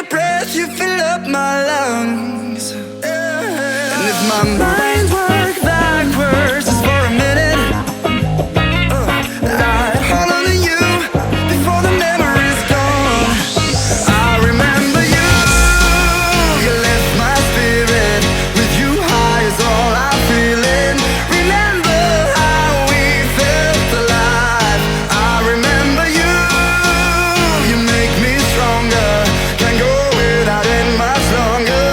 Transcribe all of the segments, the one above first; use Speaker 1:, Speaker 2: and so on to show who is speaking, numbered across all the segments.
Speaker 1: your breath, you fill up my lungs. And if my mind worked backwards just for a minute, I'd hold on to you before the memory's gone. I remember you, you left my spirit. With you high is all I'm feeling. Remember how we felt alive. I remember you, you make me stronger. Can't go without it much longer.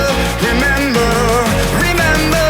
Speaker 1: Remember, remember.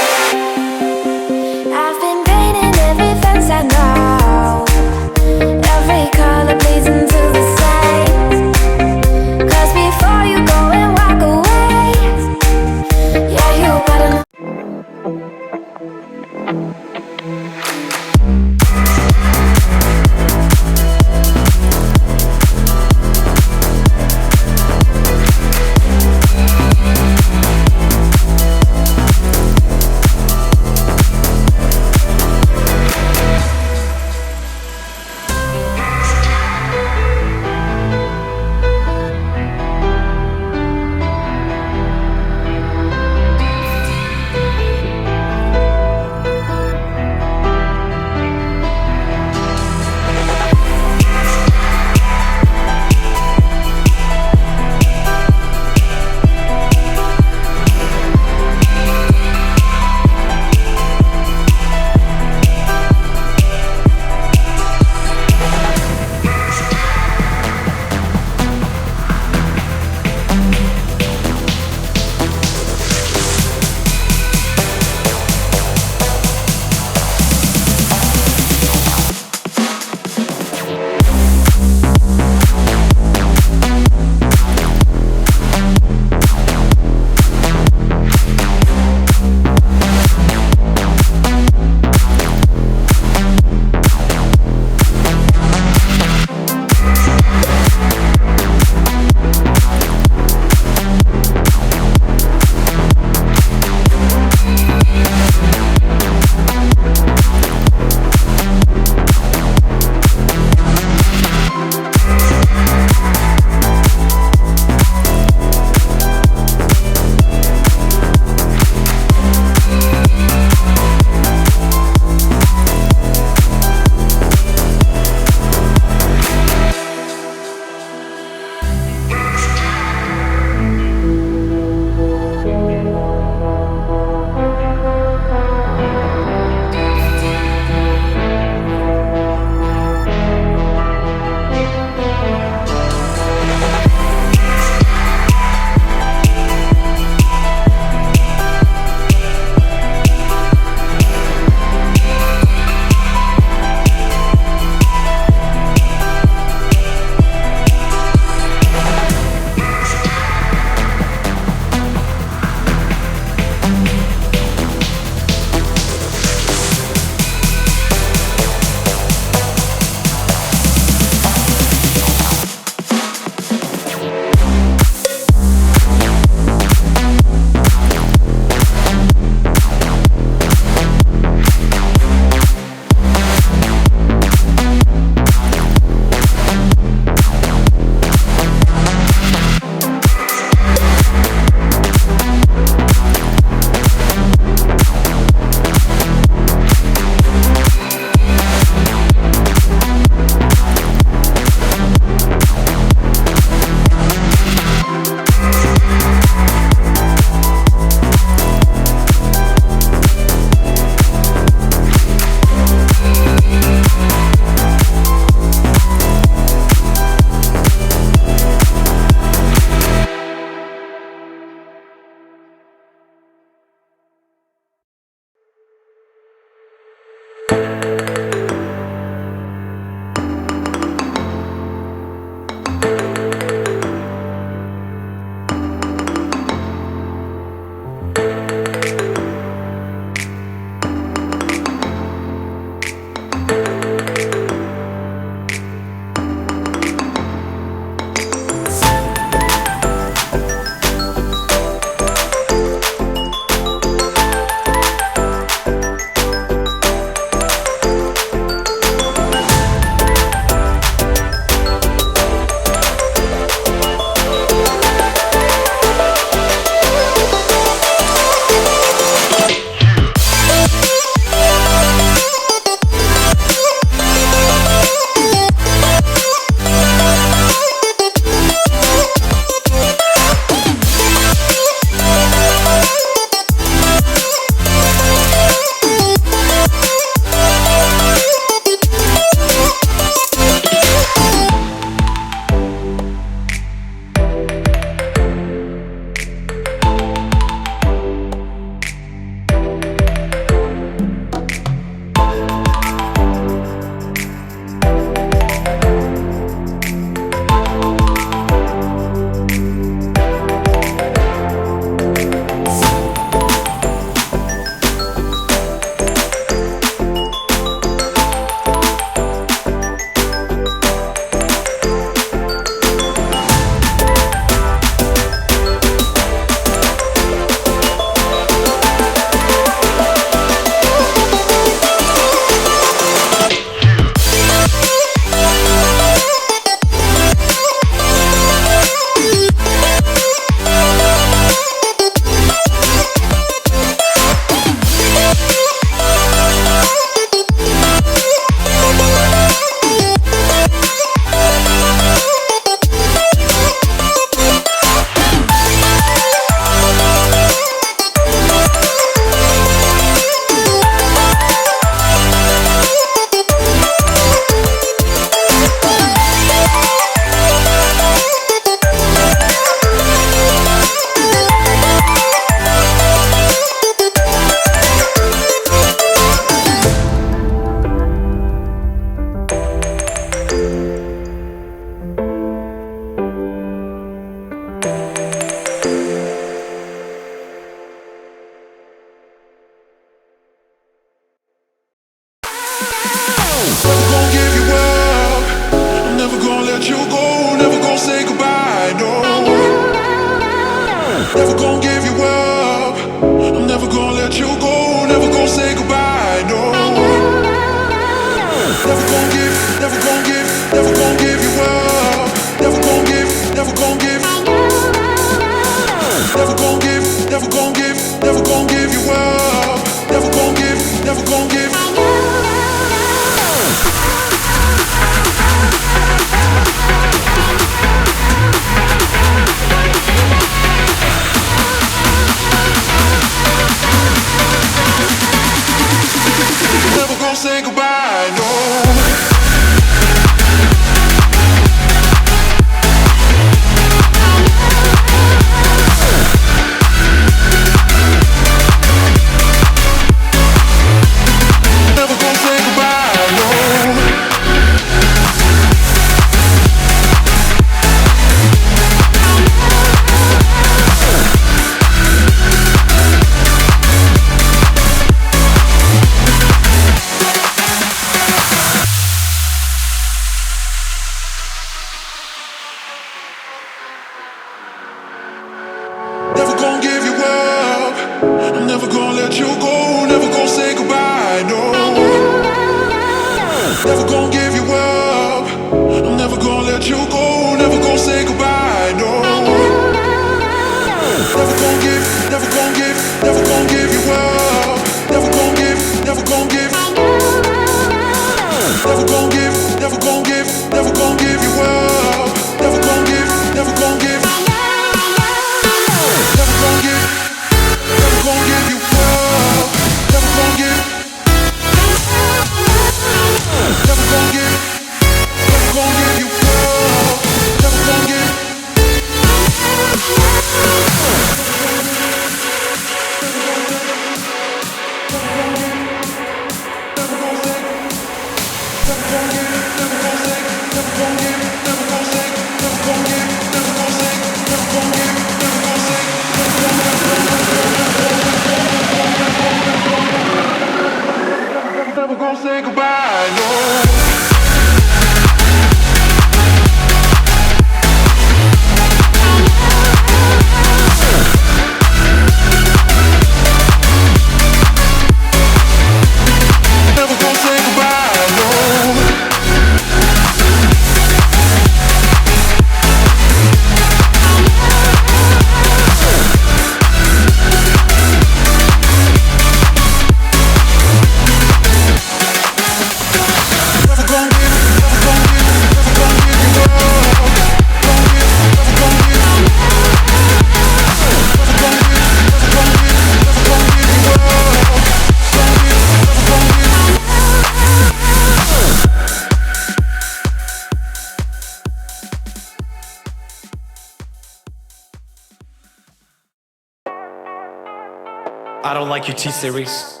Speaker 2: I don't like your T-Series.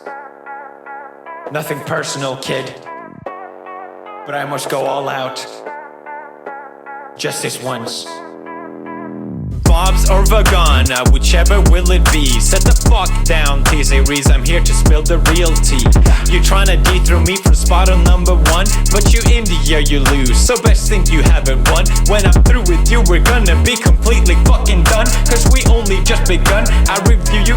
Speaker 2: Nothing personal, kid. But I must go all out. Just this once. Bob's or Vagana, whichever will it be. Set the fuck down, T-Series, I'm here to spill the real tea. You tryna dethrone me from spot on number one, but you in the year you lose, so best think you haven't won. When I'm through with you, we're gonna be completely fucking done, cause we only just begun. I review you,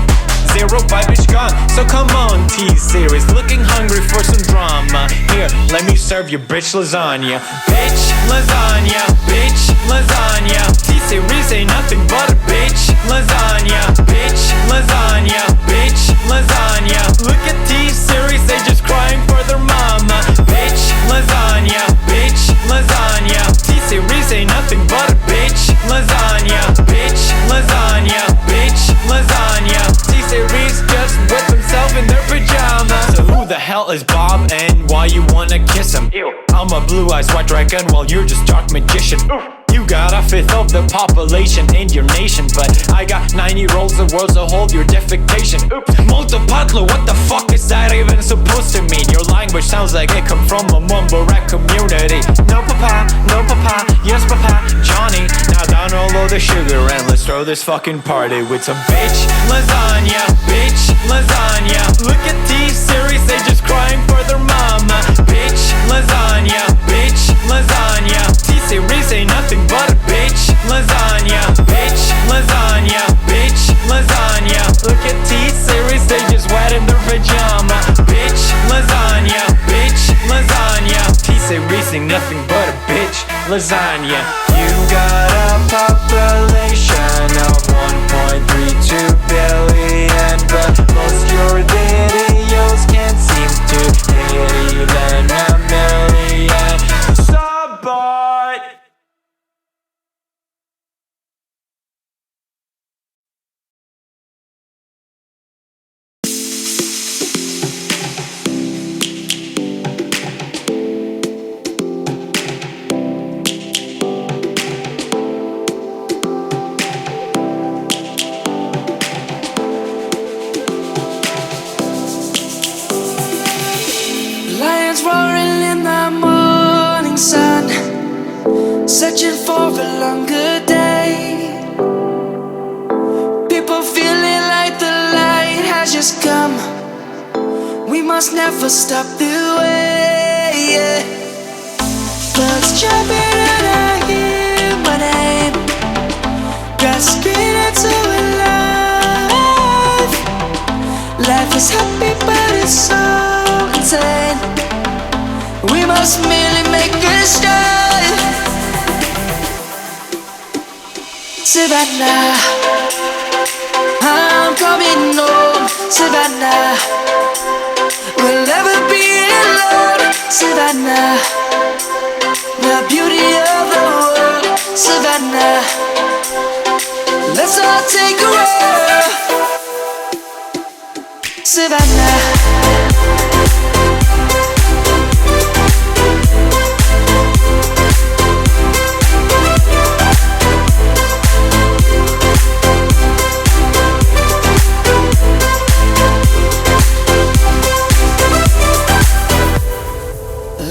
Speaker 2: zero vibe is gone. So come on, T-Series, looking hungry for some drama. Here, let me serve you bitch lasagna. Bitch lasagna, bitch lasagna. T-Series ain't nothing but a bitch lasagna. Bitch lasagna, bitch lasagna. Look at T-Series, they just crying for their mama. Bitch lasagna, bitch lasagna. T-Series ain't nothing but a bitch lasagna. Bitch lasagna, bitch lasagna. T-Series just with himself in their pajamas. So who the hell is Bob and why you wanna kiss him? Ew. I'm a blue-eyed white dragon while you're just dark magician. You got a fifth of the population in your nation, but I got 90 rolls of worlds to hold your defecation. Oops, multipatlo, what the fuck is that even supposed to mean? Your language sounds like it come from a mumble rap community. No papa, throw this fucking party with some bitch lasagna, bitch lasagna. Look at T-Series, they just crying for their mama. Bitch lasagna, bitch lasagna. T-Series ain't nothing but a bitch lasagna, bitch lasagna, bitch lasagna. Look at T-Series, they just wet in their pajama. Bitch lasagna, bitch lasagna. T-Series ain't nothing but a bitch lasagna. You got a population of 1.32 billion, but most your videos can't seem to hit even a million. Subbot.
Speaker 3: Lions roaring in the morning sun, searching for a longer day. People feeling like the light has just come. We must never stop the way, yeah. Birds jumping and I hear my name, grasping into a life. Life is happy but it's so insane. We must merely make a start. Savannah, I'm coming home. Savannah, we'll never be alone. Savannah, the beauty of the world. Savannah, let's all take a walk. Savannah.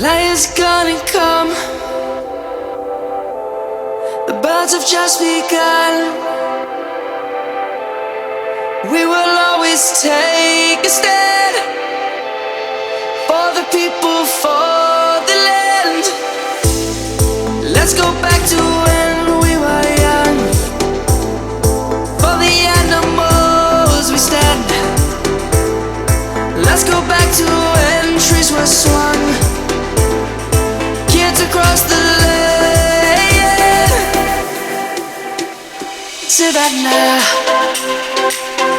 Speaker 3: Light is gonna come. The birds have just begun. We will always take a stand for the people, for the land. Let's go back to when we were young. For the animals we stand. Let's go back to when trees were swung, kids across the land. Savannah,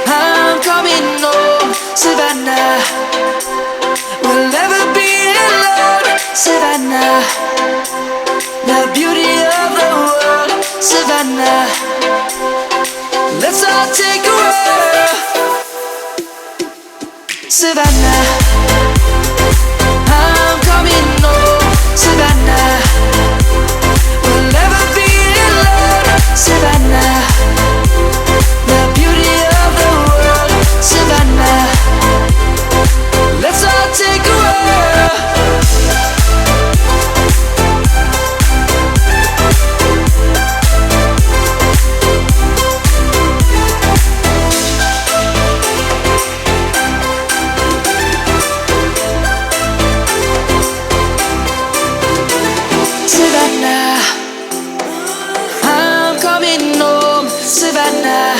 Speaker 3: I'm coming home. Savannah, we'll never be alone. Savannah, the beauty of the world. Savannah, let's all take a walk. Savannah, I'm coming home. Savannah, we'll never be alone. Savannah, the beauty of the world. Savannah, let's all take a walk. Savannah, I'm coming home. Savannah,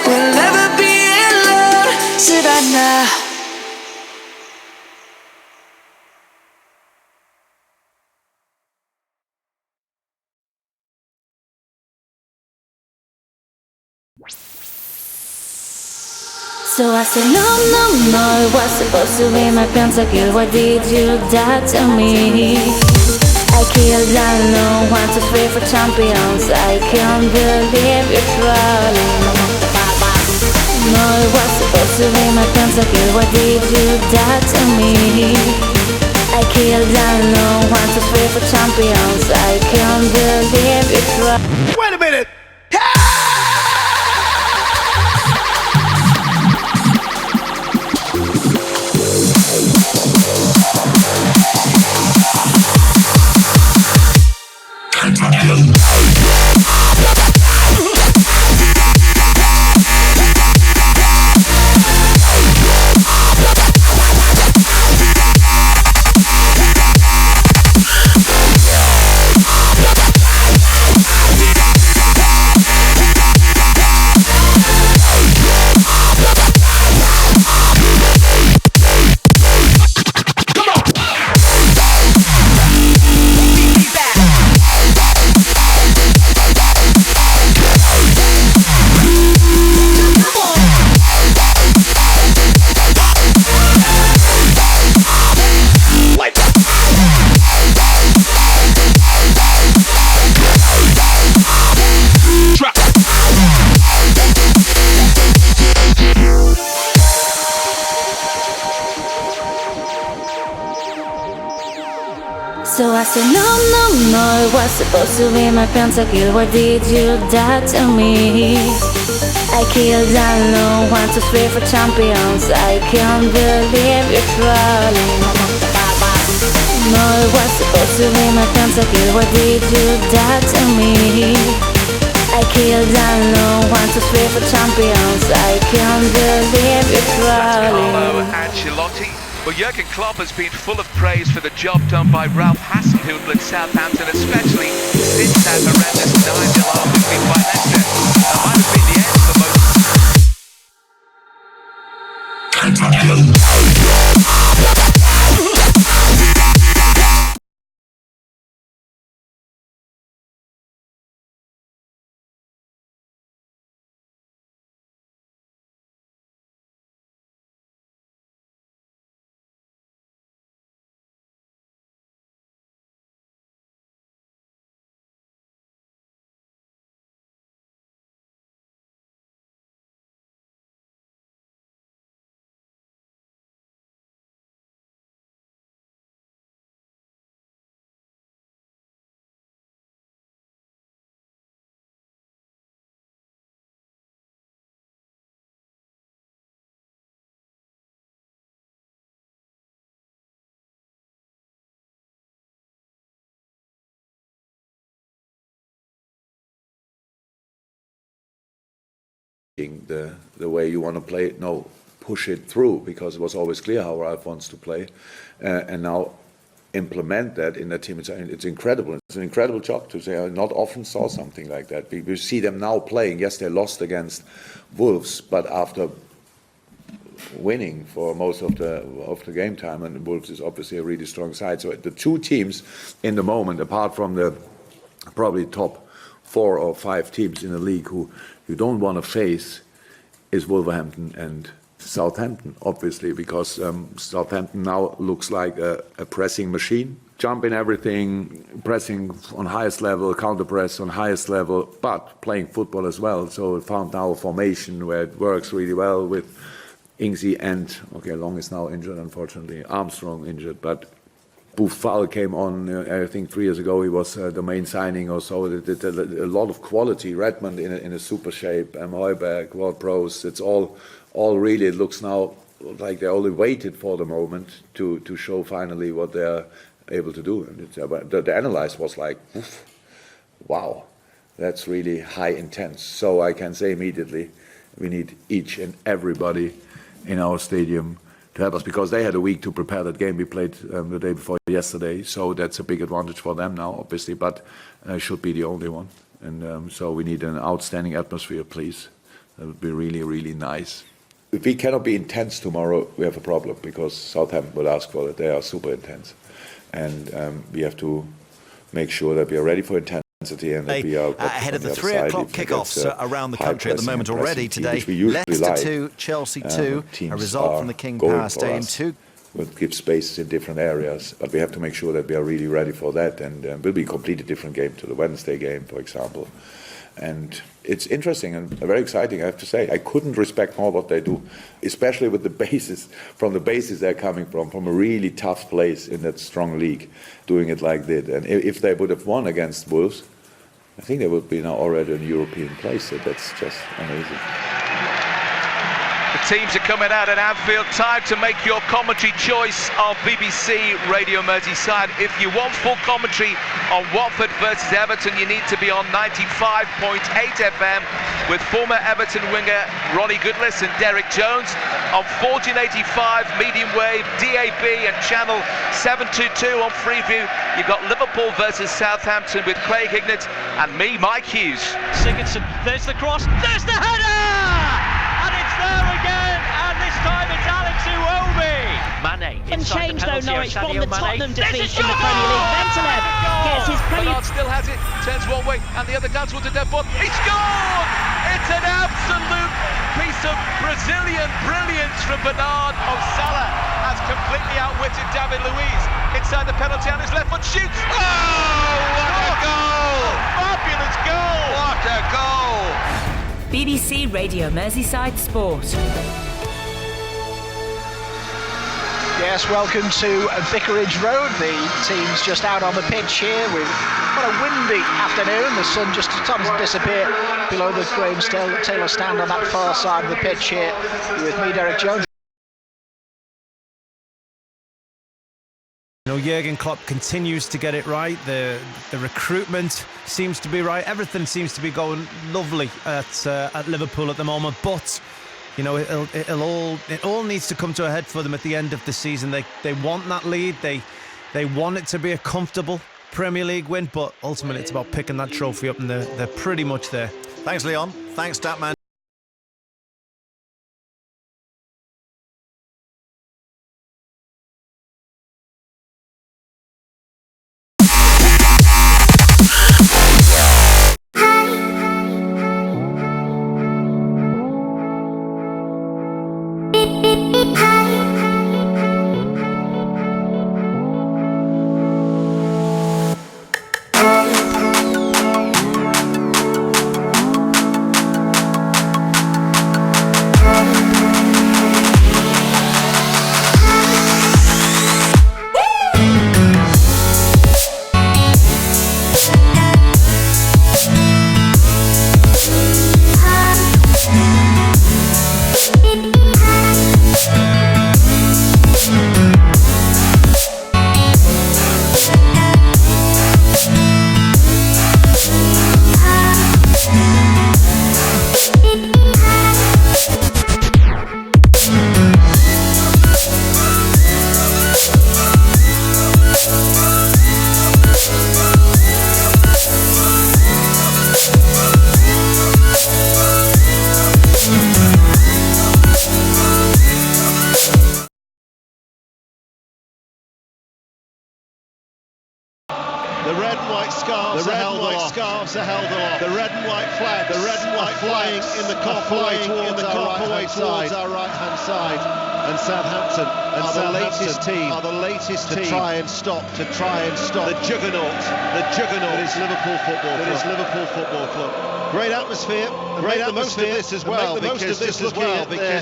Speaker 3: we'll never be alone. Savannah.
Speaker 4: So I said no, no, no, it was supposed to be my pentakill. Why did you die to me? I killed alone, 1, 2, 3 for champions. I can't believe you're trolling. No, it was supposed to be my pentakill. Why did you die to me? I killed alone, 1, 2, 3 for champions. I can't believe you're trolling.
Speaker 5: Wait a minute!
Speaker 4: So I said no, no, no, it was supposed to be my pentakill. Why did you die to me? I killed alone, 1, 2, 3 for champions. I can't believe you're trolling. No, it was supposed to be my pentakill. Why did you die to me? I killed alone, 1, 2, 3 for champions. I can't believe you're trolling.
Speaker 5: Carlo Ancelotti. Well, Jurgen Klopp has been full of praise for the job done by Ralph Hasenhüttl at Southampton, especially since that horrendous 9-0 victory by Leicester. That might have been the end for most.
Speaker 6: The way you want to play it, no, push it through, because it was always clear how Ralph wants to play, and now implement that in the team. It's incredible. It's an incredible job to say. I not often saw something like that. We see them now playing. Yes, they lost against Wolves, but after winning for most of the game time, and Wolves is obviously a really strong side. So the two teams in the moment, apart from the probably top 4 or 5 teams in the league who you don't want to face, is Wolverhampton and Southampton, obviously, because Southampton now looks like a pressing machine. Jump in everything, pressing on highest level, counter press on highest level, but playing football as well. So we found now a formation where it works really well with Ingsy and, okay, Long is now injured, unfortunately, Armstrong injured, but Buffal came on, I think 3 years ago. He was the main signing or so. It did a lot of quality. Redmond in a super shape. Højbjerg, Ward-Prowse. It's all really. It looks now like they only waited for the moment to show finally what they're able to do. And the analyze was like, oof, wow, that's really high intense. So I can say immediately, we need each and everybody in our stadium to help us, because they had a week to prepare that game. We played the day before yesterday, so that's a big advantage for them now, obviously, but should be the only one. And so we need an outstanding atmosphere, please. That would be really, really nice. If we cannot be intense tomorrow, we have a problem, because Southampton will ask for it. They are super intense. And we have to make sure that we are ready for intensity. And that we are
Speaker 7: ahead of the 3 o'clock kickoffs around the country at the moment already today. Leicester 2, Chelsea 2, a result from the King Power Stadium 2.
Speaker 6: We'll give spaces in different areas, but we have to make sure that we are really ready for that. And it will be a completely different game to the Wednesday game, for example. And it's interesting and very exciting, I have to say. I couldn't respect more what they do, especially with the basis, from the basis they're coming from a really tough place in that strong league, doing it like that. And if they would have won against Wolves, I think they would be now already in a European place. So that's just amazing.
Speaker 5: The teams are coming out at Anfield. Time to make your commentary choice of BBC Radio Merseyside. If you want full commentary on Watford versus Everton, you need to be on 95.8 FM with former Everton winger Ronnie Goodless and Derek Jones, on 1485 medium wave, DAB and channel 722 on Freeview. You've got Liverpool versus Southampton with Craig Hignett and me, Mike Hughes.
Speaker 8: Sigurdsson, there's the cross, there's the header! And it's there again, and this time it's Alex Iwobi.
Speaker 9: Mane
Speaker 8: And
Speaker 9: inside
Speaker 8: change
Speaker 9: the
Speaker 8: though
Speaker 9: penalty
Speaker 8: Norwich
Speaker 9: area,
Speaker 8: from
Speaker 9: Sadio
Speaker 8: the
Speaker 9: Mane.
Speaker 8: Tottenham
Speaker 9: There's
Speaker 8: defeat
Speaker 9: a
Speaker 8: in the
Speaker 9: shot!
Speaker 8: Premier League. Ventalev gets his Premier
Speaker 5: Bernard still has it, turns one way, and the other goes towards the dead ball. He scored! It's an absolute piece of Brazilian brilliance from Bernard. Salah has completely outwitted David Luiz inside the penalty, and his left foot shoots. Oh, what a goal! Fabulous goal! What a goal!
Speaker 10: BBC Radio Merseyside Sport.
Speaker 9: Yes, welcome to Vicarage Road. The team's just out on the pitch here with quite a windy afternoon. The sun just starting to disappear below the Graham Taylor stand on that far side of the pitch here. With me, Derek Jones.
Speaker 10: You know, Jurgen Klopp continues to get it right. The recruitment seems to be right. Everything seems to be going lovely at Liverpool at the moment. But you know, it all needs to come to a head for them at the end of the season. They want that lead. They want it to be a comfortable Premier League win. But ultimately, it's about picking that trophy up, and they're pretty much there.
Speaker 7: Thanks, Leon. Thanks, Statman.
Speaker 11: The red and white scarves are held aloft. The red and white flags are flying in the cop away towards our right-hand side. And Southampton are the latest team to try and stop the juggernaut that is Liverpool Football Club. Great atmosphere. Make the most of this as well, because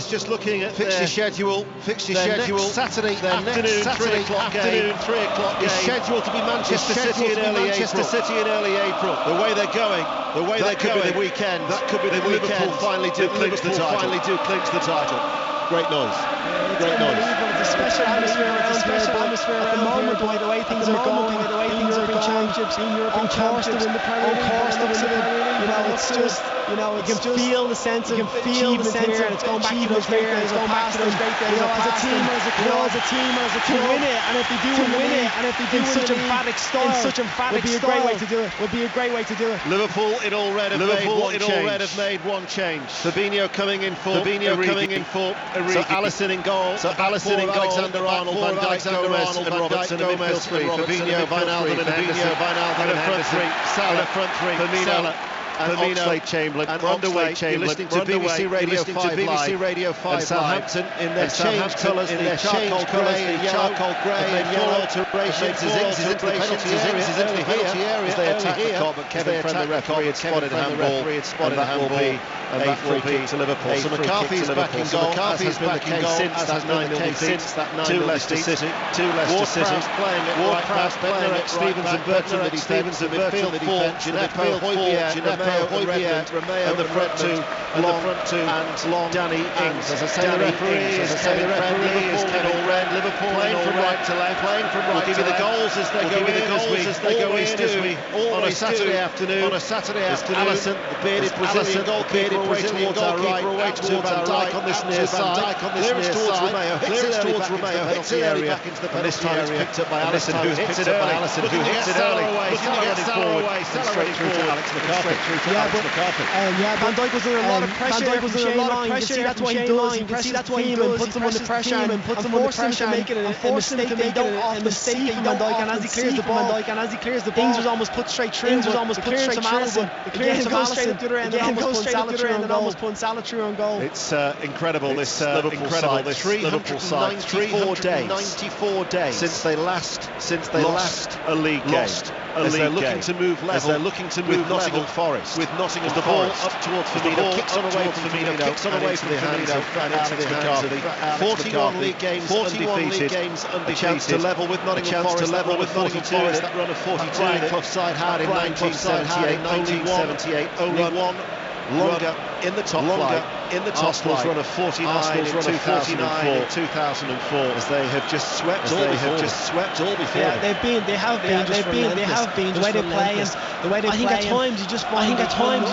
Speaker 11: just looking at fixture schedule, Saturday afternoon 3 o'clock game is scheduled to be Manchester City in early April. The way they're going, that could be the weekend. Liverpool finally do clinch the title. Great noise.
Speaker 12: It's a special atmosphere at the moment, the way things are going, the way things are championships, on course to win the Premier League. You know, it's just, you can feel the sense of achievement here, and it's going back to those great days, going back to those great days. As a team, as a club, to win it, and if they do win it, and if they do in such emphatic style, would be a great way to do it.
Speaker 11: Liverpool in all red have made one change. Fabinho coming in for Origi. So Alisson in goal. Alexander-Arnold, Van Dijk, Gomez, and Robertson. Midfield three. Fabinho, Wijnaldum, and Henderson. And a front three. Salah. And Oxlade-Chamberlain underway. You're listening to BBC Radio 5 Live. And Southampton in their change colours, the charcoal grey, and then yellow alterations as Ings is into the penalty area as they attack the court, but Kevin Friend, the referee, had spotted a handball, and that will be a free kick to Liverpool. So McCarthy's back in goal, as has been the case since that 9-0 defeat. Ward-Prowse playing at Stevens and Burton at midfield, Gineppo, Hoybier, and the front two, long Danny Ings. As I say, the referee is Kevin Friend. Liverpool playing from right to left. We'll give you the goals as they go in, on a Saturday afternoon. Alisson, the bearded Brazilian goalkeeper, away towards our right, to Van Dijk on this near side. Clearance towards Romeo, hits it early back into the penalty area. This time it's picked up by Alisson, who hits it early. Looking to get forward, straight through to Alex McCarthy.
Speaker 12: Van Dijk was under a lot of pressure. You can see that's what he does. You can see that's what he does. Puts them under pressure and forces them to make it a mistake that they don't often see from Van Dijk. And as he clears the ball, Ings was almost put straight through. Ings was almost put straight to Alisson. Again, goes straight up to the end and almost put Salah through on goal.
Speaker 11: It's incredible. This Liverpool side. 94 days since they lost a league game. As they're looking to move level with Nottingham Forest. against with Nottingham the ball up towards Firmino, kicks on away from Firmino, kicks on away from the hands of Alex McCarthy. 41 league games undefeated, a chance to level with Nottingham Forest, that run of 42 that Clough side had in 1978, only one longer in the top flight. In the top flight, run of 49 in 2004, as they have just swept all before.
Speaker 12: Yeah, they have been. The way they play, and the way they play. At times you just find they can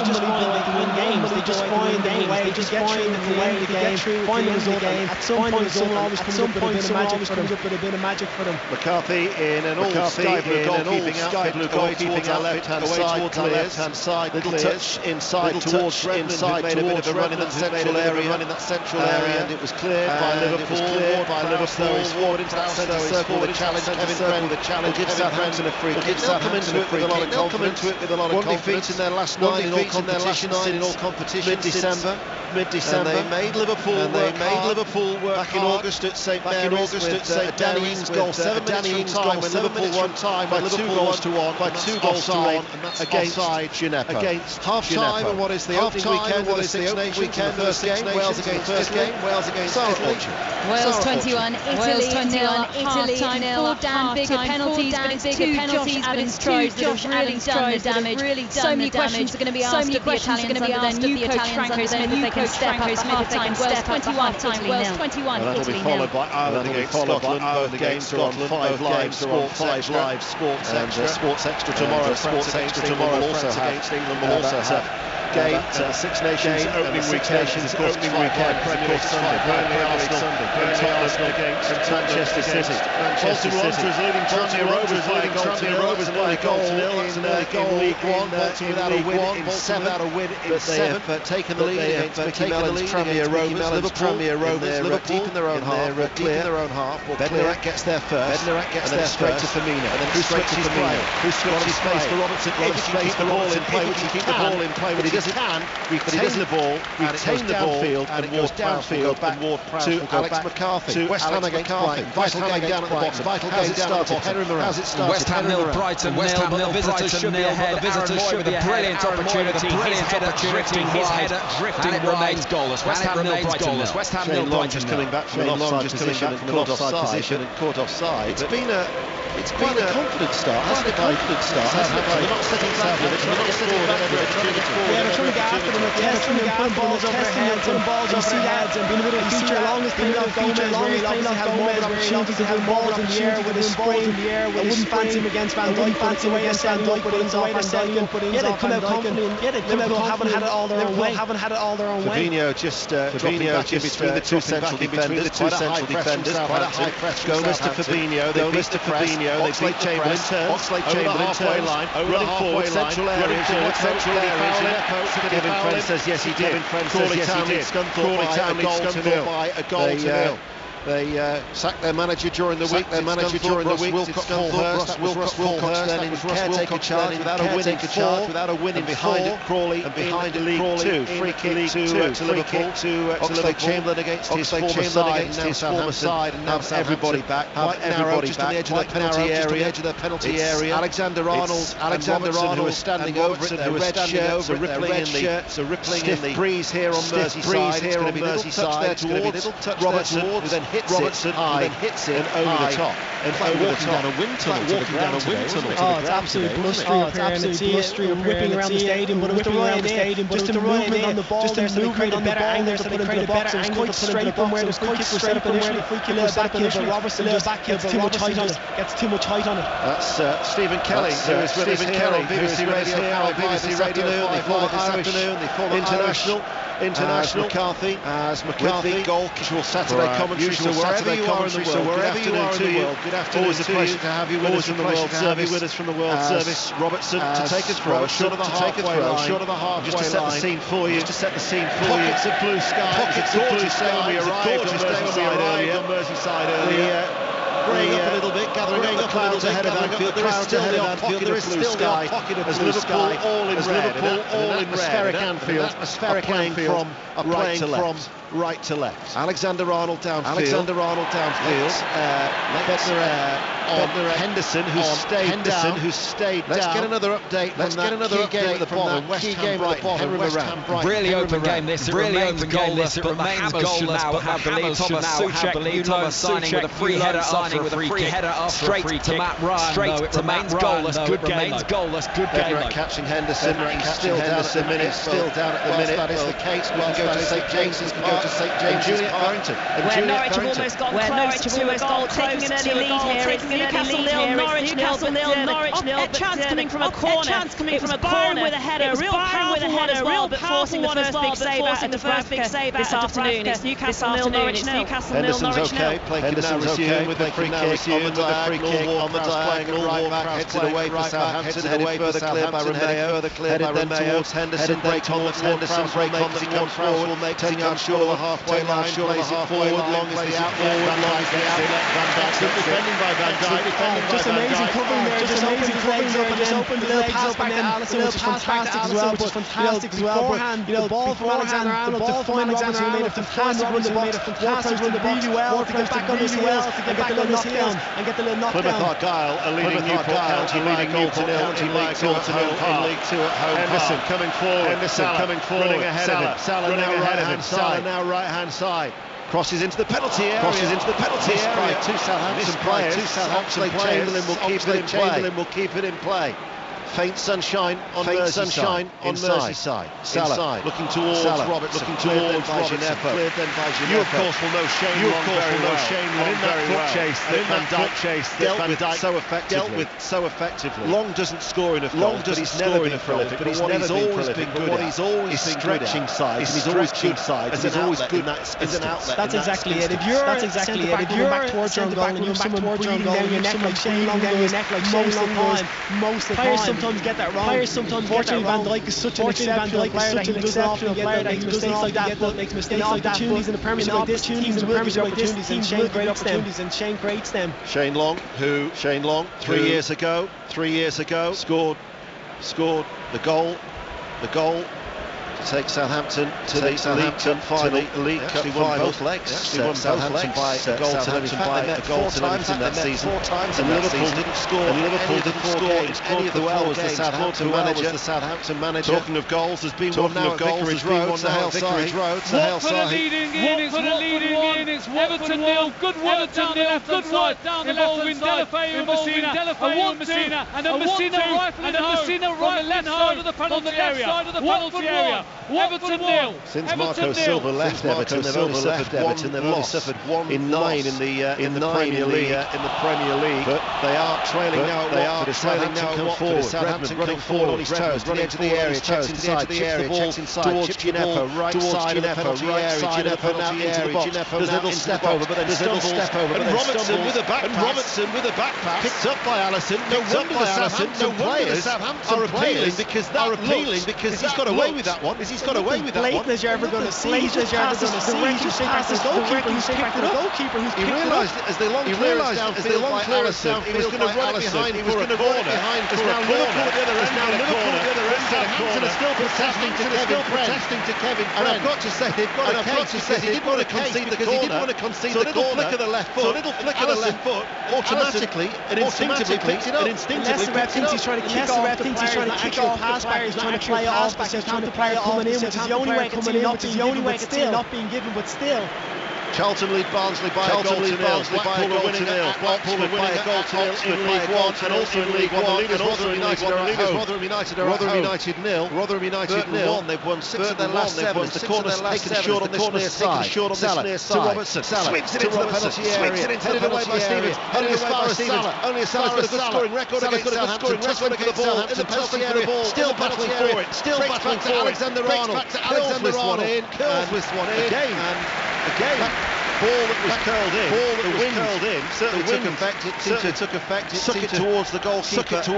Speaker 12: win games. They just find the way they just get through the way the game, find the result. At some point, someone always comes up with a bit of magic for them.
Speaker 11: McCarthy in an all sky blue goalkeeping outfit, away towards our left-hand side. Little touch inside towards Redmond, who made a bit of a run in that central area, and it was cleared by Liverpool. Forward into that centre circle with a challenge. Kevin Friend will give Southampton a free kick. They'll come into it with a lot of confidence. One defeat in their last 9 in all competitions. Mid-December. And they made Liverpool work back in August at St Mary's with Danny Ings' goal. 7 minutes from time when Liverpool won by 2 goals to 1 against Gineppo. Against half-time, and what is the opening weekend? What is the opening weekend? First game, Wales against Italy.
Speaker 13: Wales 21, Italy 0, half-time, 4 damn bigger penalties, but it's 2 Josh Adams tries that have really done the damage. So many questions are going to be asked of the Italians under their new coach Franco Smith if they can step up at half-time. Wales 21, Italy 0.
Speaker 11: That'll be followed by Ireland against Scotland. Both games are on 5 live sports extra tomorrow. Sports extra tomorrow will also have England will also have game Six Nations opening weekend, of course, Premier Sunday, Burnley Arsenal against Manchester City. Bolton Wanderers leading Tranmere Rovers by a goal to nil in League One. Bolton without a win in 7, but they have taken the lead against Mickey Mellon's Tranmere Liverpool deep in their own half, Bednarak gets there first, and then straight to Firmino, and then straight to Firmino, who switches space for Robertson, keep the ball in play, but he can retain the ball, retain the downfield, and it goes downfield back to Alex McCarthy. To West Ham against Brighton. Vital game down at the bottom. Vital game down at the bottom. How's it started?
Speaker 14: West Ham nil, Brighton nil. The visitors should be ahead. The visitors should be a brilliant opportunity. His header drifting wide, and it remains goalless. West Ham nil, Brighton nil. West Ham nil, Brighton
Speaker 11: just coming back from an offside position and caught offside. It's quite a confident start. They're not setting back with it. They're not setting back with it.
Speaker 12: They're trying to get after them. They're testing them, putting balls over their heads, and see that, and being a bit of a feature. Long as they have Gomez, obviously have more opportunities to have balls in the air with a spring. I wouldn't fancy him against Van Dijk. Fancy him against Van Dijk, but it's off Van Dijk. Yeah, they come out confident. Liverpool haven't had it all their own way.
Speaker 11: Fabinho just dropping back in between the two central defenders. Quite a high press. Gomez to Fabinho. They beat the Fabinho. They beat Chamberlain. Halfway line. Running forward. Central area. Kevin Friend says yes, he did. Crawley Townley Scunthorpe by a goal to nil. They sacked their manager during the week. Russ Wilcox then in caretaker charge without a win in behind it Crawley and behind League 2. Free kick to Liverpool. Oxlade Chamberlain against his former side, and now everybody back. Quite narrow, just on the edge of the penalty area. Alexander Arnold who are standing over it. Their red shirts are rippling in the stiff breeze here on Merseyside. It's going to be a little touch there towards Robertson, who then hits it and over the top. And walking down a wind tunnel to the ground today.
Speaker 12: It's absolutely blustery up here, whipping around the stadium, but it was the right idea. Just the movement on the ball, just to create a better angle, so they put into the box. It was quite straight from where the free kick was set up initially. But Robertson just gets too much height on it.
Speaker 11: That's Stephen Kelly, who is with us here on BBC Radio 5 this afternoon. They follow this afternoon. They follow International McCarthy with the goal usual Saturday commentary. So wherever you are in the world, good afternoon. Always a pleasure to have you with us from the World Service. Robertson to take us through, short of the halfway line. Just to set the scene for you. Pockets of blue sky. Gorgeous day when we arrived on Merseyside earlier. Greying up a little bit, gathering up the clouds ahead of Anfield. There is still the pocket of blue sky as Liverpool all in red. Atmospheric Anfield are playing from right to left. Alexander-Arnold downfield. Alexander-Arnold downfield. Henderson, who's stayed down. Let's get another update. Let's get another update at the bottom. West Ham Brighton.
Speaker 14: Really open game this. It remains goalless, but the Hammers should now have the lead. Thomas Souček signing with a free header after straight to Matt Ryan. Straight to Matt goalless. Good game. Remains goalless. Good game.
Speaker 11: Catching Henderson. Still down at the minute. Still down at the minute. That is the case. We can go to St James's. We go to St James's Park.
Speaker 13: Where Norwich have almost got close to a goal, taking an early lead here. It's Newcastle 0, Norwich 0, Norwich 0. A chance coming from a corner. It was Byron with a header, a real powerful header as well, but forcing the first big save out of Dubravka this afternoon. It's Newcastle 0, Norwich 0.
Speaker 11: Henderson's okay. Henderson's okay with the free kick on the diagonal. Right back, heads it away for Southampton. Headed further clear by Romeo. Headed then towards Henderson. Break on Henderson. Break on as he comes forward. Taking out short of the halfway line. Plays it forward. Long as the outlet. Van Dijk gets it. Van Dijk defending by Van Dijk.
Speaker 12: Just amazing covering there. Just amazing covering there. Just opened the little pass back to Alisson, which is fantastic as well. But fantastic beforehand, the ball from Alexander-Arnold to find Roberts, who made a fantastic run. Made a fantastic run really well to get back on his heels, to get back on his heels and get the little knockdown.
Speaker 11: Plymouth Argyle are leading Newport County by a goal to nil in League 2 at home. Henderson coming forward, running ahead of him. Salah now right hand side. Crosses into the penalty area. Two Southampton players. Chamberlain will keep it in play. Faint sunshine on Merseyside. Salah looking towards Robertson. Cleared then by Gineppo. You of course will know Shane Long very well. And in that foot chase that Van Dijk dealt with so effectively. Long doesn't score enough goals. He's never been prolific. But what he's always been good at is stretching sides. And he's always good sides. And he's always good as an outlet.
Speaker 12: That's exactly it. If you're back towards your own goal and you're someone breathing down your neck like Shane Long down your neck like most of the time. Sometimes get that wrong. Unfortunately, Van Dijk is such an exceptional player that he doesn't often get that. Makes mistakes like that, but makes mistakes like that. Opportunities in the Premiership like this, teams will give you opportunities, and Shane creates them.
Speaker 11: Shane Long, 3 years ago, scored the goal. To take Southampton to the League Cup final. Both legs. Southampton by a goal to them. In fact, they met 4 times in that season. And Liverpool didn't score in any of the duels. The Southampton manager. Talking of goals, there's been one now at Vicarage Road.
Speaker 8: Watford are leading in. It's Everton 0. Good work down the left-hand side. Involving Delafeu and Messina. And then Messina rifling on the left side of the penalty area. Everton 0.
Speaker 11: Since Marco Silva left Everton, they've only suffered one in 9 in the Premier League. But they are trailing now. Southampton running forward on his toes, running to the area, checks inside, chips towards Gineppo, right side of the penalty area. Gineppo now into the box. There's a little step over, but then stumbles. And Robertson with a back pass, picked up by Alisson. No wonder the Southampton players are appealing because he's got away with that one. He's got away with that one.
Speaker 12: Blatant as you're ever going to see. He passes the goalkeeper who's
Speaker 11: he realised as they long clearance downfield, he was going to run it behind for a corner. There's now Liverpool at the other end. Southampton are still protesting to Kevin Friend. And I've got to say, they've got a case because he didn't want to concede the corner. So a little flick of the left foot, automatically and instinctively picked it up.
Speaker 12: Unless the ref thinks he's trying to kick off the pass back, he's trying to play off back, he's trying to play coming in, which is the only way I can see not being given, but still.
Speaker 11: Charlton lead Barnsley by a goal to nil. Blackpool are winning at Blackpool by a goal to nil in League One, and also in League One. The leaders Rotherham United are at home. Rotherham United nil. They've won 6 of their last 7. The corner's taken short on this near side. Salah to Robertson. Swings it into the penalty area. Headed away by Stevens. Only as far as Salah. Salah's got a good scoring record against Southampton. Touching for the ball in the penalty area. Still battling for it. Breaks back to Alexander-Arnold. Curls this one in. Again. ball that was curled in, certainly took effect. It took effect. It took it towards the goalkeeper. As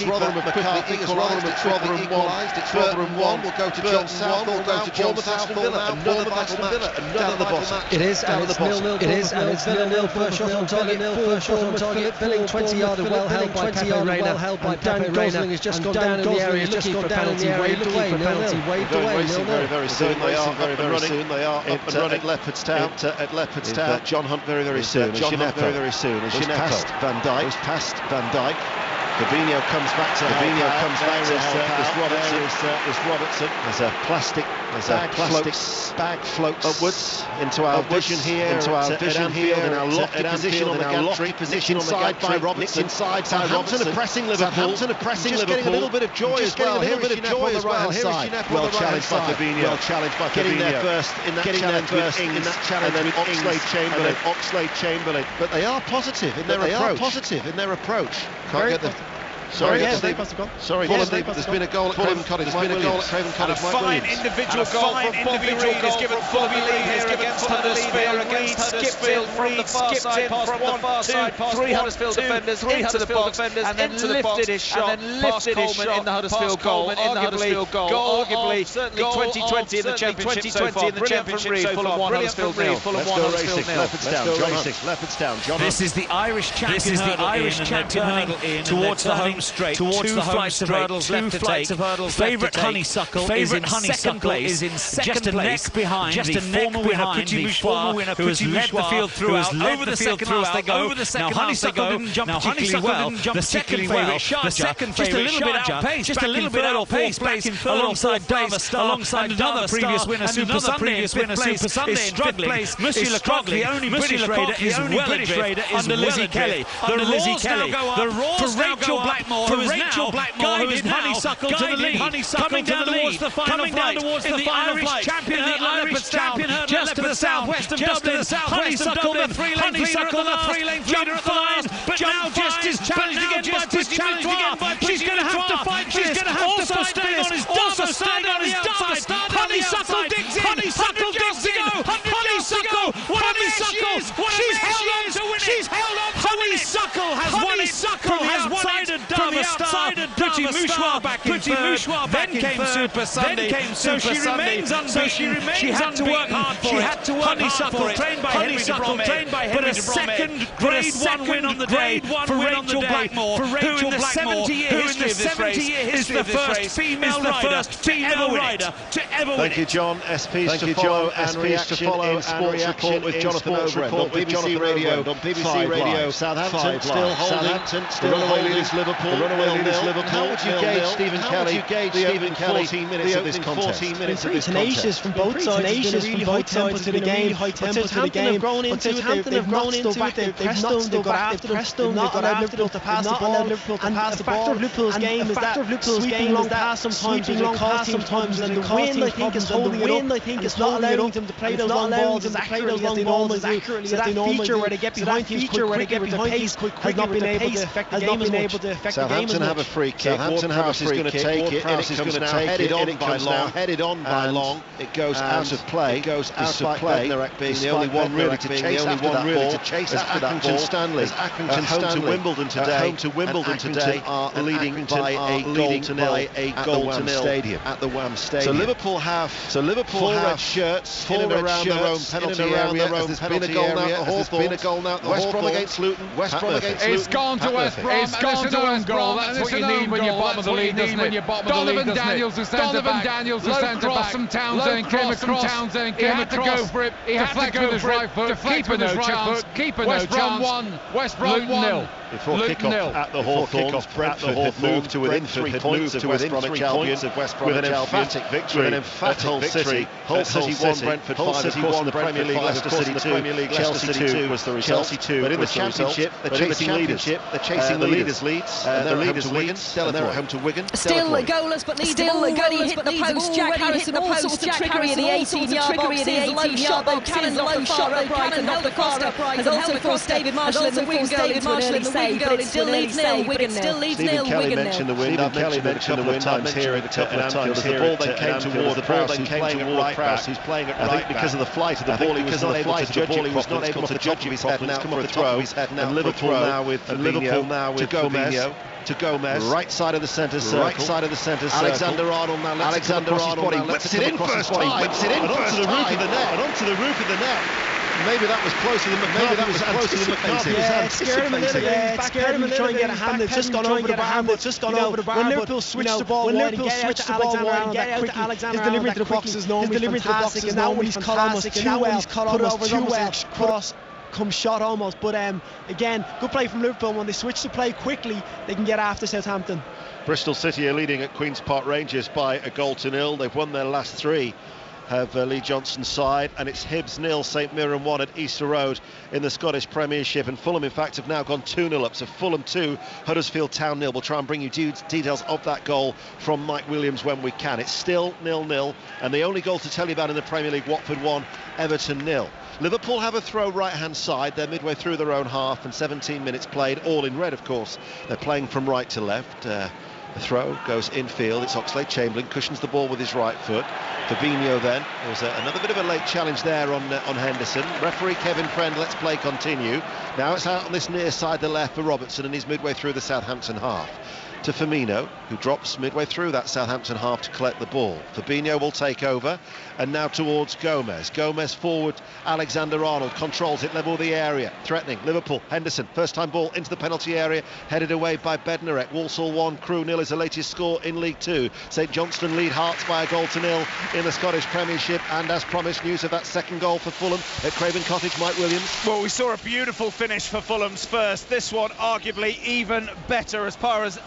Speaker 11: Rotherham have quickly equalised. It's Rotherham 1. We'll go to John Southall. We'll go to Bournemouth, Aston Villa. Another vital match down the bottom.
Speaker 15: It is, and it's 0-0. It is, and it's 0-0. First shot on target. First shot on target. Filling 20-yarder, well held by Pepe Reina. Dan Gosling has just gone down in the area, looking for a penalty. Waved away.
Speaker 11: Very soon. They are very soon. They are up and running at Leopardstown. John Hunt very soon. Past Van Dijk. Fabinho comes back to help. Is Robertson. There's a plastic bag floats upwards into our vision here. In our lofty position on the gantry. Position inside by Robertson. Southampton are pressing Liverpool. Just getting a little bit of joy as well. Here is Gineppo on the right-hand side. Well challenged by Fabinho. Getting there first in that challenge with Ings. And then Oxlade Chamberlain. But they are positive in their approach. Can't get the... Sorry, there's been a goal at Craven Cottage. A
Speaker 2: fine individual goal from Bobby Reid has given Bobby Reid here against Huddersfield. Reid skipped in from the far side, past the far side, past 3 Huddersfield defenders, into the box, and then lifted his shot past Coleman in the Huddersfield goal. Arguably, certainly 2020 in the Championship so far. Brilliant from Reid, Fulham 1, Huddersfield 0. Fulham 1, Huddersfield 0.
Speaker 11: Leopardstown.
Speaker 2: This is the Irish champion hurdle in towards the home straight, towards the flights of hurdles left to take. Favourite Honeysuckle is in second place, just a neck behind the former winner Petit Mouchoir, who has led the field throughout. Over the second half they go. Now Honeysuckle didn't jump particularly well. The second favourite Sharjah, just a little bit outpaced, just a little bit outpaced back in third alongside Darmstar, and another previous winner Super Sunday is struggling. Monsieur Lecroc, the only British raider, is well adrift under Lizzie Kelly. The Roars for Rachel Blackmore, who is Honeysuckle to the lead, coming down towards the final flight in the Irish champion hurdler, just to the southwest of Dublin. Honeysuckle, the three-lane leader at the line, but now just is challenged again by Petit Mouchoir. She's going to have to fight for this. Also staying on his outside. Honeysuckle digs in. Honeysuckle digs in. Honeysuckle, she's held on to win it. Honeysuckle has won it from the outside of Darmstar. Petit Mouchoir back in third. Then came Super Sunday. So she remains unbeaten. She had to work hard for it. Honeysuckle, trained by Henry de Bromé, but a second Grade 1 win on the day for Rachel Blackmore, who in the 70-year history of this race is the first female rider to ever win it.
Speaker 11: Thank you, John. SPs to follow and reaction in Sports Report with Jonathan O'Brien on BBC Radio. Southampton still holding. Liverpool. How would you gauge Stephen Kelly? The opening 14 minutes of this contest.
Speaker 12: Pretty tenacious from both sides. Tenacious from both sides to the game. Southampton have grown into it. They've not stood back. They've pressed them. They've got after them. They've not allowed Liverpool to pass the ball. And the factor of Liverpool's game is that sweeping long pass sometimes and the wind I think is holding it up. It's not allowing them to play those long balls as accurately as they normally do. So that feature where they get behind teams quick has not been able to affect the game as much.
Speaker 11: Southampton have a free kick. Ward-Prowse is going to take it, and it comes now headed on by Long. It goes out of play. Bednarek being the only one really to chase after that ball. Stanley. Home to Wimbledon today. Are leading by a goal to nil at the Wham Stadium. So Liverpool have full red shirts in and around their own penalty area. There's been a goal now at Hawthorn. West Brom against Luton.
Speaker 8: It's gone to West Brom. It's gone to West Brom. That's what you need when you're bottom of the league, doesn't it? Donovan Daniels, the centre back. Low cross from Townsend. He had to go for it. He deflected with his right foot. Keeper no chance. West Brom 1. West Brom 1.
Speaker 11: Before kick-off at the Hawthorns, Brentford had moved to within 3 points of West Bromwich Albion with an emphatic victory at Hull City. Hull City 1, Brentford 5, of course in the Premier League, Leicester City 2, Chelsea 2 was the result. But in the Championship, the chasing leaders leads, and they're home to Wigan. They're at home to Wigan.
Speaker 13: Still goalless, but leads already hit the post. Jack Harrison all sorts of trickery in the 18-yard box. Here's a low shot, though. Cannon low shot, though. Cannon held the far upright, has also forced David Marshall in the wings. David Marshall in the say, but it still leaves nil Wigan nil.
Speaker 11: Stephen Kelly mentioned the wind. I've mentioned it a couple of times here at Anfield. The ball then came toward Prowse, who's playing at right back. He's playing at right back. I think because of the flight of the ball, he was not able to judge it. He was not able to judge his head now for a throw. And Liverpool now with Fabinho. To Gomez, right side of the centre circle. Alexander Arnold now lets it in first time. And onto the roof of the net. Maybe that was closer than McCarthy.
Speaker 12: Yeah, it scared him a little bit. It scared him to try and get a hand. It's just gone over the bar. When Liverpool switched the ball wide and get out to Alexander, his delivery to the box is normally fantastic. And now when he's caught almost too well, cross come shot almost, but again, good play from Liverpool. When they switch to play quickly, they can get after Southampton.
Speaker 11: Bristol City are leading at Queen's Park Rangers by 1-0. They've won their last 3 of Lee Johnson's side, and it's Hibs 0, St Mirren 1 at Easter Road in the Scottish Premiership. And Fulham, in fact, have now gone 2-0 up. So Fulham 2, Huddersfield Town 0. We'll try and bring you details of that goal from Mike Williams when we can. It's still 0-0, and the only goal to tell you about in the Premier League, Watford 1, Everton 0. Liverpool have a throw right-hand side. They're midway through their own half and 17 minutes played, all in red, of course. They're playing from right to left. The throw goes infield. It's Oxlade-Chamberlain, cushions the ball with his right foot. Fabinho then. There was another bit of a late challenge there on Henderson. Referee Kevin Friend lets play continue. Now it's out on this near side, the left for Robertson, and he's midway through the Southampton half. To Firmino, who drops midway through that Southampton half to collect the ball. Fabinho will take over, and now towards Gomez. Gomez forward, Alexander-Arnold controls it, level the area, threatening Liverpool. Henderson, first time ball into the penalty area, headed away by Bednarek. Walsall 1, Crewe 0 is the latest score in League 2. St Johnstone lead Hearts by 1-0 in the Scottish Premiership, and as promised, news of that second goal for Fulham at Craven Cottage. Mike Williams.
Speaker 16: Well, we saw a beautiful finish for Fulham's first. This one arguably even better as far as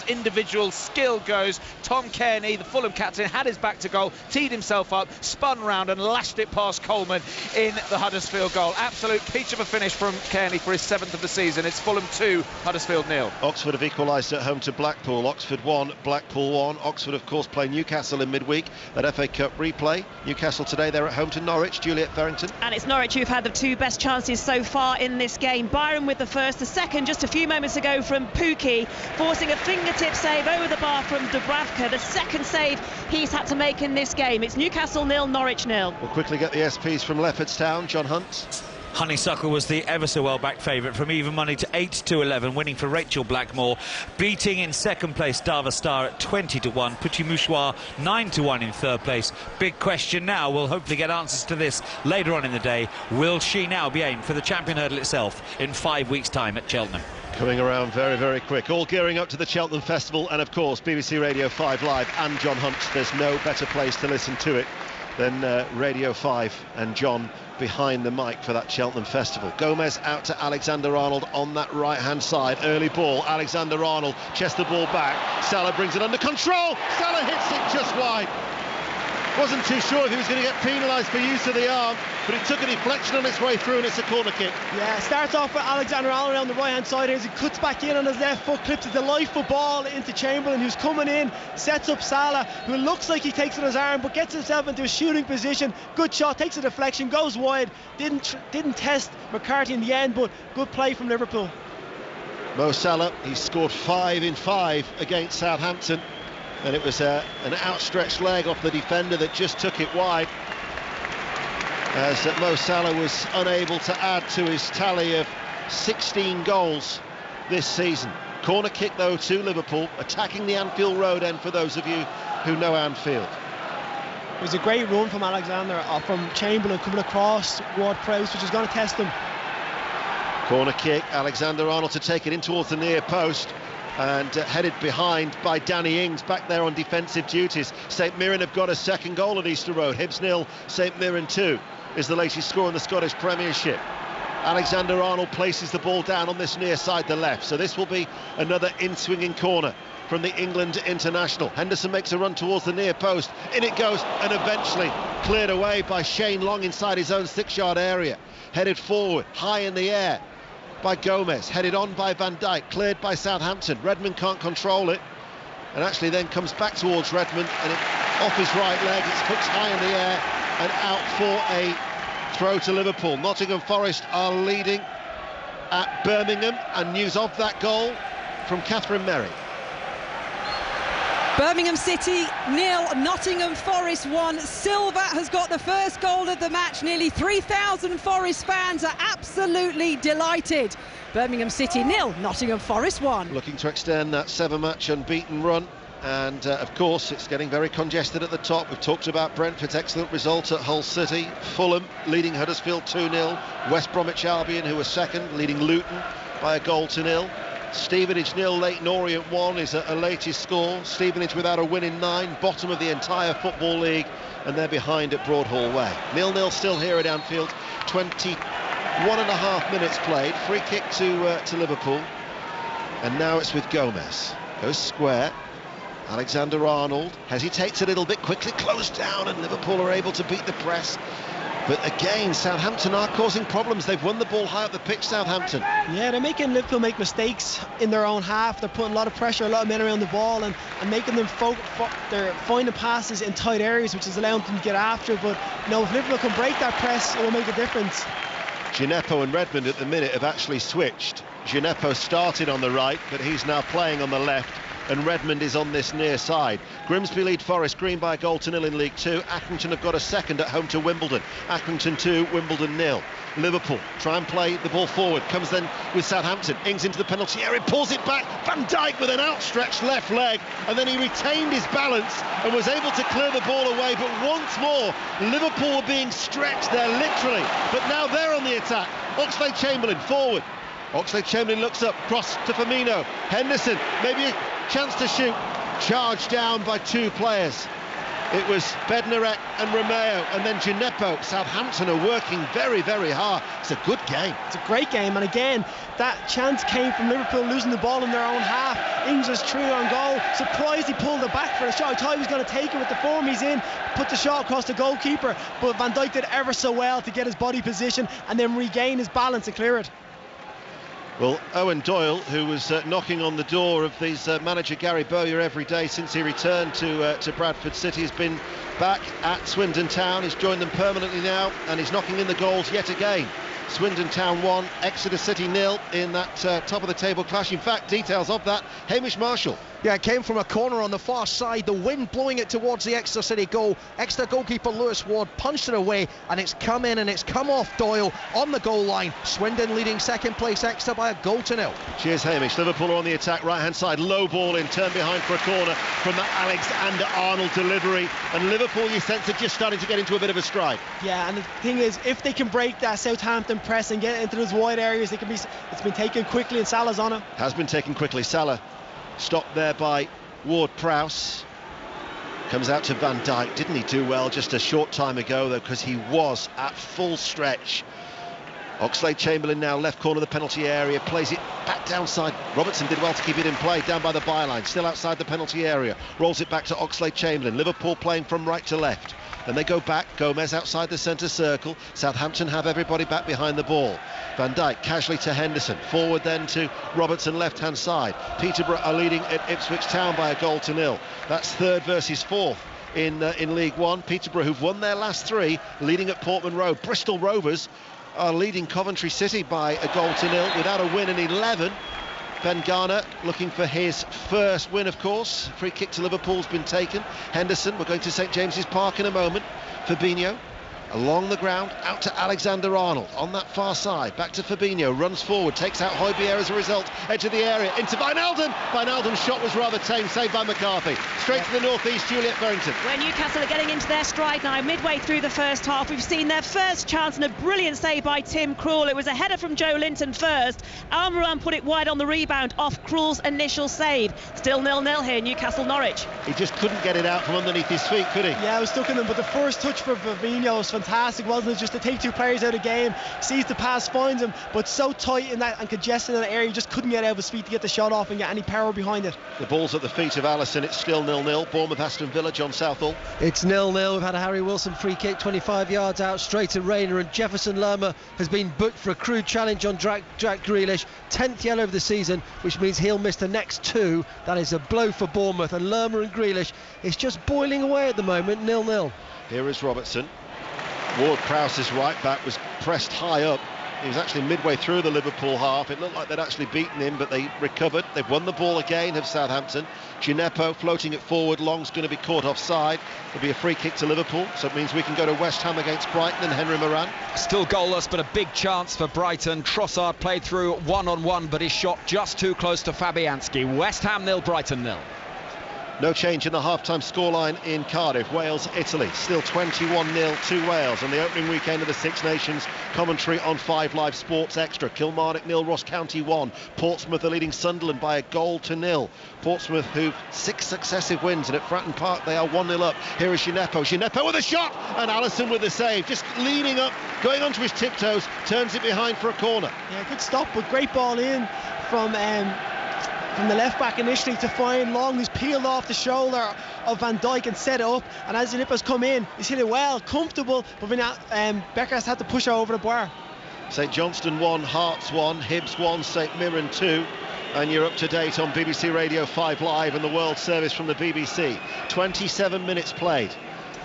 Speaker 16: individual skill goes. Tom Cairney, the Fulham captain, had his back to goal, teed himself up, spun round and lashed it past Coleman in the Huddersfield goal. Absolute peach of a finish from Cairney for his 7th of the season. It's Fulham 2, Huddersfield 0.
Speaker 11: Oxford have equalised at home to Blackpool. Oxford 1, Blackpool 1. Oxford, of course, play Newcastle in midweek. That FA Cup replay. Newcastle today, they're at home to Norwich. Juliet Farrington.
Speaker 17: And it's Norwich who've had the 2 best chances so far in this game. Byron with the first, the second just a few moments ago from Pukki, forcing a fingertip save over the bar from Dubravka. The second save he's had to make in this game. It's Newcastle 0, Norwich 0.
Speaker 11: We'll quickly get the SPs from Leopardstown. John Hunt.
Speaker 18: Honeysuckle was the ever so well backed favourite, from even money to 8-11, winning for Rachel Blackmore, beating in second place Dava Star at 20-1, Petit Mouchoir 9-1 in third place. Big question now, we'll hopefully get answers to this later on in the day. Will she now be aimed for the champion hurdle itself in 5 weeks' time at Cheltenham?
Speaker 11: Coming around very, very quick. All gearing up to the Cheltenham Festival, and of course BBC Radio 5 Live and John Hunt. There's no better place to listen to it than Radio 5 and John behind the mic for that Cheltenham Festival. Gomez out to Alexander-Arnold on that right-hand side. Early ball. Alexander-Arnold chests the ball back. Salah brings it under control. Salah hits it just wide. Wasn't too sure if he was going to get penalised for use of the arm, but it took a deflection on its way through, and it's a corner kick.
Speaker 12: Yeah, starts off with Alexander-Arnold on the right-hand side here as he cuts back in on his left foot, clips a delightful ball into Chamberlain, who's coming in, sets up Salah, who looks like he takes it on his arm, but gets himself into a shooting position. Good shot, takes a deflection, goes wide. Didn't test McCarthy in the end, but good play from Liverpool.
Speaker 11: Mo Salah, he scored 5 in 5 against Southampton. And it was an outstretched leg off the defender that just took it wide, as Mo Salah was unable to add to his tally of 16 goals this season. Corner kick though to Liverpool, attacking the Anfield Road end for those of you who know Anfield.
Speaker 12: It was a great run from Alexander, from Chamberlain coming across Ward-Prowse, which is going to test him.
Speaker 11: Corner kick, Alexander-Arnold to take it in towards the near post, and headed behind by Danny Ings, back there on defensive duties. St Mirren have got a second goal at Easter Road. Hibs 0, St Mirren 2 is the latest score in the Scottish Premiership. Alexander-Arnold places the ball down on this near side, the left, so this will be another in-swinging corner from the England international. Henderson makes a run towards the near post, in it goes, and eventually cleared away by Shane Long inside his own 6-yard area. Headed forward, high in the air by Gomez, headed on by Van Dijk, cleared by Southampton. Redmond can't control it, and actually then comes back towards Redmond, and it off his right leg, it's hooked high in the air and out for a throw to Liverpool. Nottingham Forest are leading at Birmingham, and news of that goal from Catherine Merry.
Speaker 19: Birmingham City 0, Nottingham Forest 1. Silva has got the first goal of the match. Nearly 3,000 Forest fans are absolutely delighted. Birmingham City 0, Nottingham Forest 1.
Speaker 11: Looking to extend that 7-match unbeaten run. And of course it's getting very congested at the top. We've talked about Brentford's excellent result at Hull City. Fulham leading Huddersfield 2-0. West Bromwich Albion, who are second, leading Luton by a goal to 0. Stevenage 0, Leyton Orient 1 is a latest score. Stevenage without a win in 9, bottom of the entire Football League, and they're behind at Broadhall Way. 0-0 still here at Anfield. 21.5 minutes played. Free kick to Liverpool, and now it's with Gomez. Goes square. Alexander-Arnold hesitates a little bit, quickly closed down, and Liverpool are able to beat the press. But again, Southampton are causing problems. They've won the ball high up the pitch, Southampton.
Speaker 12: Yeah, they're making Liverpool make mistakes in their own half. They're putting a lot of pressure, a lot of men around the ball, and making them they're finding passes in tight areas, which is allowing them to get after it. But you know, if Liverpool can break that press, it will make a difference.
Speaker 11: Gineppo and Redmond at the minute have actually switched. Gineppo started on the right, but he's now playing on the left, and Redmond is on this near side. Grimsby lead Forest Green by a goal to 0 in League 2. Accrington have got a second at home to Wimbledon. Accrington 2, Wimbledon 0. Liverpool try and play the ball forward. Comes then with Southampton. Ings into the penalty area, pulls it back. Van Dijk with an outstretched left leg, and then he retained his balance and was able to clear the ball away. But once more, Liverpool were being stretched there, literally. But now they're on the attack. Oxlade-Chamberlain forward. Oxlade-Chamberlain looks up, cross to Firmino. Henderson, maybe a chance to shoot. Charged down by two players. It was Bednarek and Romeo, and then Gineppo. Southampton are working very, very hard. It's a good game.
Speaker 12: It's a great game, and again, that chance came from Liverpool losing the ball in their own half. Ings was true on goal. Surprised he pulled it back for a shot. I thought he was going to take it with the form he's in, put the shot across the goalkeeper, but Van Dijk did ever so well to get his body position and then regain his balance and clear it.
Speaker 11: Well, Owen Doyle, who was knocking on the door of these manager Gary Bowyer every day since he returned to Bradford City, has been back at Swindon Town. He's joined them permanently now, and he's knocking in the goals yet again. Swindon Town 1, Exeter City 0 in that top of the table clash. In fact, details of that, Hamish Marshall.
Speaker 20: Yeah, it came from a corner on the far side, the wind blowing it towards the Exeter City goal. Exeter goalkeeper Lewis Ward punched it away, and it's come in and it's come off Doyle on the goal line. Swindon leading second place, Exeter by a goal to 0.
Speaker 11: Cheers, Hamish. Liverpool are on the attack, right hand side, low ball in, turn behind for a corner from the Alexander-Arnold delivery, and Liverpool, you sense, are just starting to get into a bit of a stride.
Speaker 12: Yeah, and the thing is, if they can break that Southampton press and get into those wide areas, it's been taken quickly, and Salah's on it.
Speaker 11: Has been taken quickly. Salah stopped there by Ward-Prowse. Comes out to Van Dijk. Didn't he do well just a short time ago, though, because he was at full stretch. Oxlade-Chamberlain now left corner of the penalty area, plays it back downside. Robertson did well to keep it in play, down by the byline, still outside the penalty area. Rolls it back to Oxlade-Chamberlain. Liverpool playing from right to left. Then they go back, Gomez outside the centre circle. Southampton have everybody back behind the ball. Van Dijk casually to Henderson. Forward then to Robertson, left-hand side. Peterborough are leading at Ipswich Town by a goal to 0. That's third versus fourth in League One. Peterborough, who've won their last 3, leading at Portman Road. Bristol Rovers are leading Coventry City by a goal to 0 without a win in 11. Ben Garner looking for his first win, of course. Free kick to Liverpool's been taken. Henderson, we're going to St James's Park in a moment. Fabinho along the ground, out to Alexander-Arnold on that far side, back to Fabinho, runs forward, takes out Højbjerg as a result, edge of the area, into Wijnaldum. Wijnaldum's shot was rather tame, saved by McCarthy. Straight to the northeast, Juliet Berrington.
Speaker 17: Where Newcastle are getting into their stride now, midway through the first half, we've seen their first chance and a brilliant save by Tim Krul. It was a header from Joe Linton first. Almiron put it wide on the rebound off Krul's initial save. Still 0-0 here, Newcastle-Norwich.
Speaker 11: He just couldn't get it out from underneath his feet, could he?
Speaker 12: Yeah, it was stuck in him, but the first touch for Fabinho was fantastic, wasn't it? Just to take two players out of the game, sees the pass, finds him, but so tight in that and congested in that area, he just couldn't get out of his feet to get the shot off and get any power behind it.
Speaker 11: The ball's at the feet of Alisson. It's still 0-0. Bournemouth, Aston Villa, John Southall.
Speaker 20: It's 0-0. We've had a Harry Wilson free kick 25 yards out straight to Rayner, and Jefferson Lerma has been booked for a crude challenge on Jack Grealish. 10th yellow of the season, which means he'll miss the next 2. That is a blow for Bournemouth, and Lerma and Grealish is just boiling away at the moment. 0-0.
Speaker 11: Here is Robertson. Ward-Prowse's right back was pressed high up He was actually midway through the Liverpool half. It looked like they'd actually beaten him, but they recovered. They've won the ball again, have Southampton. Gineppo floating it forward. Long's going to be caught offside. It'll be a free kick to Liverpool, so it means we can go to West Ham against Brighton and Henry Moran.
Speaker 14: Still goalless, but a big chance for Brighton. Trossard played through one-on-one, but his shot just too close to Fabianski. West Ham 0, Brighton 0.
Speaker 11: No change in the half-time scoreline in Cardiff. Wales, Italy, still 21-0 to Wales on the opening weekend of the Six Nations. Commentary on 5 Live Sports Extra. Kilmarnock 0, Ross County 1. Portsmouth are leading Sunderland by a goal to 0. Portsmouth, who've 6 successive wins, and at Fratton Park they are 1-0 up. Here is Gineppo. Gineppo with a shot, and Alisson with the save. Just leaning up, going onto his tiptoes, turns it behind for a corner.
Speaker 12: Yeah, good stop, but great ball in from the left back initially to find Long, who's peeled off the shoulder of Van Dijk and set it up, and as Gineppo's come in, he's hit it well, comfortable, but Becker's had to push her over the bar.
Speaker 11: St Johnstone 1, Hearts 1, Hibs 1, St Mirren 2, and you're up to date on BBC Radio 5 Live and the World Service from the BBC. 27 minutes played,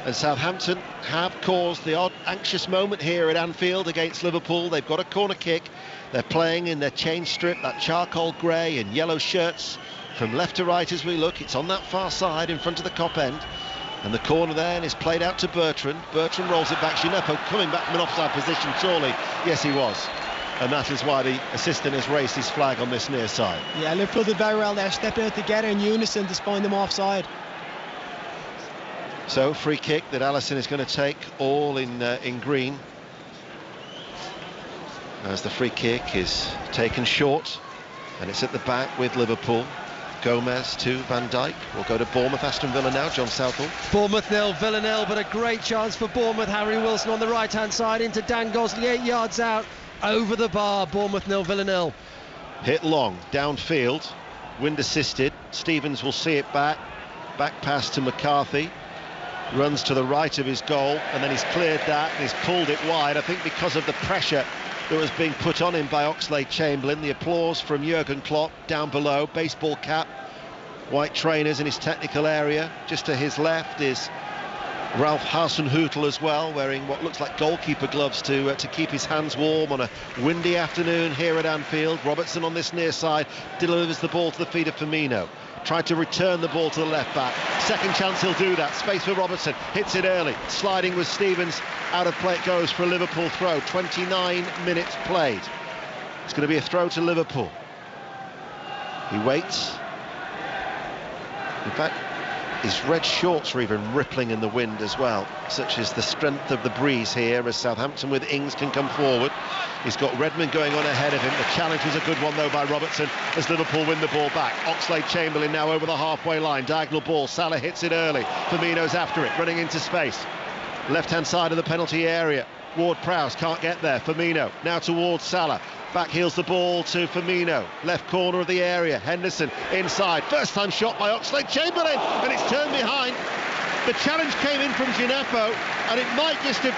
Speaker 11: and Southampton have caused the odd anxious moment here at Anfield against Liverpool. They've got a corner kick. They're playing in their change strip, that charcoal grey and yellow shirts. From left to right as we look, it's on that far side in front of the Kop end. And the corner then is played out to Bertrand. Bertrand rolls it back. Gineppo coming back from an offside position, surely. Yes, he was. And that is why the assistant has raised his flag on this near side.
Speaker 12: Yeah, Liverpool did very well there, stepping out together in unison to find them offside.
Speaker 11: So, free kick that Alisson is going to take, all in green. As the free kick is taken short, and it's at the back with Liverpool. Gomez to Van Dijk. We'll go to Bournemouth, Aston Villa now. John Southall.
Speaker 20: Bournemouth 0, Villa 0, but a great chance for Bournemouth. Harry Wilson on the right-hand side into Dan Gosley, 8 yards out, over the bar. Bournemouth 0, Villa 0.
Speaker 11: Hit long, downfield, wind assisted. Stevens will see it back. Back pass to McCarthy. Runs to the right of his goal, and then he's cleared that and he's pulled it wide, I think because of the pressure that was being put on him by Oxlade-Chamberlain. The applause from Jurgen Klopp down below, baseball cap, white trainers in his technical area. Just to his left is Ralph Hasenhüttl as well, wearing what looks like goalkeeper gloves to keep his hands warm on a windy afternoon here at Anfield. Robertson on this near side delivers the ball to the feet of Firmino. Tried to return the ball to the left back. Second chance he'll do that. Space for Robertson. Hits it early. Sliding with Stevens. Out of play it goes for a Liverpool throw. 29 minutes played. It's going to be a throw to Liverpool. He waits. In fact, his red shorts are even rippling in the wind as well. Such is the strength of the breeze here as Southampton with Ings can come forward. He's got Redmond going on ahead of him. The challenge was a good one though by Robertson as Liverpool win the ball back. Oxlade-Chamberlain now over the halfway line. Diagonal ball. Salah hits it early. Firmino's after it, running into space. Left-hand side of the penalty area. Ward-Prowse can't get there. Firmino now towards Salah. Back heels the ball to Firmino. Left corner of the area. Henderson inside. First time shot by Oxlade-Chamberlain, and it's turned behind. The challenge came in from Gineppo, and it might just have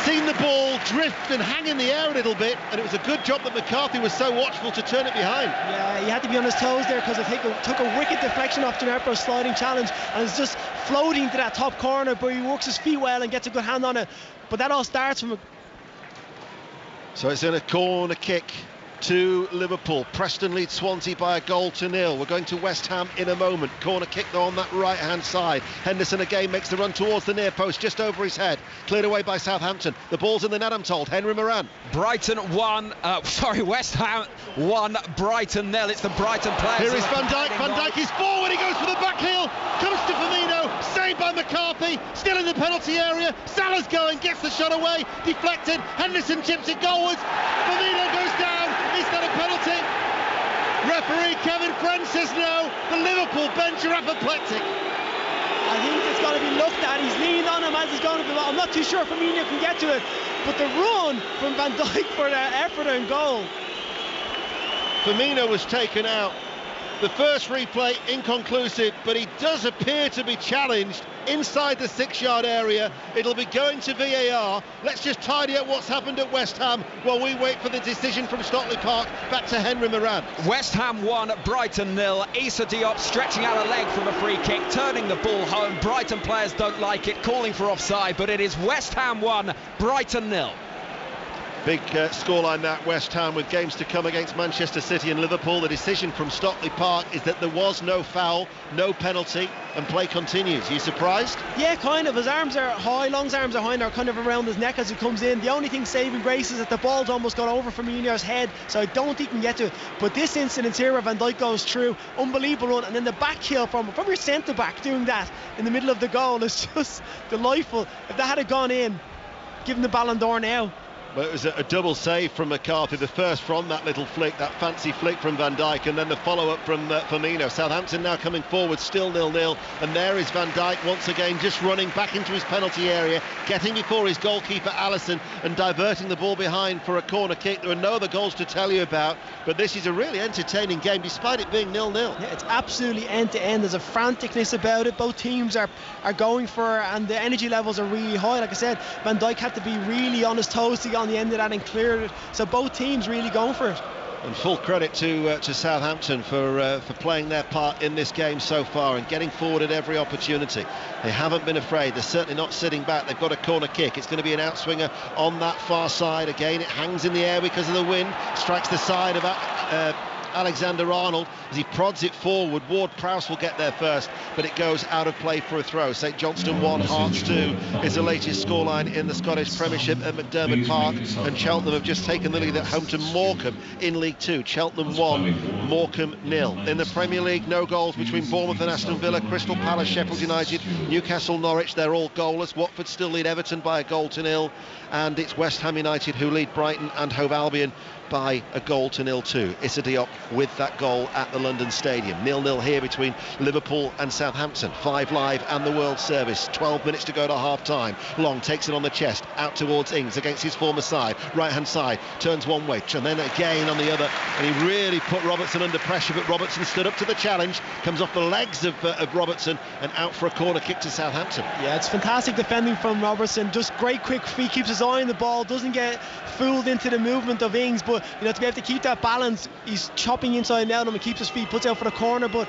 Speaker 11: seen the ball drift and hang in the air a little bit, and it was a good job that McCarthy was so watchful to turn it behind.
Speaker 12: Yeah, he had to be on his toes there because it took a wicked deflection off Gineppo's sliding challenge, and it's just floating to that top corner, but he works his feet well and gets a good hand on it. But that all starts from
Speaker 11: So it's in a corner kick to Liverpool. Preston leads Swansea by a goal to 0. We're going to West Ham in a moment. Corner kick though on that right hand side. Henderson again makes the run towards the near post, just over his head. Cleared away by Southampton. The ball's in the net, I'm told. Henry Moran.
Speaker 14: West Ham 1, Brighton 0. It's the Brighton players.
Speaker 11: Here is Van Dijk. Van Dijk is forward. He goes for the back heel. Comes to Firmino. Saved by McCarthy. Still in the penalty area. Salah's going. Gets the shot away. Deflected. Henderson chips it goalwards. Firmino goes down. Is that a penalty? Referee Kevin Friend says no. The Liverpool bench are apoplectic.
Speaker 12: I think it's got to be looked at. He's leaned on him as he's going to be. I'm not too sure if Firmino can get to it, but the run from Van Dijk for the effort and goal.
Speaker 11: Firmino was taken out. The first replay inconclusive, but he does appear to be challenged inside the 6-yard area. It'll be going to VAR. Let's just tidy up what's happened at West Ham while we wait for the decision from Stockley Park. Back to Henry Moran.
Speaker 14: West Ham 1, Brighton 0. Issa Diop stretching out a leg from a free kick, turning the ball home. Brighton players don't like it, calling for offside, but it is West Ham 1, Brighton 0.
Speaker 11: Big scoreline that, West Ham with games to come against Manchester City and Liverpool. The decision from Stockley Park is that there was no foul, no penalty, and play continues. Are you surprised?
Speaker 12: Yeah, kind of. His arms are high, Long's arms are high, and they're kind of around his neck as he comes in. The only thing saving grace is that the ball's almost gone over Firmino's head, so I don't think he can get to it. But this incident here where Van Dijk goes through, unbelievable run, and then the back heel from your centre-back doing that in the middle of the goal is just delightful. If that had gone in, give him the Ballon d'Or now.
Speaker 11: Well, it was a double save from McCarthy, the first from that little flick, that fancy flick from Van Dijk, and then the follow-up from Firmino. Southampton now coming forward, still 0-0, and there is Van Dijk once again just running back into his penalty area, getting before his goalkeeper Alisson and diverting the ball behind for a corner kick. There are no other goals to tell you about, but this is a really entertaining game despite it being 0-0.
Speaker 12: Yeah, it's absolutely end-to-end. There's a franticness about it. Both teams are going for it, and the energy levels are really high. Like I said, Van Dijk had to be really on his toes to get on the end of that and clear it, so both teams really going for it.
Speaker 11: And full credit to Southampton for playing their part in this game so far and getting forward at every opportunity. They haven't been afraid. They're certainly not sitting back. They've got a corner kick. It's going to be an outswinger on that far side. Again, it hangs in the air because of the wind, strikes the side of Alexander-Arnold as he prods it forward. Ward-Prowse will get there first, but it goes out of play for a throw. St Johnstone 1, Hearts 2 is the latest scoreline in the Scottish Premiership at McDermott Park, and Cheltenham have just taken the lead at home to Morecambe in League 2. Cheltenham 1, Morecambe 0. In the Premier League, no goals between Bournemouth and Aston Villa, Crystal Palace, Sheffield United, Newcastle, Norwich, they're all goalless. Watford still lead Everton by a goal to 0, and it's West Ham United who lead Brighton and Hove Albion by a goal to 0 too. Issa Diop with that goal at the London Stadium. 0-0 here between Liverpool and Southampton. 5 Live and the World Service. 12 minutes to go to half time. Long takes it on the chest out towards Ings against his former side. Right hand side, turns one way and then again on the other, and he really put Robertson under pressure, but Robertson stood up to the challenge, comes off the legs of Robertson and out for a corner kick to Southampton.
Speaker 12: Yeah, it's fantastic defending from Robertson. Just great quick feet, keeps his eye on the ball, doesn't get fooled into the movement of Ings, but to be able to keep that balance, he's chopping inside and out and keeps his feet, puts out for the corner. But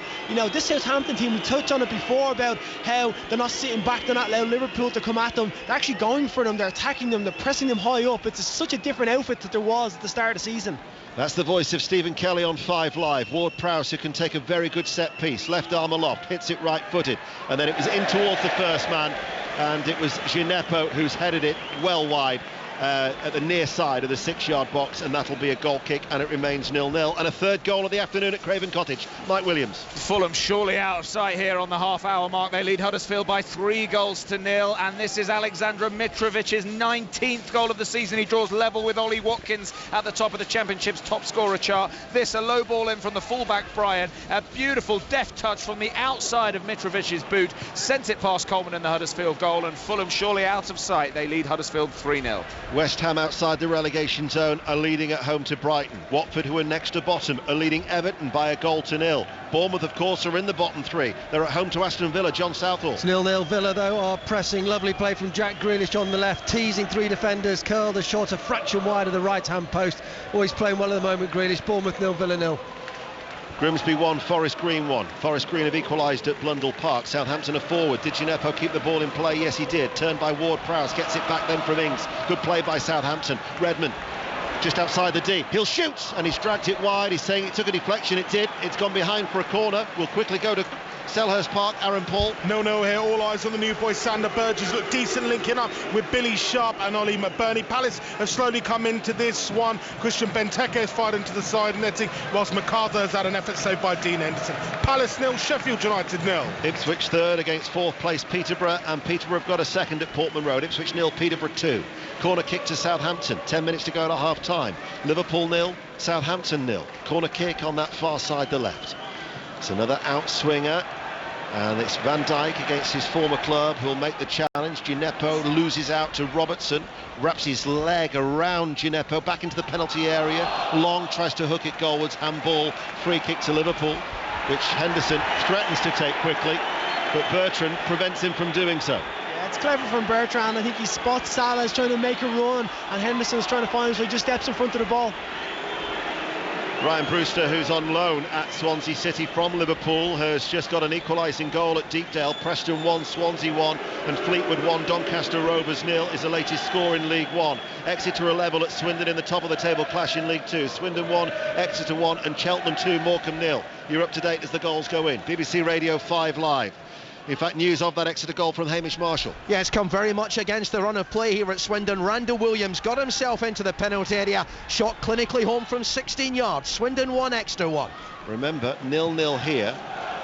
Speaker 12: this Southampton team, we touched on it before about how they're not sitting back, they're not allowing Liverpool to come at them, they're actually going for them, they're attacking them, they're pressing them high up. It's such a different outfit that there was at the start of the season.
Speaker 11: That's the voice of Stephen Kelly on 5 Live. Ward-Prowse, who can take a very good set piece, left arm aloft, hits it right footed, and then it was in towards the first man, and it was Gineppo who's headed it well wide at the near side of the 6-yard box, and that'll be a goal kick, and it remains 0-0. And a third goal of the afternoon at Craven Cottage. Mike Williams.
Speaker 16: Fulham surely out of sight here on the half-hour mark. They lead Huddersfield by 3 goals to 0, and this is Alexander Mitrovic's 19th goal of the season. He draws level with Ollie Watkins at the top of the Championship's top scorer chart. This a low ball in from the fullback Brian, a beautiful deft touch from the outside of Mitrovic's boot, sent it past Coleman in the Huddersfield goal, and Fulham surely out of sight. They lead Huddersfield 3-0.
Speaker 11: West Ham outside the relegation zone are leading at home to Brighton. Watford, who are next to bottom, are leading Everton by a goal to 0. Bournemouth, of course, are in the bottom 3. They're at home to Aston Villa. John Southall.
Speaker 20: It's 0-0. Villa, though, are pressing. Lovely play from Jack Grealish on the left, teasing 3 defenders, curled a shot a fraction wide of the right-hand post. Always playing well at the moment, Grealish. Bournemouth 0, Villa 0.
Speaker 11: Grimsby 1, Forest Green 1. Forest Green have equalised at Blundell Park. Southampton are forward. Did Gineppo keep the ball in play? Yes, he did. Turned by Ward-Prowse. Gets it back then from Ings. Good play by Southampton. Redmond just outside the D. He'll shoot, and he's dragged it wide. He's saying it took a deflection. It did. It's gone behind for a corner. We'll quickly go to Selhurst Park. Aaron Paul.
Speaker 21: 0-0 here. All eyes on the new boy Sander Burgess. Look decent linking up with Billy Sharp and Ollie McBurney. Palace have slowly come into this one. Christian Benteke has fired into the side netting, whilst MacArthur has had an effort saved by Dean Henderson. Palace 0, Sheffield United 0.
Speaker 11: Ipswich third against 4th place Peterborough, and Peterborough have got a second at Portman Road. Ipswich 0, Peterborough 2. Corner kick to Southampton. 10 minutes to go to half time. Liverpool 0, Southampton 0. Corner kick on that far side, the left. It's another outswinger. And it's Van Dijk against his former club who'll make the challenge. Gineppo loses out to Robertson, wraps his leg around Gineppo, back into the penalty area. Long tries to hook it goalwards, handball, free kick to Liverpool, which Henderson threatens to take quickly, but Bertrand prevents him from doing so.
Speaker 12: It's clever from Bertrand. I think he spots Salah's trying to make a run, and Henderson's trying to find him, so he just steps in front of the ball.
Speaker 11: Ryan Brewster, who's on loan at Swansea City from Liverpool, has just got an equalising goal at Deepdale. Preston 1, Swansea 1 and Fleetwood 1. Doncaster Rovers 0 is the latest score in League 1. Exeter are level at Swindon in the top of the table clash in League 2. Swindon 1, Exeter 1 and Cheltenham 2, Morecambe 0. You're up to date as the goals go in. BBC Radio 5 Live. In fact, news of that Exeter goal from Hamish Marshall.
Speaker 1: Yeah, it's come very much against the run of play here at Swindon. Randall Williams got himself into the penalty area, shot clinically home from 16 yards. Swindon 1, Exeter 1.
Speaker 11: Remember, 0-0 here.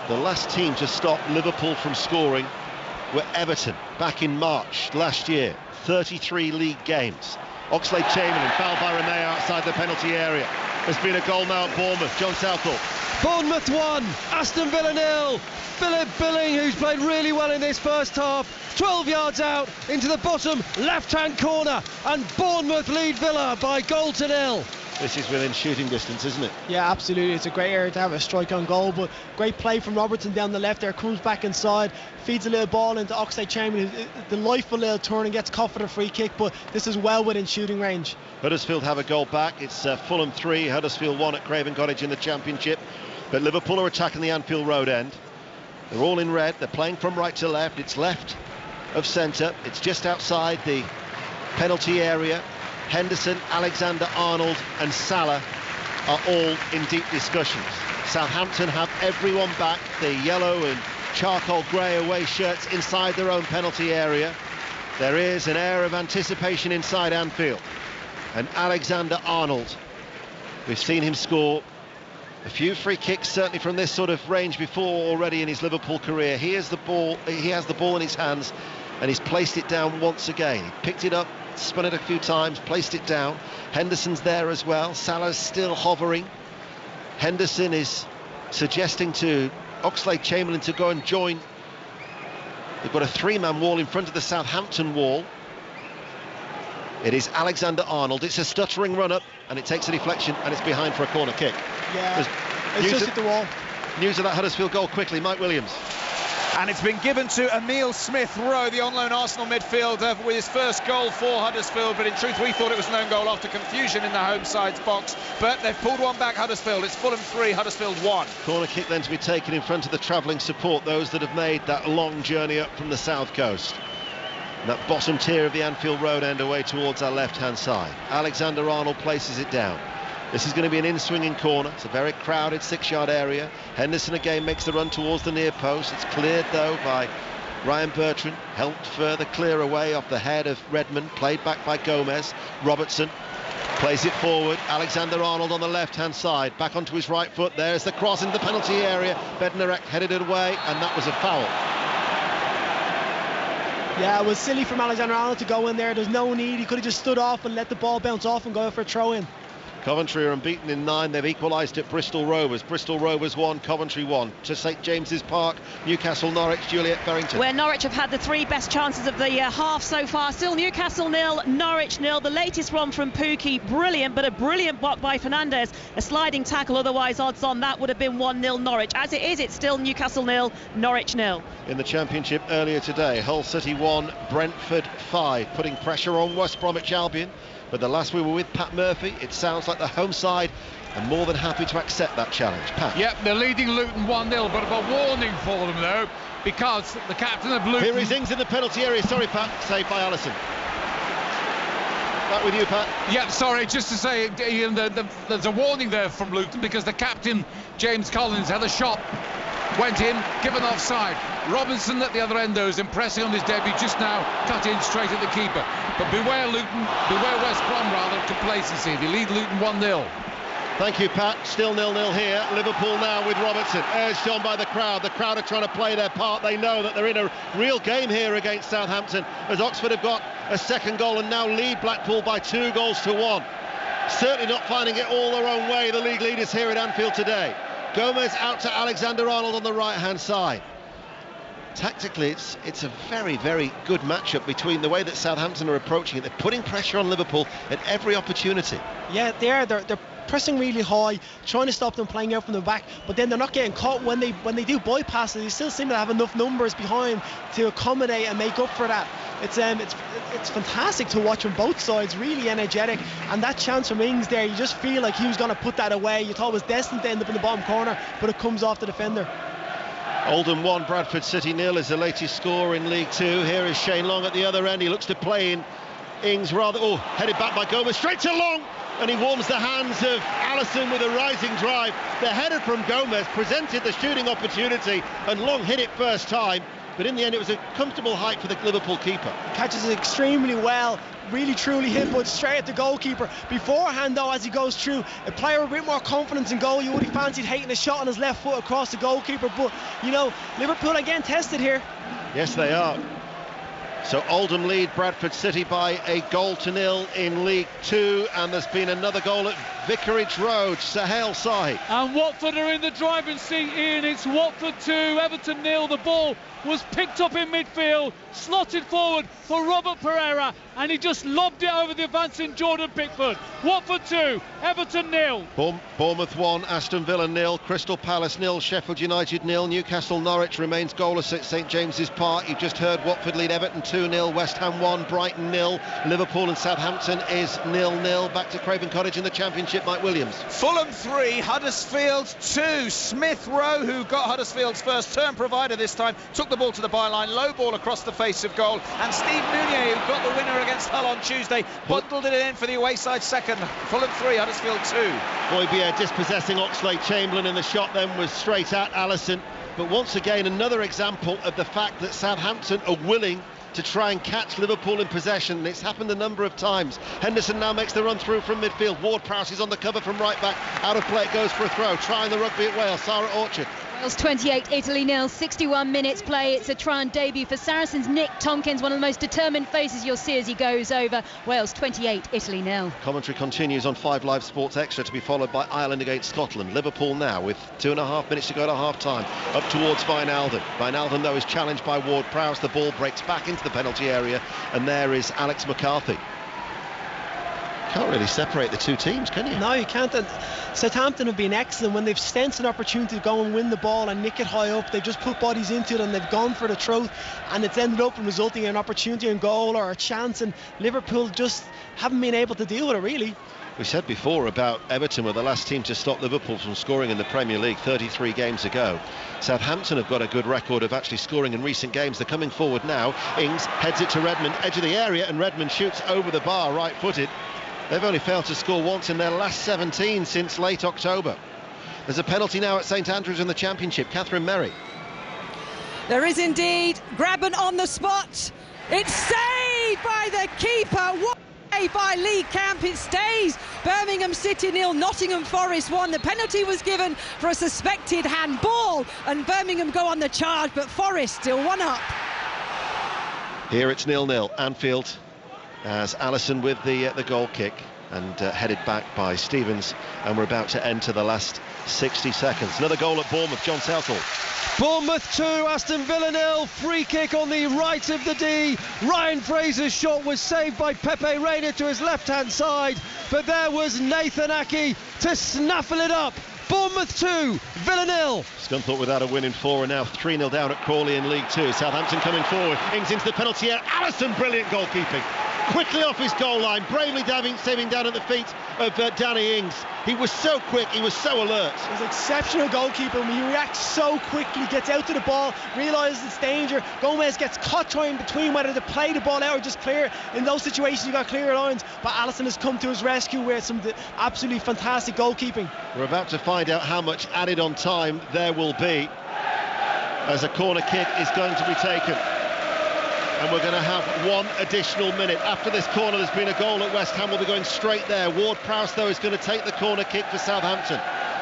Speaker 11: The last team to stop Liverpool from scoring were Everton back in March last year. 33 league games. Oxlade-Chamberlain fouled by Romeo outside the penalty area. There's been a goal now at Bournemouth. John Southall.
Speaker 20: Bournemouth 1, Aston Villa 0. Philip Billing, who's played really well in this first half, 12 yards out into the bottom left-hand corner, and Bournemouth lead Villa by goal to 0.
Speaker 11: This is within shooting distance, isn't it?
Speaker 12: Yeah, absolutely. It's a great area to have a strike on goal, but great play from Robertson down the left there, comes back inside, feeds a little ball into Oxlade-Chamberlain, delightful little turn and gets caught for the free kick, but this is well within shooting range.
Speaker 11: Huddersfield have a goal back. It's Fulham 3, Huddersfield 1 at Craven Cottage in the Championship, but Liverpool are attacking the Anfield Road end. They're all in red, they're playing from right to left, it's left of centre, it's just outside the penalty area. Henderson, Alexander-Arnold and Salah are all in deep discussions. Southampton have everyone back, the yellow and charcoal grey away shirts inside their own penalty area. There is an air of anticipation inside Anfield. And Alexander-Arnold, we've seen him score a few free kicks certainly from this sort of range before already in his Liverpool career. He has the ball in his hands and he's placed it down once again. He picked it up, spun it a few times, placed it down. Henderson's there as well. Salah's still hovering. Henderson is suggesting to Oxlade-Chamberlain to go and join. They've got a three-man wall in front of the Southampton wall. It is Alexander-Arnold. It's a stuttering run-up and it takes a deflection and it's behind for a corner kick.
Speaker 12: Yeah, it's just hit the wall.
Speaker 11: News of that Huddersfield goal quickly, Mike Williams.
Speaker 16: And it's been given to Emile Smith-Rowe, the on-loan Arsenal midfielder, with his first goal for Huddersfield. But in truth, we thought it was an own goal after confusion in the home side's box. But they've pulled one back, Huddersfield. It's Fulham 3, Huddersfield 1.
Speaker 11: Corner kick then to be taken in front of the travelling support, those that have made that long journey up from the south coast. And that bottom tier of the Anfield Road end away towards our left-hand side. Alexander-Arnold places it down. This is going to be an in-swinging corner. It's a very crowded 6-yard area. Henderson again makes the run towards the near post. It's cleared though by Ryan Bertrand, helped further clear away off the head of Redmond, played back by Gomez. Robertson plays it forward. Alexander-Arnold on the left-hand side, back onto his right foot. There's the cross into the penalty area. Bednarek headed it away, and that was a foul.
Speaker 12: Yeah, it was silly from Alexander-Arnold to go in there. There's no need. He could have just stood off and let the ball bounce off and go for a throw-in.
Speaker 11: Coventry are unbeaten in 9. They've equalised at Bristol Rovers. Bristol Rovers 1, Coventry 1. To St James's Park, Newcastle, Norwich, Juliet Berrington.
Speaker 17: Where Norwich have had the 3 best chances of the half so far. Still Newcastle 0, Norwich 0. The latest one from Pukki, brilliant, but a brilliant block by Fernandes. A sliding tackle, otherwise odds on that would have been 1-0 Norwich. As it is, it's still Newcastle 0, Norwich 0.
Speaker 11: In the Championship earlier today, Hull City 1, Brentford 5, putting pressure on West Bromwich Albion. But the last we were with Pat Murphy, it sounds like the home side are more than happy to accept that challenge. Pat.
Speaker 8: Yep, they're leading Luton 1-0, but a warning for them though, because the captain of Luton...
Speaker 11: Here is Ings in the penalty area. Sorry, Pat. Saved by Allison. Back with you, Pat.
Speaker 8: Yeah, sorry, just to say, Ian, there's a warning there from Luton because the captain, James Collins, had a shot, went in, given offside. Robinson at the other end, though, is impressing on his debut just now, cut in straight at the keeper. But beware Luton, beware West Brom rather, of complacency. They lead Luton 1-0.
Speaker 11: Thank you, Pat. Still 0-0 here. Liverpool now with Robertson, urged on by the crowd. The crowd are trying to play their part. They know that they're in a real game here against Southampton, as Oxford have got a second goal and now lead Blackpool by 2-1. Certainly not finding it all their own way, the league leaders here at Anfield today. Gomez out to Alexander-Arnold on the right-hand side. Tactically, it's a very, very good matchup between the way that Southampton are approaching it. They're putting pressure on Liverpool at every opportunity.
Speaker 12: Yeah, they're pressing really high, trying to stop them playing out from the back, but then they're not getting caught when they do bypass it. They still seem to have enough numbers behind to accommodate and make up for that. It's fantastic to watch on both sides, really energetic, and that chance from Ings there, you just feel like he was going to put that away. You thought it was destined to end up in the bottom corner, but it comes off the defender.
Speaker 11: Oldham 1, Bradford City 0 is the latest score in League 2. Here is Shane Long at the other end. He looks to play in. Ings headed back by Gomez, straight to Long, and he warms the hands of Alisson with a rising drive. The header from Gomez presented the shooting opportunity, and Long hit it first time, but in the end it was a comfortable height for the Liverpool keeper.
Speaker 12: Catches it extremely well, really truly hit, but straight at the goalkeeper. Beforehand though, as he goes through, a player with a bit more confidence in goal, you would have fancied hating a shot on his left foot across the goalkeeper, but you know, Liverpool again tested here.
Speaker 11: Yes, they are. So Oldham lead Bradford City by a 1-0 in League 2, and there's been another goal at Vicarage Road, Sahel Sahi.
Speaker 8: And Watford are in the driving seat, Ian. It's Watford 2, Everton 0. The ball was picked up in midfield, slotted forward for Robert Pereira, and he just lobbed it over the advancing Jordan Pickford. Watford 2, Everton 0.
Speaker 11: Bournemouth 1, Aston Villa 0, Crystal Palace 0, Sheffield United 0, Newcastle Norwich remains goalless at St James's Park. You've just heard Watford lead Everton 2-0, West Ham 1, Brighton 0, Liverpool and Southampton is 0-0. Back to Craven Cottage in the Championship, Mike Williams.
Speaker 16: Fulham 3, Huddersfield 2. Smith Rowe, who got Huddersfield's first turn provider this time, took the ball to the byline, low ball across the face of goal, and Steve Mounier, who got the winner against Hull on Tuesday, bundled it in for the away side second. Fulham 3, Huddersfield 2.
Speaker 11: Højbjerg dispossessing Oxlade-Chamberlain, and the shot then was straight at Alisson. But once again, another example of the fact that Southampton are willing to try and catch Liverpool in possession, and it's happened a number of times. Henderson now makes the run through from midfield. Ward-Prowse is on the cover from right back. Out of play it goes for a throw. Trying the rugby at Wales. Sarah Orchard.
Speaker 13: Wales 28, Italy 0, 61 minutes play. It's a try and debut for Saracens. Nick Tompkins, one of the most determined faces you'll see as he goes over. Wales 28, Italy 0.
Speaker 11: Commentary continues on 5 Live Sports Extra, to be followed by Ireland against Scotland. Liverpool now with 2.5 minutes to go to half-time. Up towards Wijnaldum. Wijnaldum, though, is challenged by Ward-Prowse. The ball breaks back into the penalty area, and there is Alex McCarthy. Can't really separate the two teams, can you?
Speaker 12: No, you can't. Southampton have been excellent when they've sensed an opportunity to go and win the ball and nick it high up. They've just put bodies into it and they've gone for the throat, and it's ended up resulting in an opportunity in goal or a chance, and Liverpool just haven't been able to deal with it, really.
Speaker 11: We said before about Everton were the last team to stop Liverpool from scoring in the Premier League 33 games ago. Southampton have got a good record of actually scoring in recent games. They're coming forward now. Ings heads it to Redmond, edge of the area, and Redmond shoots over the bar, right-footed. They've only failed to score once in their last 17 since late October. There's a penalty now at St Andrews in the Championship. Catherine Merry.
Speaker 19: There is indeed. Grabban on the spot. It's saved by the keeper. What by Lee Camp. It stays Birmingham City 0, Nottingham Forest 1. The penalty was given for a suspected handball, and Birmingham go on the charge, but Forest still 1 up.
Speaker 11: Here it's 0-0. Anfield, as Alisson with the goal kick, and headed back by Stevens, and we're about to enter the last 60 seconds. Another goal at Bournemouth. John Southall.
Speaker 20: Bournemouth 2, Aston Villa 0. Free kick on the right of the D. Ryan Fraser's shot was saved by Pepe Reina to his left-hand side, but there was Nathan Aki to snaffle it up. Bournemouth 2, Villa 0.
Speaker 11: Scunthorpe without a win in 4, and now 3-0 down at Crawley in League 2. Southampton coming forward. Ings into the penalty area. Alisson, brilliant goalkeeping. Quickly off his goal line, bravely saving down at the feet of Danny Ings. He was so quick, he was so alert.
Speaker 12: He was exceptional goalkeeper. He reacts so quickly, gets out to the ball, realises it's danger. Gomez gets caught trying between whether to play the ball out or just clear. In those situations, you got clear lines, but Alisson has come to his rescue with some absolutely fantastic goalkeeping.
Speaker 11: We're about to find out how much added on time there will be, as a corner kick is going to be taken. And we're going to have 1 additional minute. After this corner, there's been a goal at West Ham. We'll be going straight there. Ward-Prowse, though, is going to take the corner kick for Southampton.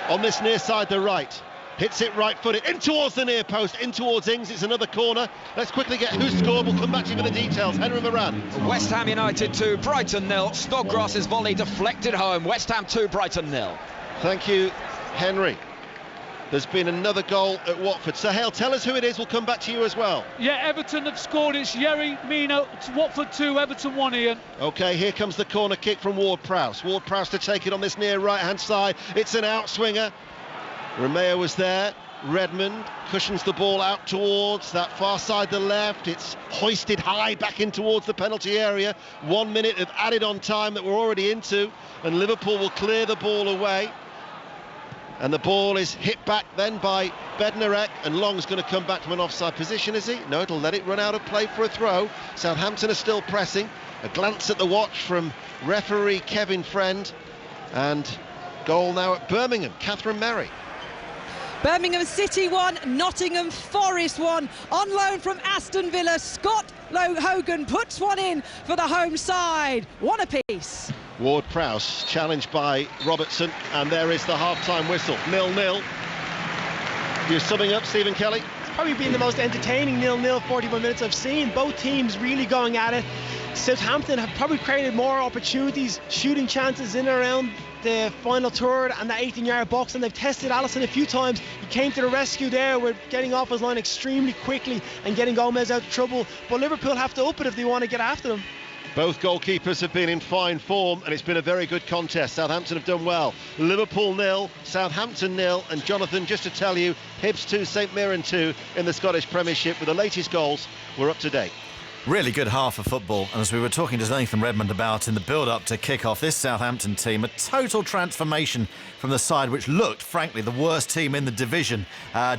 Speaker 11: On this near side, the right. Hits it right-footed. In towards the near post. In towards Ings. It's another corner. Let's quickly get who scored. We'll come back to you for the details. Henry Moran.
Speaker 14: West Ham United 2, Brighton 0. Snodgrass's volley deflected home. West Ham 2, Brighton 0.
Speaker 11: Thank you, Henry. There's been another goal at Watford. Sahel, tell us who it is. We'll come back to you as well.
Speaker 8: Yeah, Everton have scored. It's Yerry Mina. It's Watford 2, Everton 1, Ian.
Speaker 11: OK, here comes the corner kick from Ward-Prowse. Ward-Prowse to take it on this near right-hand side. It's an outswinger. Romeo was there. Redmond cushions the ball out towards that far side, the left. It's hoisted high back in towards the penalty area. 1 minute of added on time that we're already into, and Liverpool will clear the ball away. And the ball is hit back then by Bednarek, and Long's going to come back from an offside position, is he? No, it'll let it run out of play for a throw. Southampton are still pressing. A glance at the watch from referee Kevin Friend, and goal now at Birmingham, Catherine Merry.
Speaker 19: Birmingham City 1, Nottingham Forest 1, on loan from Aston Villa. Scott Hogan puts one in for the home side. One apiece.
Speaker 11: Ward-Prowse challenged by Robertson, and there is the half-time whistle. 0-0. You're summing up, Stephen Kelly?
Speaker 12: It's probably been the most entertaining 0-0 41 minutes I've seen. Both teams really going at it. Southampton have probably created more opportunities, shooting chances in and around the final third and the 18-yard box, and they've tested Alisson a few times. He came to the rescue there with getting off his line extremely quickly and getting Gomez out of trouble, but Liverpool have to up it if they want to get after them.
Speaker 11: Both goalkeepers have been in fine form, and it's been a very good contest. Southampton have done well. Liverpool 0, Southampton 0, and Jonathan, just to tell you, Hibs 2, St Mirren 2 in the Scottish Premiership, with the latest goals. We're up to date.
Speaker 7: Really good half of football, and as we were talking to Nathan Redmond about in the build-up to kick-off, this Southampton team, a total transformation from the side which looked, frankly, the worst team in the division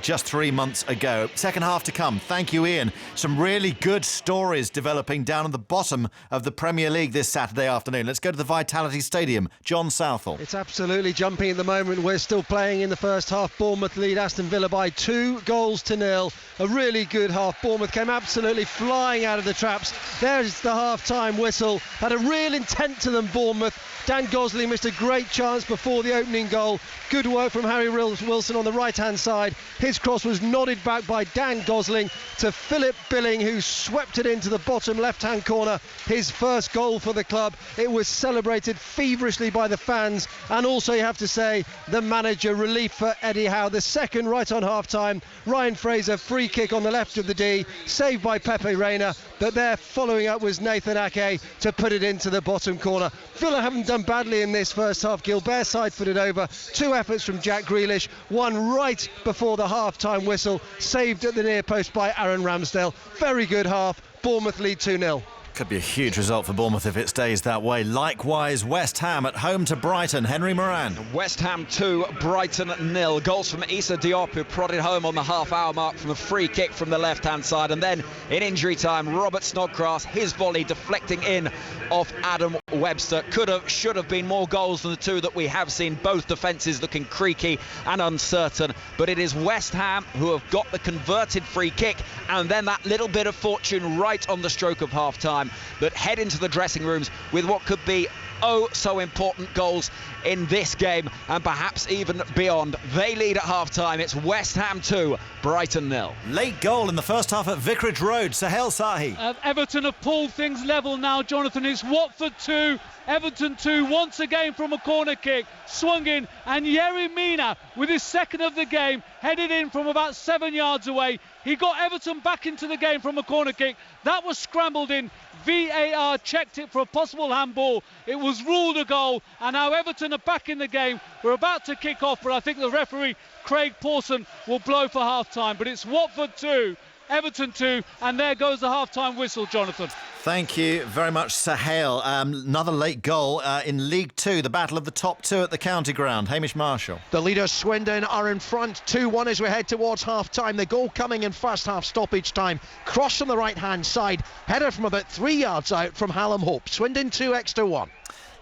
Speaker 7: just 3 months ago. Second half to come. Thank you, Ian. Some really good stories developing down at the bottom of the Premier League this Saturday afternoon. Let's go to the Vitality Stadium. John Southall.
Speaker 20: It's absolutely jumping at the moment. We're still playing in the first half. Bournemouth lead Aston Villa by 2-0. A really good half. Bournemouth came absolutely flying out of the traps. There's the half-time whistle. Had a real intent to them, Bournemouth. Dan Gosling missed a great chance before the opening goal. Good work from Harry Wilson on the right-hand side. His cross was nodded back by Dan Gosling to Philip Billing, who swept it into the bottom left-hand corner. His first goal for the club. It was celebrated feverishly by the fans, and also, you have to say, the manager. Relief for Eddie Howe. The second right on half-time. Ryan Fraser, free kick on the left of the D, saved by Pepe Reina, but there following up was Nathan Ake to put it into the bottom corner. Villa haven't done badly in this first half. Gilbert side-footed over. 2 efforts from Jack Grealish, one right before the half-time whistle, saved at the near post by Aaron Ramsdale. Very good half. Bournemouth lead 2-0.
Speaker 7: Could be a huge result for Bournemouth if it stays that way. Likewise, West Ham at home to Brighton. Henry Moran.
Speaker 14: West Ham 2, Brighton 0. Goals from Issa Diop, who prodded home on the half-hour mark from a free kick from the left-hand side. And then, in injury time, Robert Snodgrass, his volley deflecting in off Adam Webster. Could have, should have been more goals than the two that we have seen. Both defences looking creaky and uncertain. But it is West Ham who have got the converted free kick, and then that little bit of fortune right on the stroke of half-time, that head into the dressing rooms with what could be so important goals in this game and perhaps even beyond. They lead at half-time. It's West Ham 2, Brighton 0.
Speaker 7: Late goal in the first half at Vicarage Road. Sahel Sahi.
Speaker 8: Everton have pulled things level now, Jonathan. It's Watford 2, Everton 2, once again from a corner kick, swung in, and Yerry Mina, with his second of the game, headed in from about 7 yards away. He got Everton back into the game from a corner kick. That was scrambled in. VAR checked it for a possible handball. It was ruled a goal, and now Everton are back in the game. We're about to kick off, but I think the referee, Craig Pawson, will blow for half-time. But it's Watford 2, Everton 2, and there goes the half-time whistle, Jonathan.
Speaker 7: Thank you very much, Sahel. Another late goal in League 2, the battle of the top two at the County Ground. Hamish Marshall.
Speaker 1: The leaders, Swindon, are in front 2-1 as we head towards half-time. The goal coming in first half stoppage time. Cross from the right-hand side. Header from about 3 yards out from Hallam Hope. Swindon 2, Exeter 1.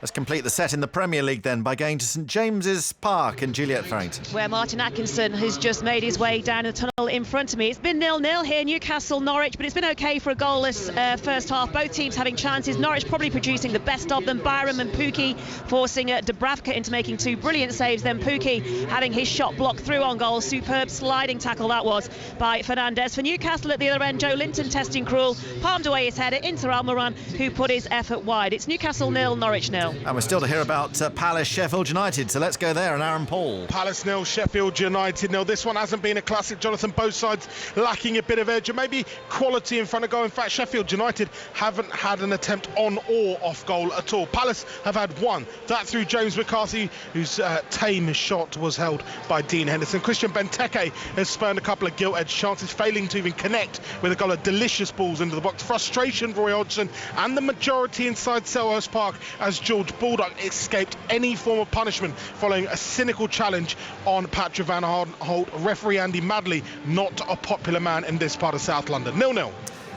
Speaker 7: Let's complete the set in the Premier League then by going to St James's Park in Juliet Farrington,
Speaker 17: where Martin Atkinson has just made his way down the tunnel in front of me. It's been 0-0 here, Newcastle-Norwich, but it's been okay for a goalless first half. Both teams having chances. Norwich probably producing the best of them. Byram and Pukki forcing Dubravka into making 2 brilliant saves. Then Pukki having his shot blocked through on goal. Superb sliding tackle that was by Fernandez. For Newcastle at the other end, Joe Linton testing cruel, palmed away his header into Almiron, who put his effort wide. It's Newcastle 0, Norwich 0.
Speaker 8: 0.
Speaker 7: And we're still to hear about Palace Sheffield United, so let's go there. And Aaron Paul.
Speaker 21: Palace 0, Sheffield United 0. This one hasn't been a classic, Jonathan. Both sides lacking a bit of edge and maybe quality in front of goal. In fact, Sheffield United haven't had an attempt on or off goal at all. Palace have had one, that through James McCarthy, whose tame shot was held by Dean Henderson. Christian Benteke has spurned a couple of gilt-edged chances, failing to even connect with a couple of delicious balls into the box. Frustration for Roy Hodgson and the majority inside Selhurst Park as George Baldock escaped any form of punishment following a cynical challenge on Patrick Van Holt. Referee Andy Madley, not a popular man in this part of South London. 0-0.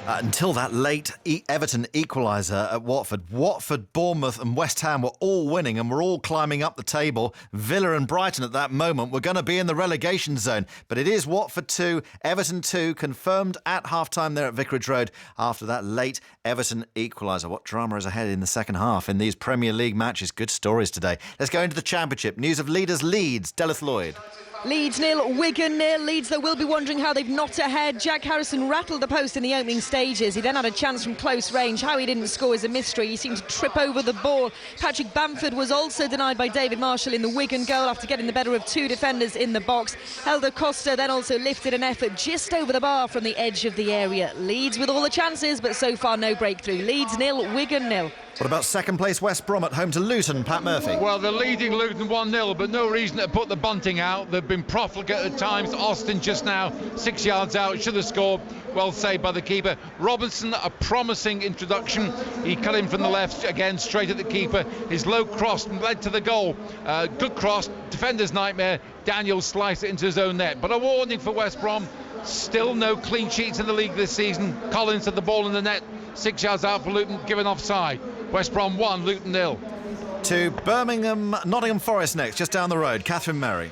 Speaker 7: Until that late Everton equaliser at Watford. Watford, Bournemouth and West Ham were all winning and were all climbing up the table. Villa and Brighton at that moment were going to be in the relegation zone. But it is Watford 2, Everton 2, confirmed at half-time there at Vicarage Road after that late Everton equaliser. What drama is ahead in the second half in these Premier League matches? Good stories today. Let's go into the Championship. News of leaders Leeds, Delith Lloyd.
Speaker 3: Leeds 0, Wigan 0. Leeds, though, will be wondering how they've not ahead. Jack Harrison rattled the post in the opening stages. He then had a chance from close range. How he didn't score is a mystery. He seemed to trip over the ball. Patrick Bamford was also denied by David Marshall in the Wigan goal after getting the better of two defenders in the box. Helder Costa then also lifted an effort just over the bar from the edge of the area. Leeds with all the chances, but so far no breakthrough. Leeds 0, Wigan 0.
Speaker 7: What about second place West Brom at home to Luton, Pat Murphy?
Speaker 8: Well, they're leading Luton 1-0, but no reason to put the bunting out. They've been profligate at times. Austin just now 6 yards out, should have scored. Well saved by the keeper. Robinson, a promising introduction. He cut in from the left again, straight at the keeper. His low cross led to the goal. Good cross, defender's nightmare. Daniel sliced it into his own net. But a warning for West Brom. Still no clean sheets in the league this season. Collins had the ball in the net, 6 yards out for Luton, given offside. West Brom 1, Luton 0.
Speaker 7: To Birmingham, Nottingham Forest next, just down the road. Catherine Merry.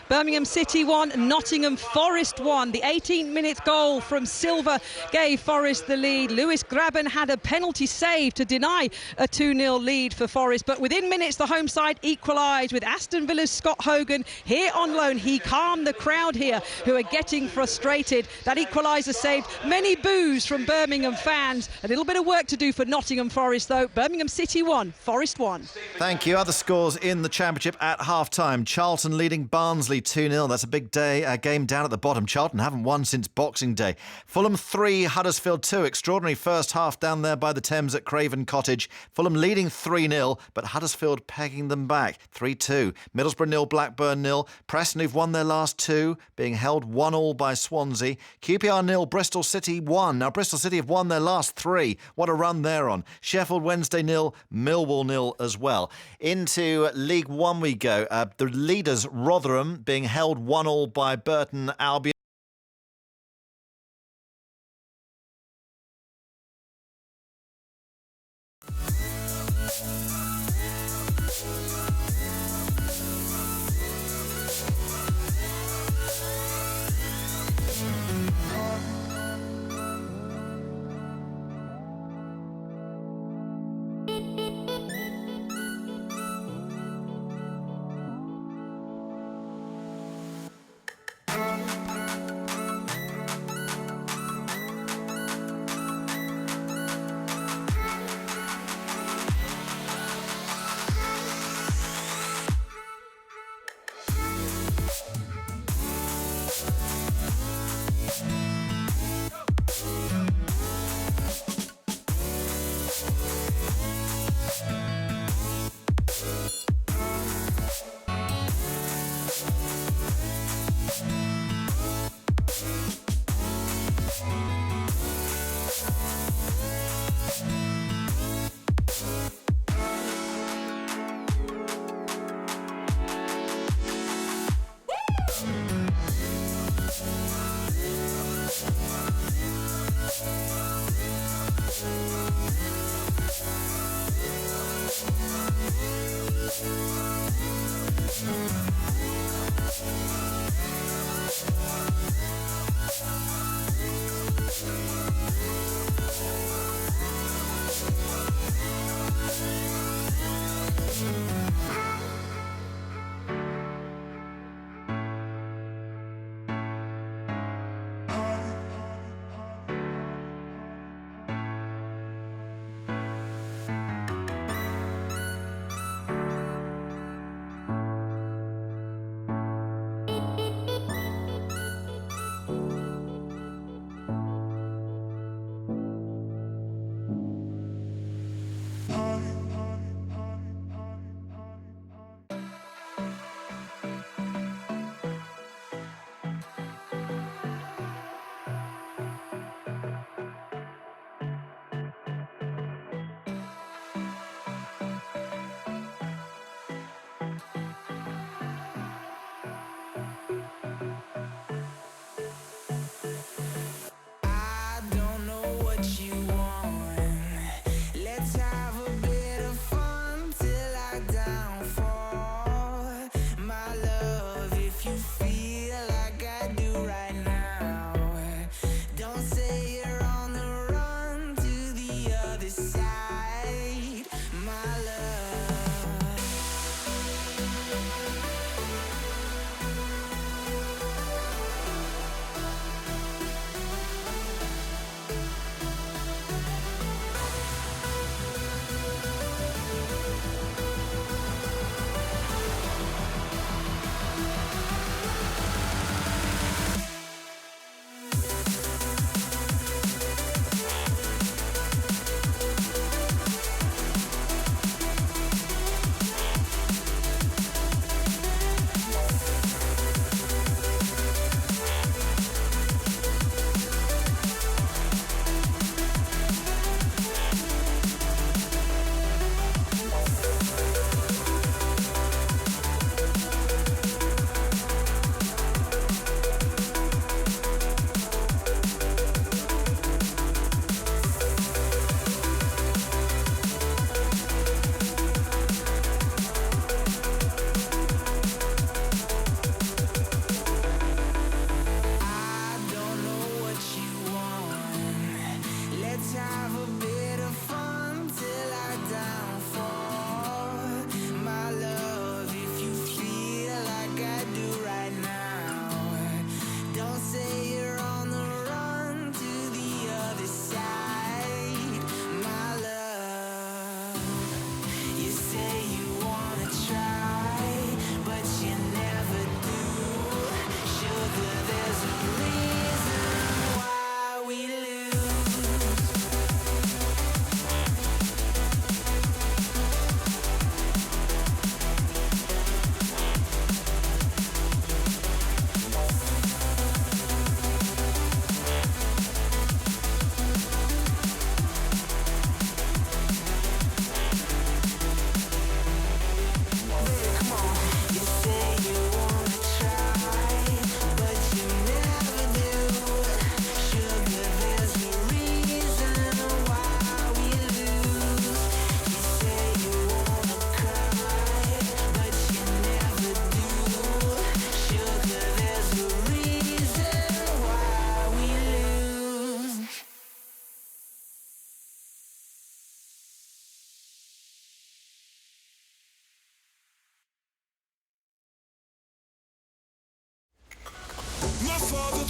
Speaker 19: Birmingham City 1, Nottingham Forest 1. The 18th-minute goal from Silva gave Forest the lead. Lewis Graben had a penalty save to deny a 2-0 lead for Forest, but within minutes the home side equalised with Aston Villa's Scott Hogan here on loan. He calmed the crowd here who are getting frustrated. That equaliser saved many boos from Birmingham fans. A little bit of work to do for Nottingham Forest though. Birmingham City 1, Forest 1.
Speaker 7: Thank you. Other scores in the Championship at half-time. Charlton leading Barnsley 2-0. That's a big game down at the bottom. Charlton haven't won since Boxing Day. Fulham 3, Huddersfield 2. Extraordinary first half down there by the Thames at Craven Cottage. Fulham leading 3-0, but Huddersfield pegging them back 3-2. Middlesbrough 0, Blackburn 0. Preston, who've won their last 2, being held 1-1 by Swansea. QPR 0, Bristol City 1. Now Bristol City have won their last 3. What a run they're on. Sheffield Wednesday 0, Millwall 0 as well. Into League One we go. The leaders Rotherham being held 1-1 by Burton Albion.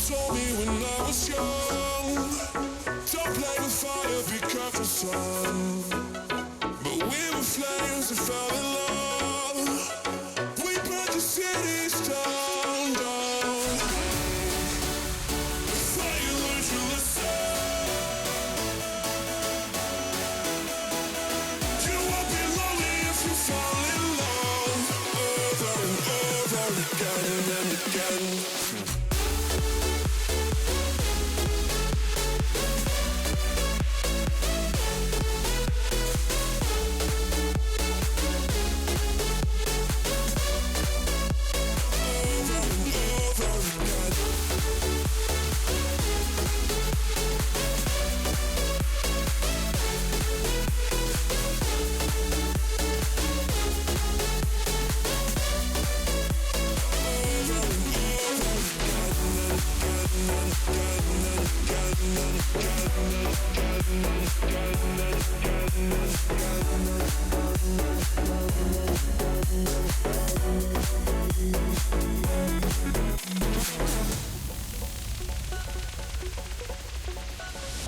Speaker 4: told me when I was young, don't play with fire, be careful, son. But we were flames and fell in love. We burned the cities down, down. Before you learned your lesson, you won't be lonely if you fall in love. Over and over again and again.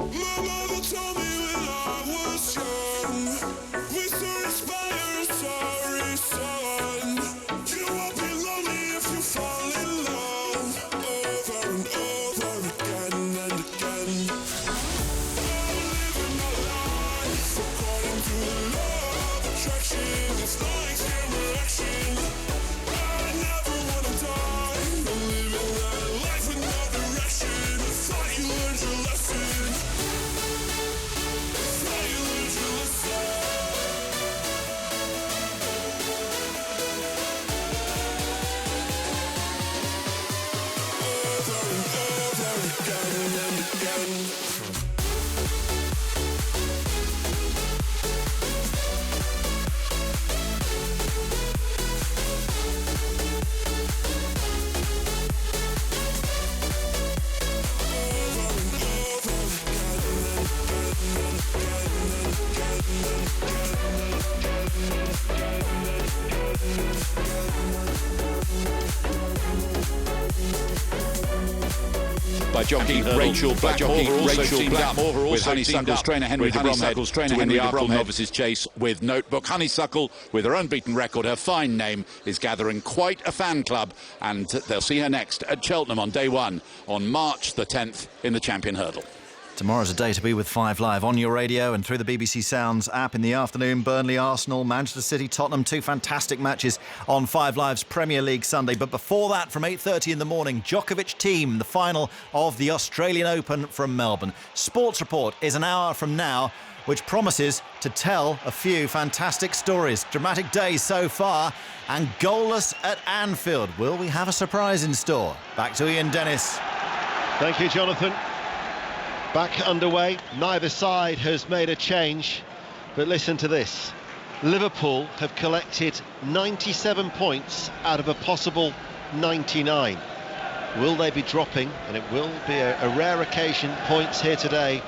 Speaker 4: My mother told me when I was young, we so inspire, sorry son. You won't be lonely if you fall in love. Over and over again and again. I'm living my life according to the law of attraction. It's like camera action. I never wanna die. I'm living that life with no direction. I thought you learned your lesson.
Speaker 22: By jockey Rachel Blackmore, also teamed up with Honeysuckle's trainer Henry de Bromhead to win the Arkle Novices Chase with Notebook. Honeysuckle, with her unbeaten record, her fine name, is gathering quite a fan club, and they'll see her next at Cheltenham on day one on March the 10th in the Champion Hurdle.
Speaker 7: Tomorrow's a day to be with 5 Live on your radio and through the BBC Sounds app in the afternoon. Burnley, Arsenal, Manchester City, Tottenham, 2 fantastic matches on 5 Live's Premier League Sunday. But before that, from 8:30 in the morning, Djokovic team, the final of the Australian Open from Melbourne. Sports Report is an hour from now, which promises to tell a few fantastic stories. Dramatic day so far and goalless at Anfield. Will we have a surprise in store? Back to Ian Dennis.
Speaker 11: Thank you, Jonathan. Back underway, neither side has made a change, but listen to this. Liverpool have collected 97 points out of a possible 99. Will they be dropping, and it will be a rare occasion, points here today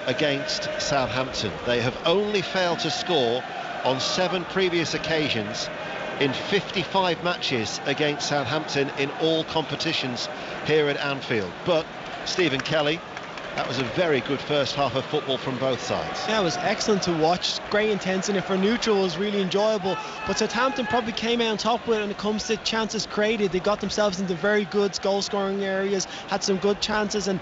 Speaker 11: against Southampton? They have only failed to score on 7 previous occasions in 55 matches against Southampton in all competitions here at Anfield. But Stephen Kelly, that was a very good first half of football from both sides.
Speaker 12: Yeah, it was excellent to watch. Great intensity. For neutral, it was really enjoyable. But Southampton probably came out on top with it when it comes to chances created. They got themselves into very good goal-scoring areas, had some good chances, and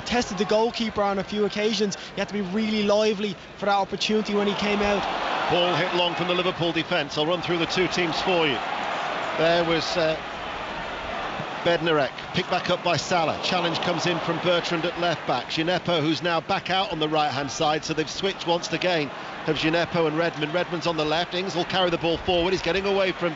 Speaker 12: tested the goalkeeper on a few occasions. You had to be really lively for that opportunity when he came out.
Speaker 11: Ball hit long from the Liverpool defence. I'll run through the two teams for you. There was Bednarek, picked back up by Salah. Challenge comes in from Bertrand at left back. Gineppo, who's now back out on the right hand side, so they've switched once again of Gineppo and Redmond. Redmond's on the left. Ings will carry the ball forward. He's getting away from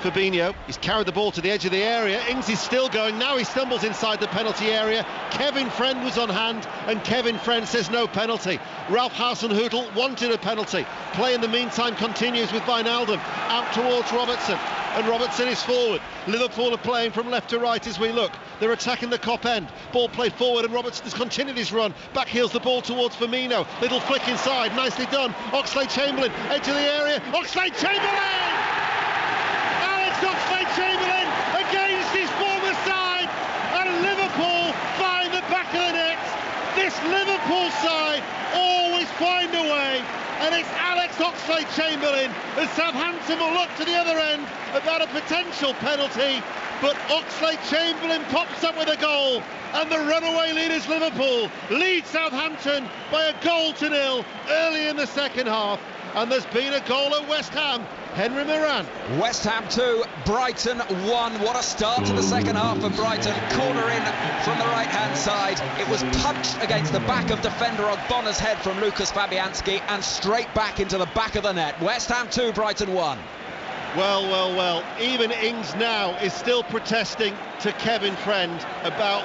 Speaker 11: Fabinho. He's carried the ball to the edge of the area. Ings is still going. Now he stumbles inside the penalty area. Kevin Friend was on hand, and Kevin Friend says no penalty. Ralph Hasenhüttl wanted a penalty. Play in the meantime continues with Wijnaldum out towards Robertson, and Robertson is forward. Liverpool are playing from left to right as we look. They're attacking the Kop end. Ball played forward, and Robertson has continued his run. Back heels the ball towards Firmino. Little flick inside, nicely done. Oxlade-Chamberlain, edge of the area. Oxlade-Chamberlain! Oxlade-Chamberlain against his former side, and Liverpool Liverpool side always find a way, and it's Alex Oxlade-Chamberlain as Southampton will look to the other end about a potential penalty, but Oxlade-Chamberlain pops up with a goal, and the runaway leaders Liverpool lead Southampton by a goal to nil early in the second half. And there's been a goal at West Ham. Henry Moran.
Speaker 14: West Ham 2, Brighton 1. What a start to the second half for Brighton. Corner in from the right-hand side. It was punched against the back of defender Ogbonna's head from Lucas Fabianski and straight back into the back of the net. West Ham 2, Brighton 1.
Speaker 11: Well. Even Ings now is still protesting to Kevin Friend about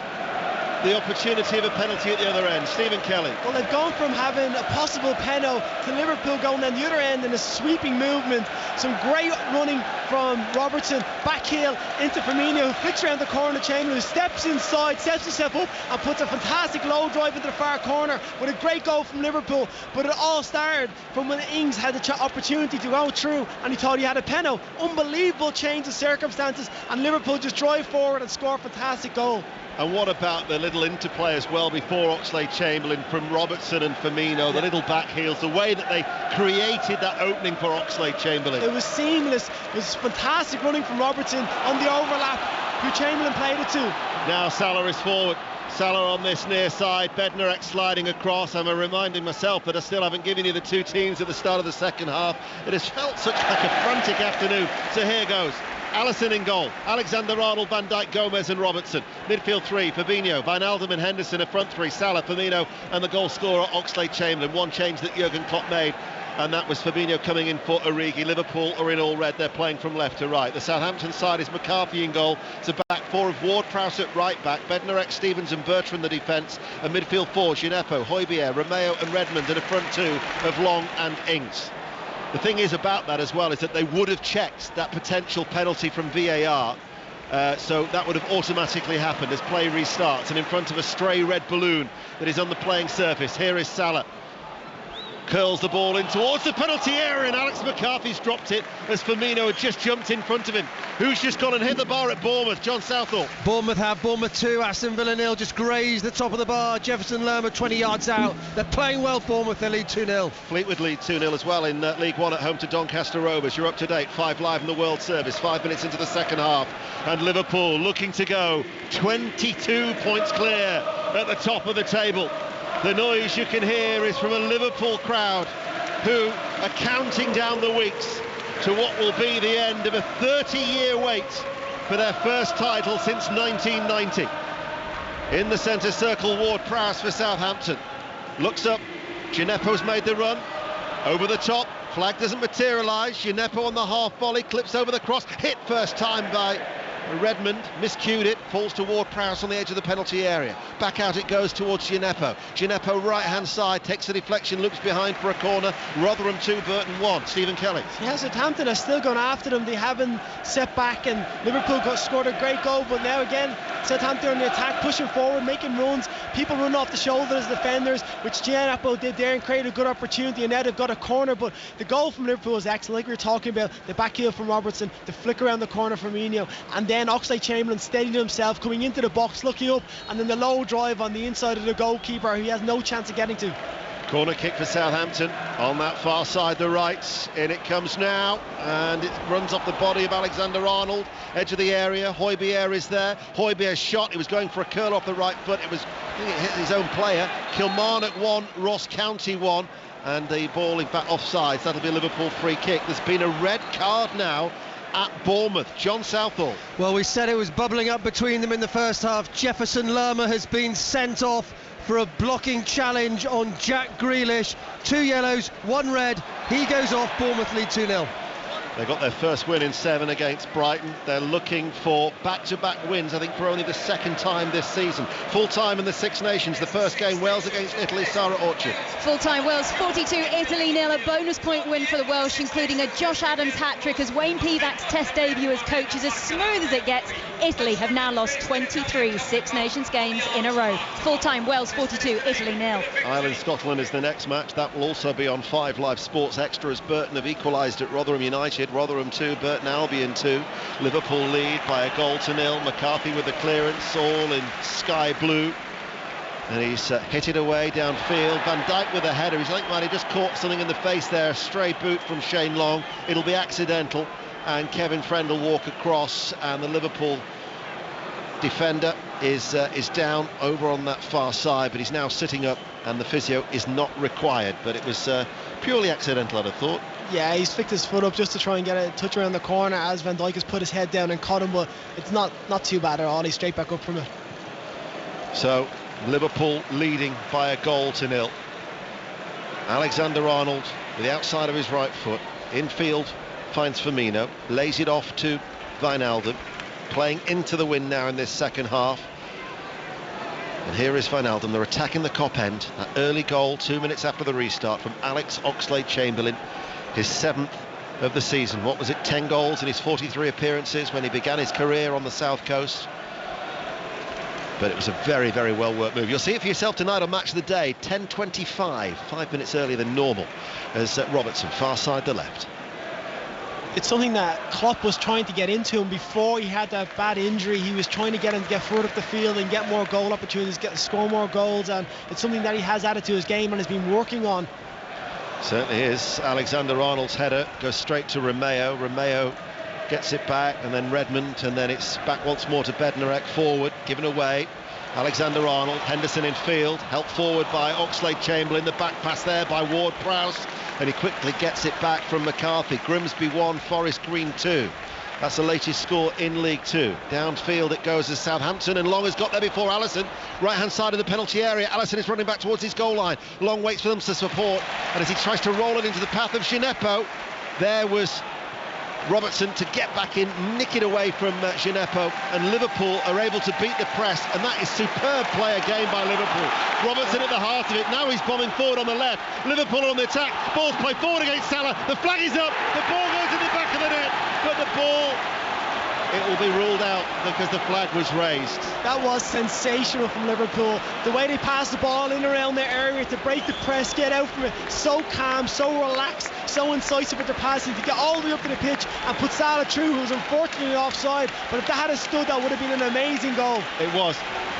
Speaker 11: the opportunity of a penalty at the other end. Stephen Kelly.
Speaker 12: Well, they've gone from having a possible penalty to Liverpool going down the other end in a sweeping movement. Some great running from Robertson, back heel into Firmino, who flicks around the corner, Chamberlain, who steps inside, steps himself up and puts a fantastic low drive into the far corner with a great goal from Liverpool. But it all started from when Ings had the opportunity to go through and he thought he had a penalty. Unbelievable change of circumstances, and Liverpool just drive forward and score a fantastic goal.
Speaker 11: And what about the little interplay as well before Oxlade-Chamberlain from Robertson and Firmino, the little back heels, the way that they created that opening for Oxlade-Chamberlain.
Speaker 12: It was seamless. It was fantastic running from Robertson on the overlap, who Chamberlain played it to.
Speaker 11: Now Salah is forward. Salah on this near side, Bednarek sliding across. I'm reminding myself that I still haven't given you the two teams at the start of the second half. It has felt such like a frantic afternoon. So here goes. Alisson in goal, Alexander-Arnold, Van Dijk, Gomez and Robertson. Midfield three, Fabinho, Wijnaldum and Henderson. A front three, Salah, Firmino and the goal scorer Oxlade-Chamberlain. One change that Jurgen Klopp made, and that was Fabinho coming in for Origi. Liverpool are in all red, they're playing from left to right. The Southampton side is McCarthy in goal. It's a back four of Ward-Prowse at right back, Bednarek, Stevens and Bertrand the defence, and midfield four, Gineppo, Højbjerg, Romeo and Redmond, and a front two of Long and Ings. The thing is about that as well is that they would have checked that potential penalty from VAR, so that would have automatically happened as play restarts, and in front of a stray red balloon that is on the playing surface. Here is Salah. Curls the ball in towards the penalty area, and Alex McCarthy's dropped it as Firmino had just jumped in front of him. Who's just gone and hit the bar at Bournemouth? John Southall.
Speaker 20: Bournemouth 2, Aston Villa 0, just grazed the top of the bar. Jefferson Lerma 20 yards out. They're playing well, Bournemouth, they lead 2-0.
Speaker 11: Fleetwood lead 2-0 as well in League One at home to Doncaster Rovers. You're up to date, 5 live in the World Service, 5 minutes into the second half, and Liverpool looking to go 22 points clear at the top of the table. The noise you can hear is from a Liverpool crowd who are counting down the weeks to what will be the end of a 30-year wait for their first title since 1990. In the centre circle, Ward-Prowse for Southampton. Looks up, Gineppo's made the run. Over the top, flag doesn't materialise. Gineppo on the half volley, clips over the cross. Hit first time by Redmond, miscued it, falls to Ward-Prowse on the edge of the penalty area. Back out it goes towards Gineppo. Gineppo right-hand side, takes the deflection, looks behind for a corner. Rotherham 2, Burton 1. Stephen Kelly.
Speaker 12: Yeah, Southampton are still going after them. They haven't set back, and Liverpool scored a great goal, but now again, Southampton on the attack, pushing forward, making runs. People run off the shoulders as defenders, which Gineppo did there and created a good opportunity, and now they've got a corner. But the goal from Liverpool is excellent, like we were talking about, the back heel from Robertson, the flick around the corner from Firmino, and then Oxlade-Chamberlain steadying himself, coming into the box, looking up, and then the low drive on the inside of the goalkeeper, who he has no chance of getting to.
Speaker 11: Corner kick for Southampton on that far side, the right. In it comes now, and it runs off the body of Alexander-Arnold, edge of the area. Højbjerg is there. Højbjerg's shot, it was going for a curl off the right foot. It hit his own player. Kilmarnock 1, Ross County 1, and the ball in fact offside. That'll be a Liverpool free kick. There's been a red card now at Bournemouth. John Southall.
Speaker 20: Well, we said it was bubbling up between them in the first half. Jefferson Lerma has been sent off for a blocking challenge on Jack Grealish. 2 yellows, 1 red. He goes off. Bournemouth lead 2-0.
Speaker 11: They got their first win in 7 against Brighton. They're looking for back-to-back wins, I think, for only the second time this season. Full-time in the Six Nations. The first game, Wales against Italy. Sarah Orchard.
Speaker 13: Full-time, Wales 42, Italy 0. A bonus point win for the Welsh, including a Josh Adams hat-trick as Wayne Pivac's test debut as coach is as smooth as it gets. Italy have now lost 23 Six Nations games in a row. Full-time, Wales 42, Italy 0.
Speaker 11: Ireland-Scotland is the next match. That will also be on 5 Live Sports Extra as Burton have equalised at Rotherham United. Rotherham 2, Burton Albion 2. Liverpool lead by a goal to nil. McCarthy with the clearance, all in sky blue. And he's hit it away downfield. Van Dijk with a header. He's like, man, he just caught something in the face there. Stray boot from Shane Long. It'll be accidental. And Kevin Friend will walk across, and the Liverpool defender is down over on that far side, but he's now sitting up, and the physio is not required. But it was purely accidental, I'd have thought.
Speaker 12: Yeah, he's flicked his foot up just to try and get a touch around the corner as Van Dijk has put his head down and caught him, but it's not too bad at all. He's straight back up from it.
Speaker 11: So Liverpool leading by a goal to nil. Alexander-Arnold with the outside of his right foot. Infield finds Firmino, lays it off to Wijnaldum, playing into the wind now in this second half. And here is Wijnaldum. They're attacking the Kop end. That early goal 2 minutes after the restart from Alex Oxlade-Chamberlain, his 7th of the season. What was it, 10 goals in his 43 appearances when he began his career on the South Coast. But it was a very, very well worked move. You'll see it for yourself tonight on Match of the Day. 10:25, 5 minutes earlier than normal, as Robertson, far side the left.
Speaker 12: It's something that Klopp was trying to get into him before he had that bad injury. He was trying to get him to get further up the field and get more goal opportunities, score more goals, and it's something that he has added to his game and has been working on.
Speaker 11: Certainly is. Alexander-Arnold's header goes straight to Romeo. Romeo gets it back, and then Redmond, and then it's back once more to Bednarek, forward, given away. Alexander-Arnold, Henderson in field, helped forward by Oxlade-Chamberlain, the back pass there by Ward-Prowse, and he quickly gets it back from McCarthy. Grimsby 1, Forest Green 2. That's the latest score in League 2. Downfield it goes as Southampton, and Long has got there before Alisson. Right hand side of the penalty area. Alisson is running back towards his goal line. Long waits for them to support, and as he tries to roll it into the path of Gineppo, there was Robertson to get back in, nick it away from Gineppo, and Liverpool are able to beat the press, and that is superb play again by Liverpool. Robertson at the heart of it. Now he's bombing forward on the left. Liverpool on the attack. Ball's played forward against Salah. The flag is up. The ball goes in the back of the net, but the ball, it will be ruled out because the flag was raised.
Speaker 12: That was sensational from Liverpool. The way they passed the ball in around their area to break the press, get out from it. So calm, so relaxed, so incisive with their passing to get all the way up to the pitch and put Salah through, who was unfortunately offside. But if that had stood, that would have been an amazing goal.
Speaker 11: It was.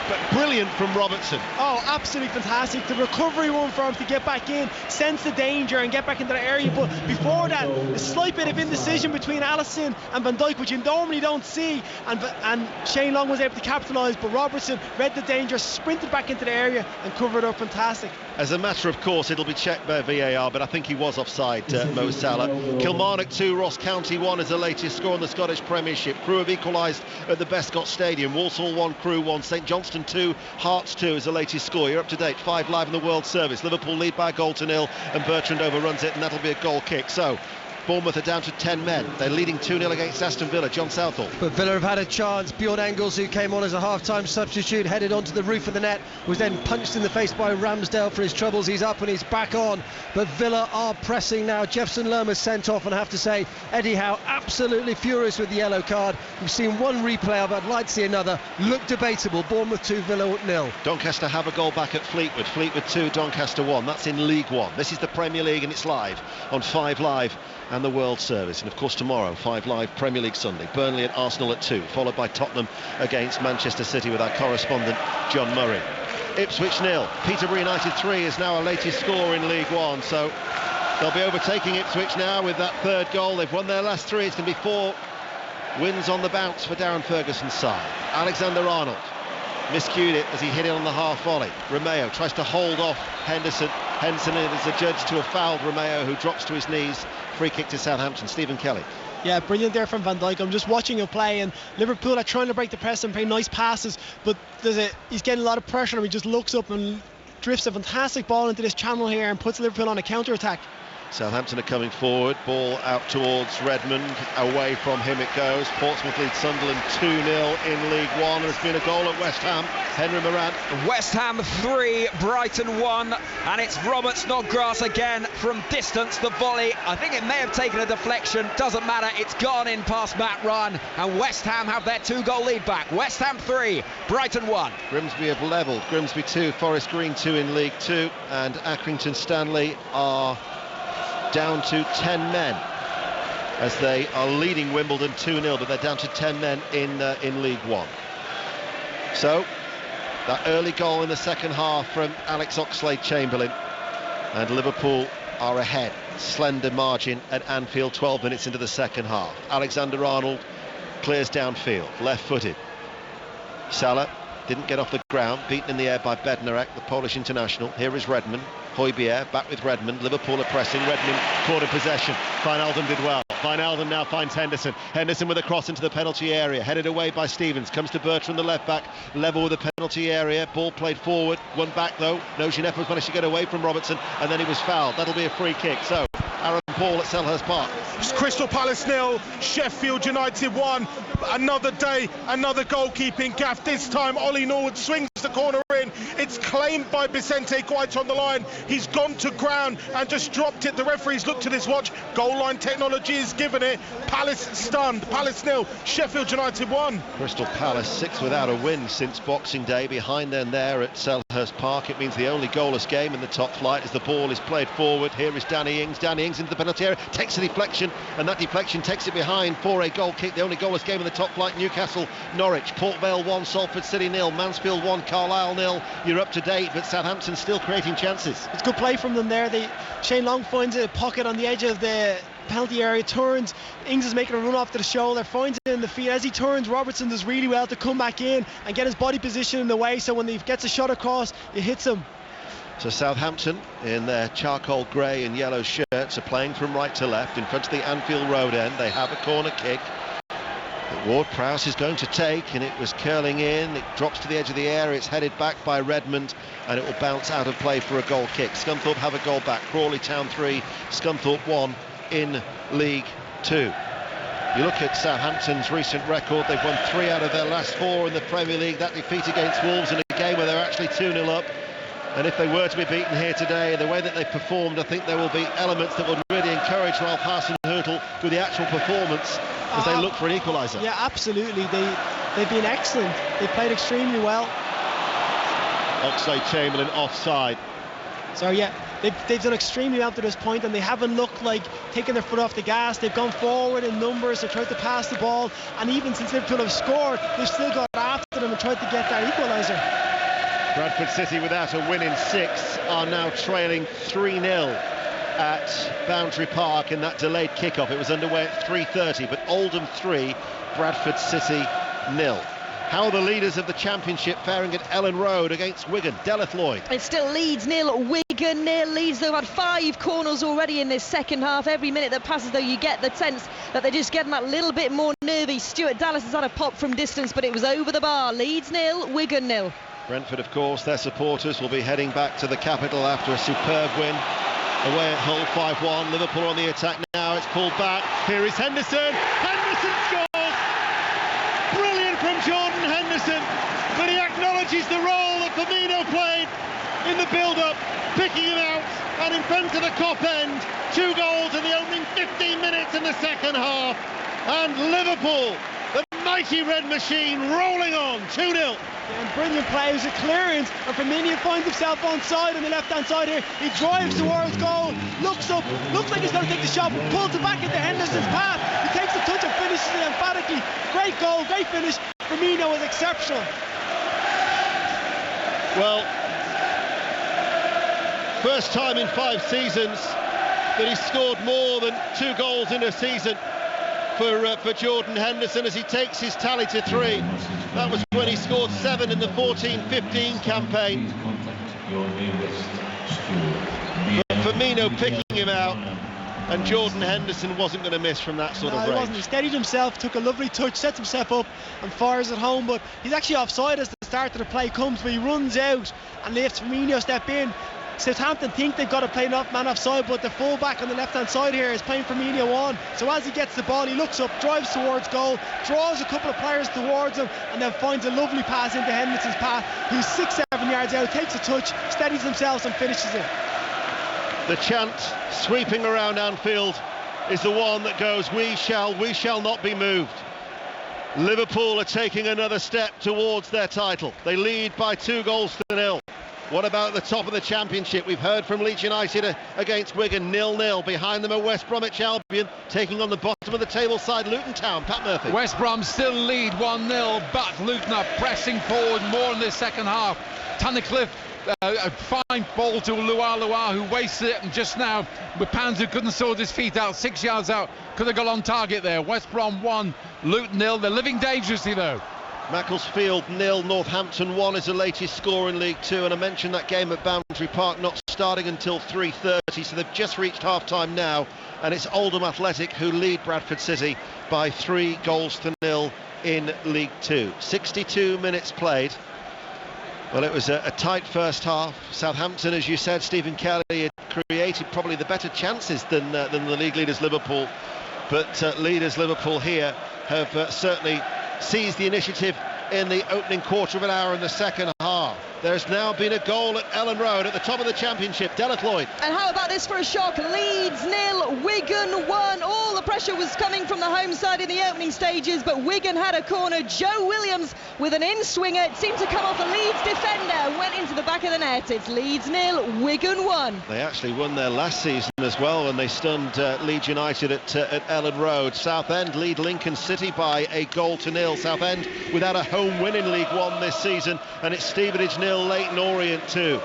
Speaker 11: But brilliant from Robertson.
Speaker 12: Oh, absolutely fantastic. The recovery one for him to get back in, sense the danger and get back into the area. But before that, a slight bit of indecision between Alisson and Van Dijk, which you normally don't see. And Shane Long was able to capitalise, but Robertson read the danger, sprinted back into the area and covered up fantastic.
Speaker 11: As a matter of course, it'll be checked by VAR, but I think he was offside, Mo Salah. Kilmarnock 2, Ross County 1 is the latest score in the Scottish Premiership. Crewe have equalised at the Bescott Stadium. Walsall 1, Crewe 1, St Johnstone 2, Hearts 2 is the latest score. You're up to date, 5 live in the World Service. Liverpool lead by a goal to nil, and Bertrand overruns it, and that'll be a goal kick. So Bournemouth are down to 10 men. They're leading 2-0 against Aston Villa. John Southall.
Speaker 20: But Villa have had a chance. Bjorn Engels, who came on as a half-time substitute, headed onto the roof of the net, was then punched in the face by Ramsdale for his troubles. He's up and he's back on. But Villa are pressing now. Jefferson Lerma's sent off, and I have to say, Eddie Howe absolutely furious with the yellow card. We've seen one replay of it. I'd like to see another. Look debatable. Bournemouth 2, Villa 0.
Speaker 11: Doncaster have a goal back at Fleetwood. Fleetwood 2, Doncaster 1. That's in League 1. This is the Premier League, and it's live on 5 Live and the World Service. And of course tomorrow, 5 Live Premier League Sunday, Burnley at Arsenal at 2, followed by Tottenham against Manchester City with our correspondent John Murray. Ipswich 0, Peterborough United 3 is now our latest score in League 1, so they'll be overtaking Ipswich now with that third goal. They've won their last 3. It's going to be 4 wins on the bounce for Darren Ferguson's side. Alexander-Arnold miscued it as he hit it on the half volley. Romeo tries to hold off Henderson. Henderson is adjudged to have fouled Romeo, who drops to his knees. Free kick to Southampton. Stephen Kelly.
Speaker 12: Yeah, brilliant there from Van Dijk. I'm just watching him play, and Liverpool are trying to break the press and play nice passes, but he's getting a lot of pressure, and he just looks up and drifts a fantastic ball into this channel here and puts Liverpool on a counter-attack.
Speaker 11: Southampton are coming forward, ball out towards Redmond, away from him it goes. Portsmouth lead Sunderland 2-0 in League 1. There's been a goal at West Ham. Henry Moran.
Speaker 14: West Ham 3, Brighton 1, and it's Robert Snodgrass again from distance. The volley, I think it may have taken a deflection, doesn't matter, it's gone in past Matt Ryan, and West Ham have their 2-goal lead back. West Ham 3, Brighton 1.
Speaker 11: Grimsby have levelled. Grimsby 2, Forest Green 2 in League 2, and Accrington Stanley are down to 10 men as they are leading Wimbledon 2-0, but they're down to 10 men in League 1. So That early goal in the second half from Alex Oxlade-Chamberlain, and Liverpool are ahead, slender margin at Anfield, 12 minutes into the second half. Alexander-Arnold clears downfield, left-footed. Salah didn't get off the ground, beaten in the air by Bednarek, the Polish international. Here is Redmond. Højbjerg back with Redmond. Liverpool are pressing. Redmond caught in possession. Wijnaldum did well. Wijnaldum now finds Henderson. Henderson with a cross into the penalty area, headed away by Stevens. Comes to Bertrand, the left back, level with the penalty area. Ball played forward, one back though. Nojinef was managed to get away from Robertson, and then he was fouled. That'll be a free kick. So Aaron Paul at Selhurst Park.
Speaker 21: Crystal Palace 0, Sheffield United 1. Another day, another goalkeeping gaff. This time Ollie Norwood swings the corner in. It's claimed by Vicente Guaita on the line. He's gone to ground and just dropped it. The referee's looked at his watch. Goal line technology is given it. Palace stunned. Palace 0, Sheffield United 1.
Speaker 11: Crystal Palace 6 without a win since Boxing Day. Behind them there at Selhurst Park. It means the only goalless game in the top flight as the ball is played forward. Here is Danny Ings. Danny Ings into the penalty area, takes a deflection, and that deflection takes it behind for a goal kick. The only goalless game in the top flight. Newcastle, Norwich, Port Vale 1, Salford City 0, Mansfield 1, Carlisle 0. You're up to date, but Southampton still creating chances.
Speaker 12: It's good play from them there. Shane Long finds a pocket on the edge of the penalty area, turns. Ings is making a run off to the shoulder, finds it in the feet. As he turns, Robertson does really well to come back in and get his body position in the way, so when he gets a shot across, it hits him.
Speaker 11: So Southampton, in their charcoal grey and yellow shirts, are playing from right to left in front of the Anfield Road end. They have a corner kick that Ward-Prowse is going to take, and it was curling in. It drops to the edge of the area. It's headed back by Redmond, and it will bounce out of play for a goal kick. Scunthorpe have a goal back. Crawley Town 3, Scunthorpe 1 in League 2. You look at Southampton's recent record. They've won 3 out of their last 4 in the Premier League. That defeat against Wolves in a game where they're actually 2-0 up. And if they were to be beaten here today, the way that they've performed, I think there will be elements that will really encourage Ralph Hasenhüttl with the actual performance as they look for an equaliser.
Speaker 12: Yeah, absolutely. They've been excellent. They've played extremely well.
Speaker 11: Oxlade-Chamberlain offside.
Speaker 12: So yeah, they've done extremely well to this point, and they haven't looked like taking their foot off the gas. They've gone forward in numbers. They've tried to pass the ball, and even since Liverpool have scored, they've still got after them and tried to get that equaliser.
Speaker 11: Bradford City, without a win in 6, are now trailing 3-0 at Boundary Park in that delayed kickoff. It was underway at 3:30, but Oldham 3, Bradford City 0. How are the leaders of the Championship faring at Ellen Road against Wigan? Deleth Lloyd.
Speaker 3: It still Leeds 0, Wigan 0. Leeds, though, had 5 corners already in this second half. Every minute that passes, though, you get the sense that they're just getting that little bit more nervy. Stuart Dallas has had a pop from distance, but it was over the bar. Leeds 0, Wigan 0.
Speaker 11: Brentford, of course, their supporters will be heading back to the capital after a superb win away at Hull 5-1. Liverpool on the attack now. It's pulled back. Here is Henderson. Henderson scores! Brilliant from Jordan Henderson, but he acknowledges the role that Firmino played in the build-up, picking him out, and in front of the Kop end. 2 goals in the opening 15 minutes in the second half, and Liverpool, the mighty red machine, rolling on 2-0.
Speaker 12: And brilliant play. It was a clearance, and Firmino finds himself onside on the left-hand side here. He drives towards goal, looks up, looks like he's going to take the shot, but pulls it back into Henderson's path. He takes the touch and finishes it emphatically. Great goal, great finish. Firmino was exceptional.
Speaker 11: Well, first time in 5 seasons that he scored more than 2 goals in a season for Jordan Henderson, as he takes his tally to 3. That was when he scored 7 in the 14-15 campaign. But Firmino picking him out, and Jordan Henderson wasn't going to miss from that sort of range.
Speaker 12: He wasn't. He steadied himself, took a lovely touch, sets himself up and fires it home, but he's actually offside as the start of the play comes, but he runs out and lets Firmino step in. Southampton think they've got to play man offside, but the full-back on the left-hand side here is playing Firmino on. So as he gets the ball, he looks up, drives towards goal, draws a couple of players towards him, and then finds a lovely pass into Henderson's path, who's 6-7 yards out, takes a touch, steadies himself and finishes it.
Speaker 11: The chant sweeping around Anfield is the one that goes, we shall not be moved. Liverpool are taking another step towards their title. They lead by 2-0. What about the top of the Championship? We've heard from Leeds United against Wigan, 0-0. Behind them are West Bromwich Albion, taking on the bottom of the table side, Luton Town. Pat Murphy.
Speaker 5: West Brom still lead 1-0, but Luton are pressing forward more in this second half. Tunnicliffe, a fine ball to Luar, who wasted it, and just now, with Pounds, who couldn't sort his feet out, 6 yards out, could have got on target there. West Brom 1, Luton 0. They're living dangerously, though.
Speaker 11: Macclesfield 0, Northampton 1 is the latest score in League Two, and I mentioned that game at Boundary Park not starting until 3:30, so they've just reached half-time now, and it's Oldham Athletic who lead Bradford City by 3-0 in League Two. 62 minutes played. Well, it was a tight first half. Southampton, as you said, Stephen Kelly had created probably the better chances than the league leaders Liverpool, but leaders Liverpool here have certainly seized the initiative in the opening quarter of an hour in the second half. There's now been a goal at Ellen Road at the top of the Championship. Deleth Lloyd.
Speaker 3: And how about this for a shock? Leeds 0, Wigan 1. All the pressure was coming from the home side in the opening stages, but Wigan had a corner. Joe Williams with an in-swinger. It seemed to come off a Leeds defender, went into the back of the net. It's Leeds 0, Wigan 1.
Speaker 11: They actually won there last season as well when they stunned Leeds United at Ellen Road. Southend lead Lincoln City by 1-0. Southend without a home win in League One this season, and it's Stevenage 0, Leyton Orient 2.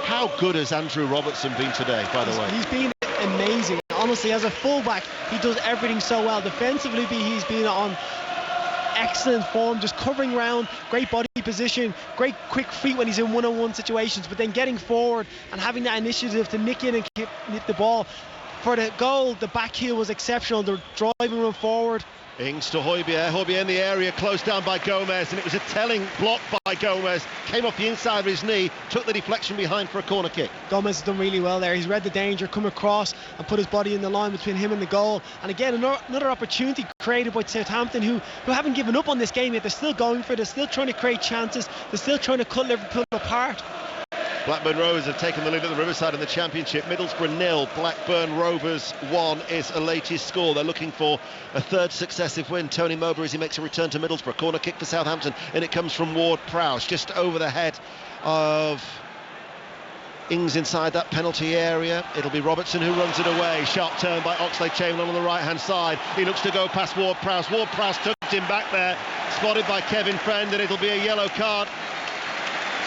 Speaker 11: How good has Andrew Robertson been today, by the way?
Speaker 12: He's been amazing. Honestly, as a fullback, he does everything so well. Defensively, he's been on excellent form, just covering round, great body position, great quick feet when he's in one-on-one situations, but then getting forward and having that initiative to nick in and hit the ball. For the goal, the back heel was exceptional, the driving run forward.
Speaker 11: Ings to Højbjerg in the area, closed down by Gomez, and it was a telling block by Gomez. Came off the inside of his knee, took the deflection behind for a corner kick.
Speaker 12: Gomez has done really well there. He's read the danger, come across and put his body in the line between him and the goal. And again, another opportunity created by Southampton, who haven't given up on this game yet. They're still going for it, they're still trying to create chances, they're still trying to cut Liverpool apart.
Speaker 11: Blackburn Rovers have taken the lead at the Riverside in the Championship. Middlesbrough 0, Blackburn Rovers 1 is a latest score. They're looking for a third successive win. Tony Mowbray as he makes a return to Middlesbrough. Corner kick for Southampton, and it comes from Ward-Prowse, just over the head of Ings inside that penalty area. It'll be Robertson who runs it away. Sharp turn by Oxlade-Chamberlain on the right-hand side. He looks to go past Ward-Prowse. Ward-Prowse tucked him back there, spotted by Kevin Friend, and it'll be a yellow card.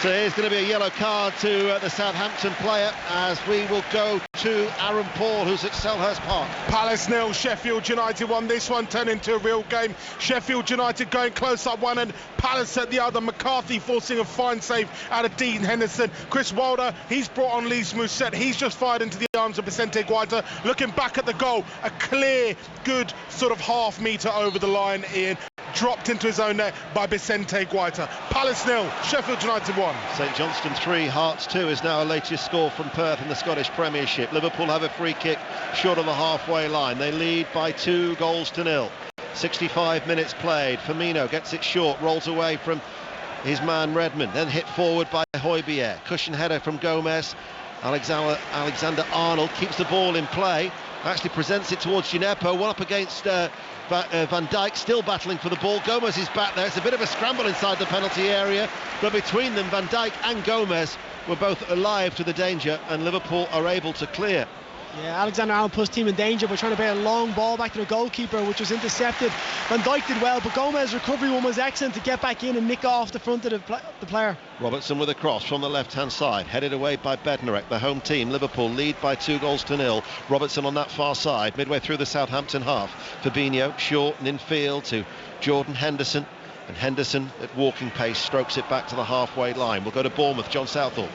Speaker 11: So here's going to be a yellow card to the Southampton player, as we will go to Aaron Paul, who's at Selhurst Park.
Speaker 21: Palace 0, Sheffield United 1. This one turned into a real game. Sheffield United going close up one and Palace at the other. McCarthy forcing a fine save out of Dean Henderson. Chris Wilder, he's brought on Lys Mousset. He's just fired into the arms of Vicente Guaita. Looking back at the goal, a clear, good sort of half metre over the line, Ian. Dropped into his own net by Vicente Guaita. Palace 0, Sheffield United 1.
Speaker 11: St Johnstone 3, Hearts 2 is now a latest score from Perth in the Scottish Premiership. Liverpool have a free kick short of the halfway line. They lead by 2-0. 65 minutes played. Firmino gets it short, rolls away from his man Redmond, then hit forward by Højbjerg. Cushion header from Gomez. Alexander Arnold keeps the ball in play, actually presents it towards Gineppo, one up against Van Dijk, still battling for the ball. Gomez is back there. It's a bit of a scramble inside the penalty area, but between them, Van Dijk and Gomez were both alive to the danger, and Liverpool are able to clear.
Speaker 12: Yeah, Alexander Arnold puts team in danger by trying to play a long ball back to the goalkeeper, which was intercepted. Van Dijk did well, but Gomez's recovery one was excellent to get back in and nick off the front of the player. Robertson
Speaker 11: with a cross from the left-hand side, headed away by Bednarek. The home team, Liverpool, lead by 2-0. Robertson on that far side, midway through the Southampton half. Fabinho short and in field to Jordan Henderson, and Henderson at walking pace strokes it back to the halfway line. We'll go to Bournemouth. John Southall.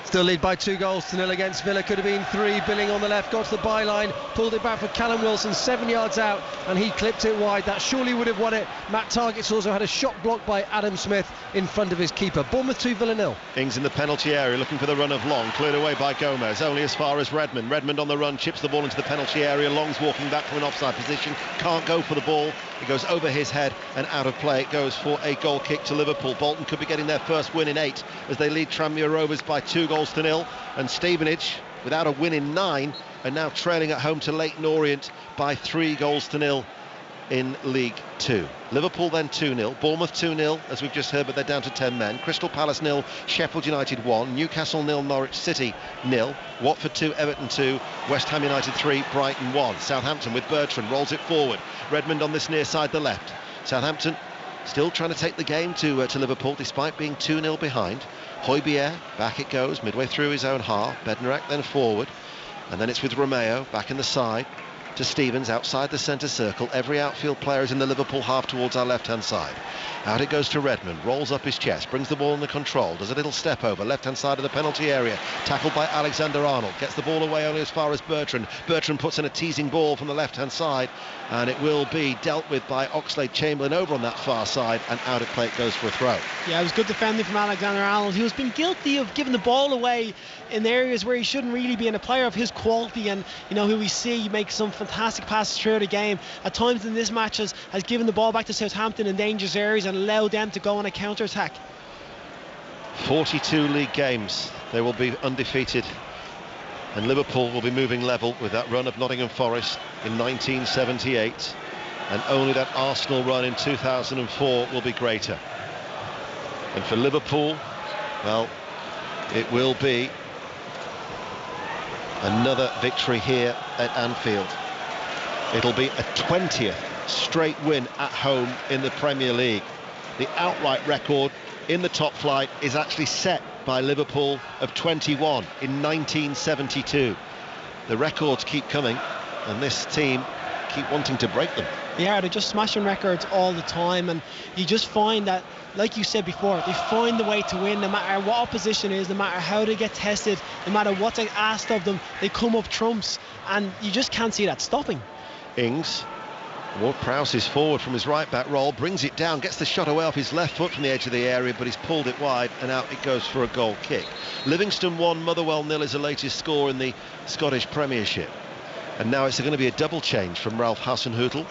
Speaker 20: Still lead by 2-0 against Villa. Could have been 3. Billing on the left, got to the byline, pulled it back for Callum Wilson, 7 yards out, and he clipped it wide. That surely would have won it. Matt Targett's also had a shot blocked by Adam Smith in front of his keeper. Bournemouth 2, Villa 0.
Speaker 11: Ings in the penalty area, looking for the run of Long, cleared away by Gomez, only as far as Redmond. Redmond on the run, chips the ball into the penalty area. Long's walking back from an offside position, can't go for the ball. It goes over his head and out of play. It goes for a goal kick to Liverpool. Bolton could be getting their first win in 8 as they lead Tranmere Rovers by 2-0. And Stevenage, without a win in 9, are now trailing at home to Leyton Orient by 3-0 in League 2. Liverpool then 2-0, Bournemouth 2-0, as we've just heard, but they're down to 10 men. Crystal Palace 0, Sheffield United 1, Newcastle 0, Norwich City 0, Watford 2, Everton 2, West Ham United 3, Brighton 1. Southampton with Bertrand rolls it forward. Redmond on this near side, the left. Southampton still trying to take the game to Liverpool despite being 2-0 behind. Højbjerg, back it goes, midway through his own half. Bednarek then forward, and then it's with Romeo back in the side to Stevens outside the centre circle. Every outfield player is in the Liverpool half towards our left-hand side. Out it goes to Redmond, rolls up his chest, brings the ball under control, does a little step over, left-hand side of the penalty area, tackled by Alexander-Arnold, gets the ball away only as far as Bertrand. Bertrand puts in a teasing ball from the left-hand side, and it will be dealt with by Oxlade-Chamberlain over on that far side, and out of play it goes for a throw.
Speaker 12: Yeah, it was good defending from Alexander-Arnold, who has been guilty of giving the ball away in areas where he shouldn't really be, in a player of his quality, and who we see make some fantastic passes throughout the game. At times in this match has given the ball back to Southampton in dangerous areas and allowed them to go on a counter-attack.
Speaker 11: 42 league games, they will be undefeated, and Liverpool will be moving level with that run of Nottingham Forest in 1978, and only that Arsenal run in 2004 will be greater. And for Liverpool, well, it will be another victory here at Anfield. It'll be a 20th straight win at home in the Premier League. The outright record in the top flight is actually set by Liverpool of 21 in 1972. The records keep coming, and this team keep wanting to break them.
Speaker 12: Yeah, they're just smashing records all the time, and you just find that, like you said before, they find the way to win no matter what opposition is, no matter how they get tested, no matter what's asked of them, they come up trumps, and you just can't see that stopping.
Speaker 11: Ings, Ward-Prowse is forward from his right back roll, brings it down, gets the shot away off his left foot from the edge of the area, but he's pulled it wide, and out it goes for a goal kick. Livingston 1, Motherwell 0 is the latest score in the Scottish Premiership. And now it's going to be a double change from Ralph Hasenhüttl.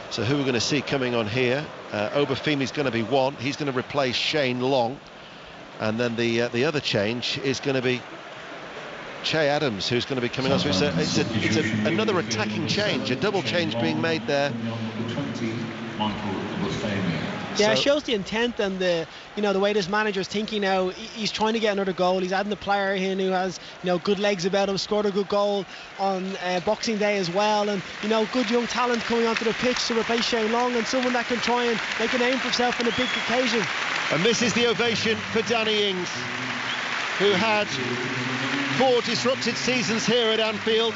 Speaker 11: So who we're going to see coming on here? Obafemi's going to be one. He's going to replace Shane Long. And then the other change is going to be Che Adams, who's going to be coming on. So it's another attacking change, a double change being made there.
Speaker 12: Yeah, it shows the intent and the way this manager's thinking now. He's trying to get another goal. He's adding a player in who has good legs about him, scored a good goal on Boxing Day as well, and good young talent coming onto the pitch to replace Shane Long, and someone that can try and make a name for himself in a big occasion.
Speaker 11: And this is the ovation for Danny Ings, who had 4 disrupted seasons here at Anfield,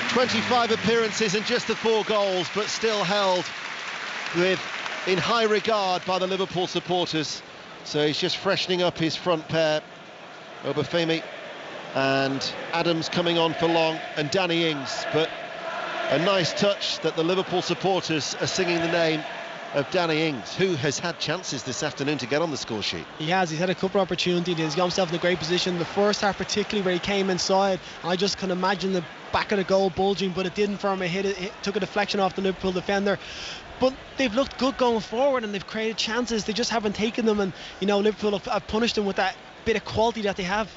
Speaker 11: 25 appearances and just the 4 goals, but still held in high regard by the Liverpool supporters. So he's just freshening up his front pair. Obafemi and Adams coming on for Long, and Danny Ings. But a nice touch that the Liverpool supporters are singing the name of Danny Ings, who has had chances this afternoon to get on the score sheet.
Speaker 12: He has. He's had a couple of opportunities. He's got himself in a great position. The first half particularly, where he came inside, I just can imagine the back of the goal bulging, but it didn't for him. It took a deflection off the Liverpool defender. But they've looked good going forward, and they've created chances. They just haven't taken them, and Liverpool have punished them with that bit of quality that they have.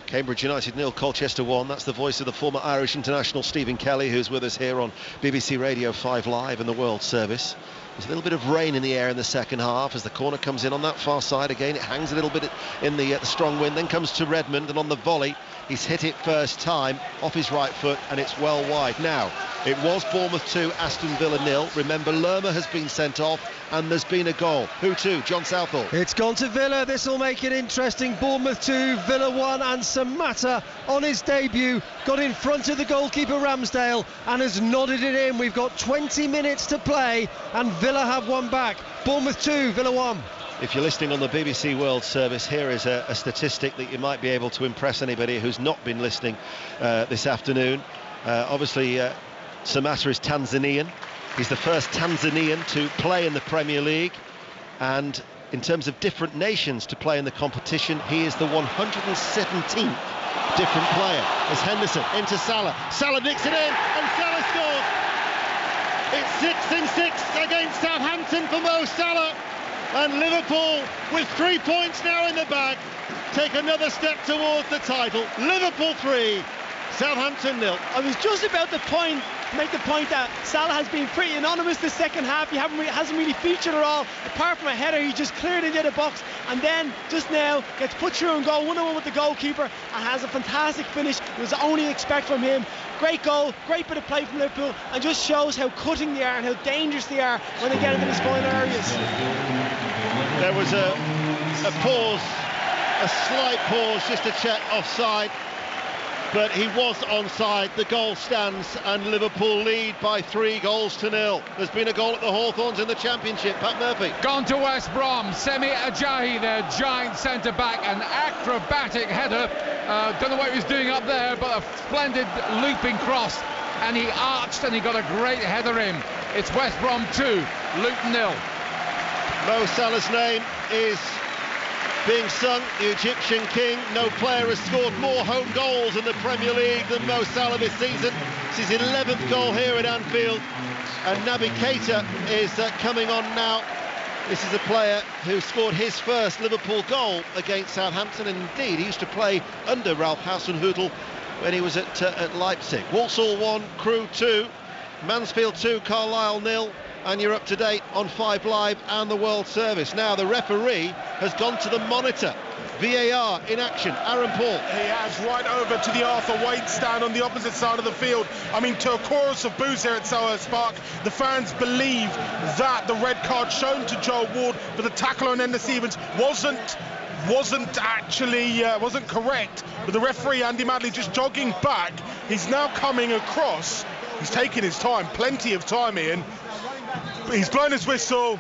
Speaker 11: Cambridge United 0, Colchester 1. That's the voice of the former Irish international Stephen Kelly, who's with us here on BBC Radio 5 Live in the World Service. There's a little bit of rain in the air in the second half as the corner comes in on that far side. Again, it hangs a little bit in the strong wind, then comes to Redmond, and on the volley he's hit it first time off his right foot, and it's well wide. Now, it was Bournemouth 2, Aston Villa 0. Remember, Lerma has been sent off, and there's been a goal. Who to? John Southall.
Speaker 20: It's gone to Villa. This will make it interesting. Bournemouth 2, Villa 1, and Samatta on his debut got in front of the goalkeeper Ramsdale and has nodded it in. We've got 20 minutes to play, and Villa have one back. Bournemouth 2, Villa 1.
Speaker 11: If you're listening on the BBC World Service, here is a statistic that you might be able to impress anybody who's not been listening this afternoon. Obviously, Samatta is Tanzanian. He's the first Tanzanian to play in the Premier League, and in terms of different nations to play in the competition, he is the 117th different player. As Henderson into Salah. Salah nicks it in, and Salah scores. It's 6-6 against Southampton for Mo Salah. And Liverpool, with 3 points now in the bag, take another step towards the title. Liverpool 3, Southampton 0.
Speaker 12: I was just about to point to make the point that Salah has been pretty anonymous this second half. He hasn't really featured at all, apart from a header. He just cleared into the box, and then just now gets put through and goal, 1-1 with the goalkeeper, and has a fantastic finish. It was only expect from him. Great goal, great bit of play from Liverpool, and just shows how cutting they are and how dangerous they are when they get into these final areas.
Speaker 11: There was a pause, a slight pause, just to check offside, but he was onside. The goal stands and Liverpool lead by 3-0. There's been a goal at the Hawthorns in the Championship. Pat Murphy.
Speaker 5: Gone to West Brom. Semi Ajayi, their giant centre-back, an acrobatic header. Don't know what he was doing up there, but a splendid looping cross, and he arched and he got a great header in. It's West Brom 2, Luton 0.
Speaker 11: Mo Salah's name is being sung, the Egyptian king. No player has scored more home goals in the Premier League than Mo Salah this season. It's his 11th goal here at Anfield, and Naby Keita is coming on now. This is a player who scored his first Liverpool goal against Southampton, and indeed he used to play under Ralph Hasenhüttl when he was at Leipzig. Walsall 1, Crewe 2, Mansfield 2, Carlisle 0. And you're up to date on 5 Live and the World Service. Now the referee has gone to the monitor. VAR in action. Aaron Paul.
Speaker 21: He has right over to the Arthur Wade stand on the opposite side of the field. I mean, to a chorus of boos here at Selhurst Park. The fans believe that the red card shown to Joel Ward for the tackle on Enda Stevens wasn't correct. But the referee, Andy Madley, just jogging back. He's now coming across. He's taking his time, plenty of time, Ian. He's blown his whistle,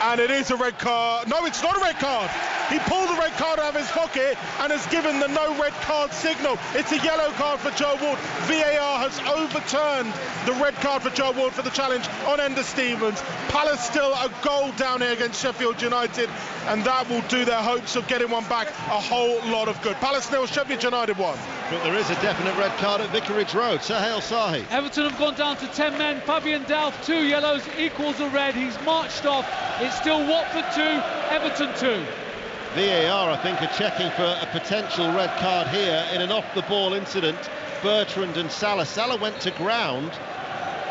Speaker 21: and it is a red card. No, it's not a red card. He pulled the red card out of his pocket and has given the no red card signal. It's a yellow card for Joe Ward. VAR has overturned the red card for Joe Ward for the challenge on Enda Stevens. Palace still a goal down here against Sheffield United, and that will do their hopes of getting one back a whole lot of good. Palace 0, Sheffield United 1.
Speaker 11: But there is a definite red card at Vicarage Road. Sahel Sahi.
Speaker 8: Everton have gone down to 10 men. Fabian Delph, 2 yellows equals a red. He's marched off. It's still Watford 2, Everton 2.
Speaker 11: VAR, I think, are checking for a potential red card here in an off-the-ball incident. Bertrand and Salah. Salah went to ground,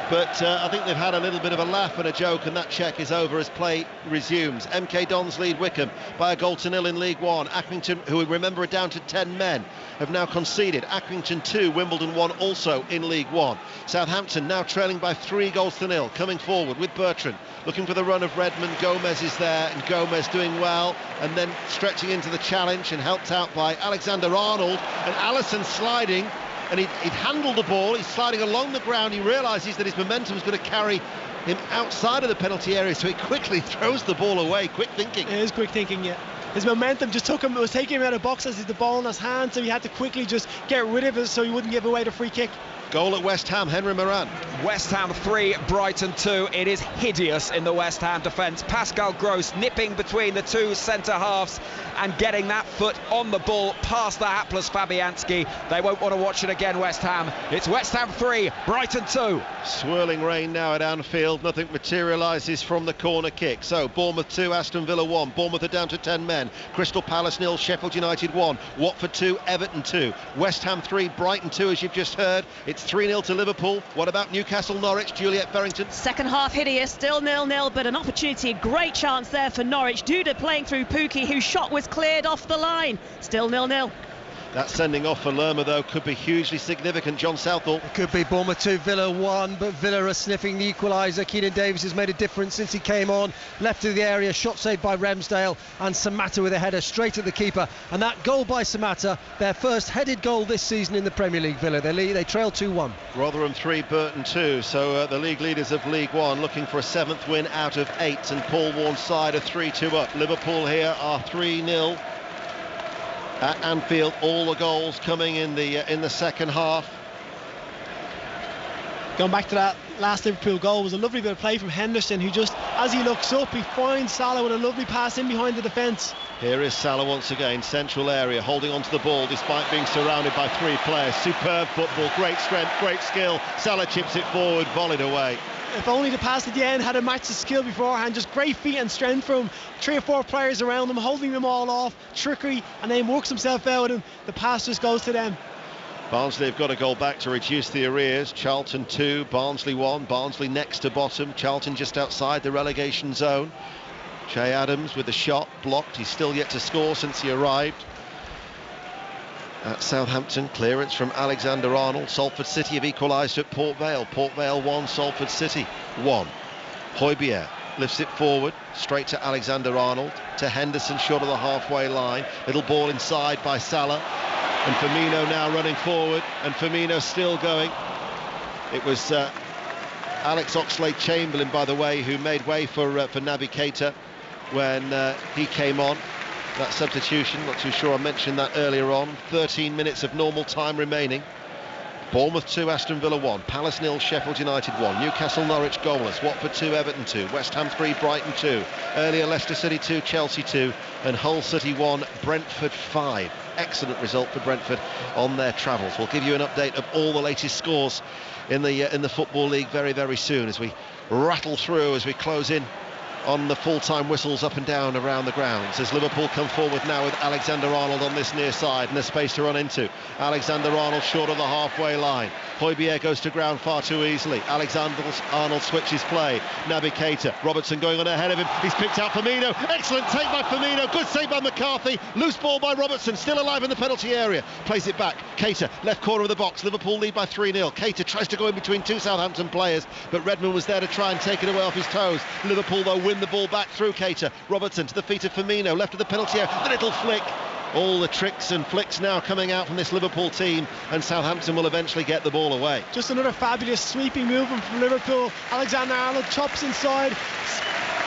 Speaker 11: but I think they've had a little bit of a laugh and a joke, and that check is over as play resumes. MK Dons lead Wickham by a goal to 0 in League One. Accrington, who we remember are down to 10 men, have now conceded. Accrington 2, Wimbledon 1 also in League One. Southampton now trailing by 3-0, coming forward with Bertrand, looking for the run of Redmond. Gomez is there, and Gomez doing well, and then stretching into the challenge and helped out by Alexander-Arnold, and Alisson sliding, and he'd handled the ball. He's sliding along the ground. He realises that his momentum is going to carry him outside of the penalty area, so he quickly throws the ball away. Quick thinking.
Speaker 12: It is quick thinking, yeah. His momentum just was taking him out of box as the ball in his hand, so he had to quickly just get rid of it so he wouldn't give away the free kick.
Speaker 11: Goal at West Ham, Henry Moran.
Speaker 14: West Ham 3, Brighton 2. It is hideous in the West Ham defence. Pascal Gross nipping between the two centre halves and getting that foot on the ball past the hapless Fabianski. They won't want to watch it again, West Ham. It's West Ham 3, Brighton 2.
Speaker 11: Swirling rain now at Anfield. Nothing materialises from the corner kick. So Bournemouth 2, Aston Villa 1. Bournemouth are down to 10 men. Crystal Palace 0, Sheffield United 1. Watford 2, Everton 2. West Ham 3, Brighton 2, as you've just heard. It's 3-0 to Liverpool. What about Newcastle Norwich? Juliet Berrington.
Speaker 17: Second half hideous, still 0-0, but an opportunity, a great chance there for Norwich. Duda playing through Pukki, whose shot was cleared off the line. Still 0-0.
Speaker 11: That sending off for Lerma, though, could be hugely significant. John Southall.
Speaker 20: It could be. Bournemouth 2, Villa 1, but Villa are sniffing the equaliser. Keenan Davis has made a difference since he came on. Left of the area, shot saved by Ramsdale, and Samatta with a header straight at the keeper. And that goal by Samatta, their first headed goal this season in the Premier League. Villa, they trail 2-1.
Speaker 11: Rotherham 3, Burton 2. So the league leaders of League One looking for a 7th win out of 8, and Paul Warne's side are 3-2 up. Liverpool here are 3-0. At Anfield, all the goals coming in the second half.
Speaker 12: Going back to that last Liverpool goal, was a lovely bit of play from Henderson, who just, as he looks up, he finds Salah with a lovely pass in behind the defence.
Speaker 11: Here is Salah once again, central area, holding onto the ball despite being surrounded by 3 players. Superb football, great strength, great skill. Salah chips it forward, volleyed away.
Speaker 12: If only the pass at the end had a match of skill beforehand. Just great feet and strength from 3 or 4 players around them, holding them all off, trickery, and then works himself out, and the pass just goes to them.
Speaker 11: Barnsley have got a goal back to reduce the arrears. Charlton 2, Barnsley 1. Barnsley next to bottom. Charlton just outside the relegation zone. Che Adams with the shot blocked. He's still yet to score since he arrived at Southampton. Clearance from Alexander-Arnold. Salford City have equalised at Port Vale. Port Vale 1, Salford City 1. Højbjerg lifts it forward, straight to Alexander-Arnold, to Henderson, short of the halfway line. Little ball inside by Salah, and Firmino now running forward, and Firmino still going. It was Alex Oxlade-Chamberlain, by the way, who made way for Naby Keita when he came on. That substitution, not too sure I mentioned that earlier on. 13 minutes of normal time remaining. Bournemouth 2, Aston Villa 1, Palace 0, Sheffield United 1, Newcastle Norwich goalless, Watford 2, Everton 2, West Ham 3, Brighton 2, earlier Leicester City 2, Chelsea 2, and Hull City 1, Brentford 5. Excellent result for Brentford on their travels. We'll give you an update of all the latest scores in the Football League very, very soon as we rattle through, as we close in on the full-time whistles up and down around the grounds, as Liverpool come forward now with Alexander-Arnold on this near side and there's space to run into. Alexander-Arnold short of the halfway line. Højbjerg goes to ground far too easily. Alexander-Arnold switches play. Naby Keita, Robertson going on ahead of him. He's picked out Firmino. Excellent take by Firmino. Good save by McCarthy. Loose ball by Robertson. Still alive in the penalty area. Plays it back. Keita, left corner of the box. Liverpool lead by 3-0. Keita tries to go in between two Southampton players, but Redmond was there to try and take it away off his toes. Liverpool, though, win the ball back through Keita. Robertson to the feet of Firmino. Left of the penalty area. The little flick. All the tricks and flicks now coming out from this Liverpool team, and Southampton will eventually get the ball away.
Speaker 12: Just another fabulous sweeping movement from Liverpool. Alexander-Arnold chops inside,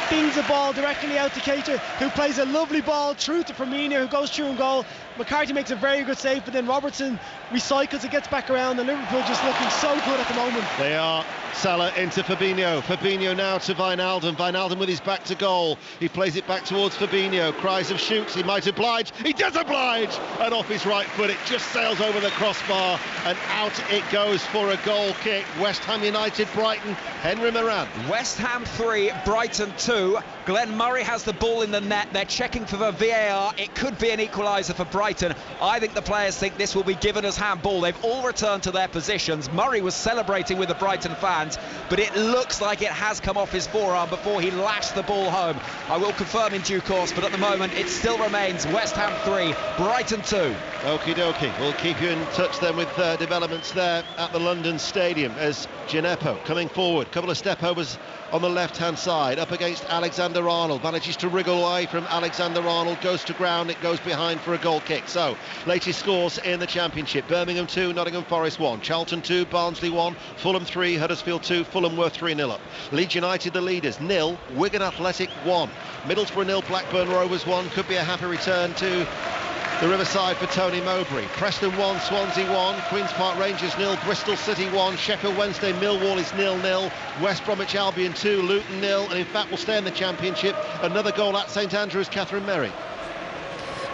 Speaker 12: spins the ball directly out to Keita, who plays a lovely ball through to Firmino, who goes through and goal. McCarthy makes a very good save, but then Robertson recycles, it gets back around, and Liverpool just looking so good at the moment.
Speaker 11: They are. Salah into Fabinho. Fabinho now to Wijnaldum. Wijnaldum with his back to goal. He plays it back towards Fabinho. Cries of shoots. He might oblige. He does oblige! And off his right foot, it just sails over the crossbar, and out it goes for a goal kick. West Ham United, Brighton. Henry Moran.
Speaker 14: West Ham 3, Brighton 2. Glenn Murray has the ball in the net. They're checking for the VAR. It could be an equaliser for Brighton. I think the players think this will be given as handball. They've all returned to their positions. Murray was celebrating with the Brighton fans, but it looks like it has come off his forearm before he lashed the ball home. I will confirm in due course, but at the moment it still remains West Ham 3, Brighton 2.
Speaker 11: Okie dokie. We'll keep you in touch then with developments there at the London Stadium as Gineppo coming forward. Couple of step overs on the left-hand side, up against Alexander-Arnold, manages to wriggle away from Alexander-Arnold, goes to ground, it goes behind for a goal kick. So, latest scores in the Championship: Birmingham 2, Nottingham Forest 1, Charlton 2, Barnsley 1, Fulham 3, Huddersfield 2, Fulham were 3-0 up. Leeds United the leaders, 0, Wigan Athletic 1, Middlesbrough 0, Blackburn Rovers 1, could be a happy return to the Riverside for Tony Mowbray. Preston 1, Swansea 1, Queen's Park Rangers 0, Bristol City 1, Sheffield Wednesday Millwall is 0-0, West Bromwich Albion 2, Luton 0, and in fact will stay in the Championship. Another goal at St Andrews, Catherine Merry.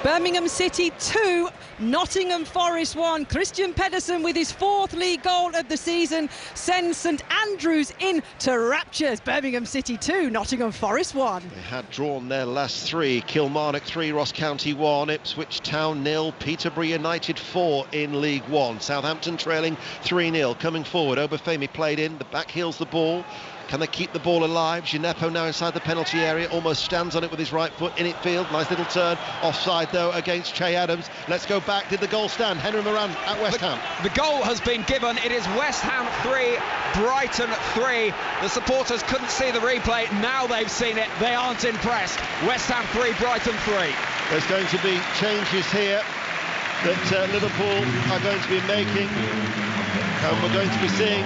Speaker 19: Birmingham City 2, Nottingham Forest 1. Christian Pedersen with his 4th league goal of the season sends St Andrews into raptures. Birmingham City 2, Nottingham Forest 1.
Speaker 11: They had drawn their last 3. Kilmarnock 3, Ross County 1, Ipswich Town 0, Peterborough United 4 in League 1. Southampton trailing 3-0. Coming forward, Obafemi played in, the back heels the ball. Can they keep the ball alive? Gineppo now inside the penalty area, almost stands on it with his right foot in it field. Nice little turn. Offside though against Che Adams. Let's go back. Did the goal stand? Henry Moran at West Ham.
Speaker 14: The goal has been given. It is West Ham 3, Brighton 3. The supporters couldn't see the replay. Now they've seen it. They aren't impressed. West Ham 3, Brighton 3.
Speaker 11: There's going to be changes here that Liverpool are going to be making. And we're going to be seeing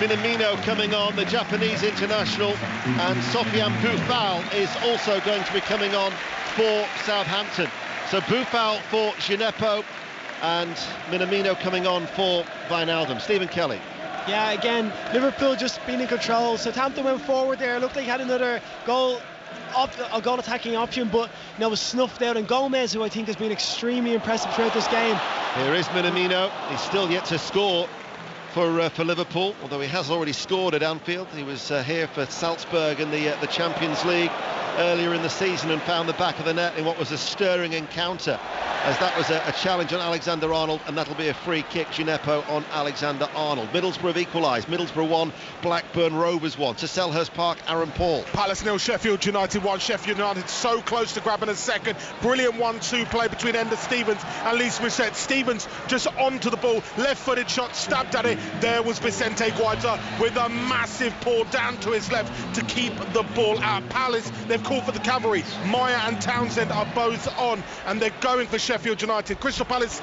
Speaker 11: Minamino coming on, the Japanese international, and Sofiane Boufal is also going to be coming on for Southampton. So Boufal for Gineppo and Minamino coming on for Wijnaldum. Stephen Kelly.
Speaker 12: Yeah, again, Liverpool just being in control. Southampton went forward there, looked like he had another goal attacking option, but was snuffed out. And Gomez, who I think has been extremely impressive throughout this game.
Speaker 11: Here is Minamino. He's still yet to score for Liverpool, although he has already scored at Anfield. He was here for Salzburg in the Champions League earlier in the season and found the back of the net in what was a stirring encounter, as that was a challenge on Alexander-Arnold, and that'll be a free kick. Gineppo on Alexander-Arnold. Middlesbrough have equalised. Middlesbrough 1, Blackburn Rovers 1. To Selhurst Park, Aaron Paul.
Speaker 21: Palace 0, Sheffield United 1. Sheffield United so close to grabbing a second. Brilliant 1-2 play between Ender Stevens and Lee Smith. Stevens just onto the ball, left-footed shot, stabbed at it. There was Vicente Guaita with a massive pull down to his left to keep the ball out. Palace, they've called for the cavalry. Maya and Townsend are both on, and they're going for Sheffield United. Crystal Palace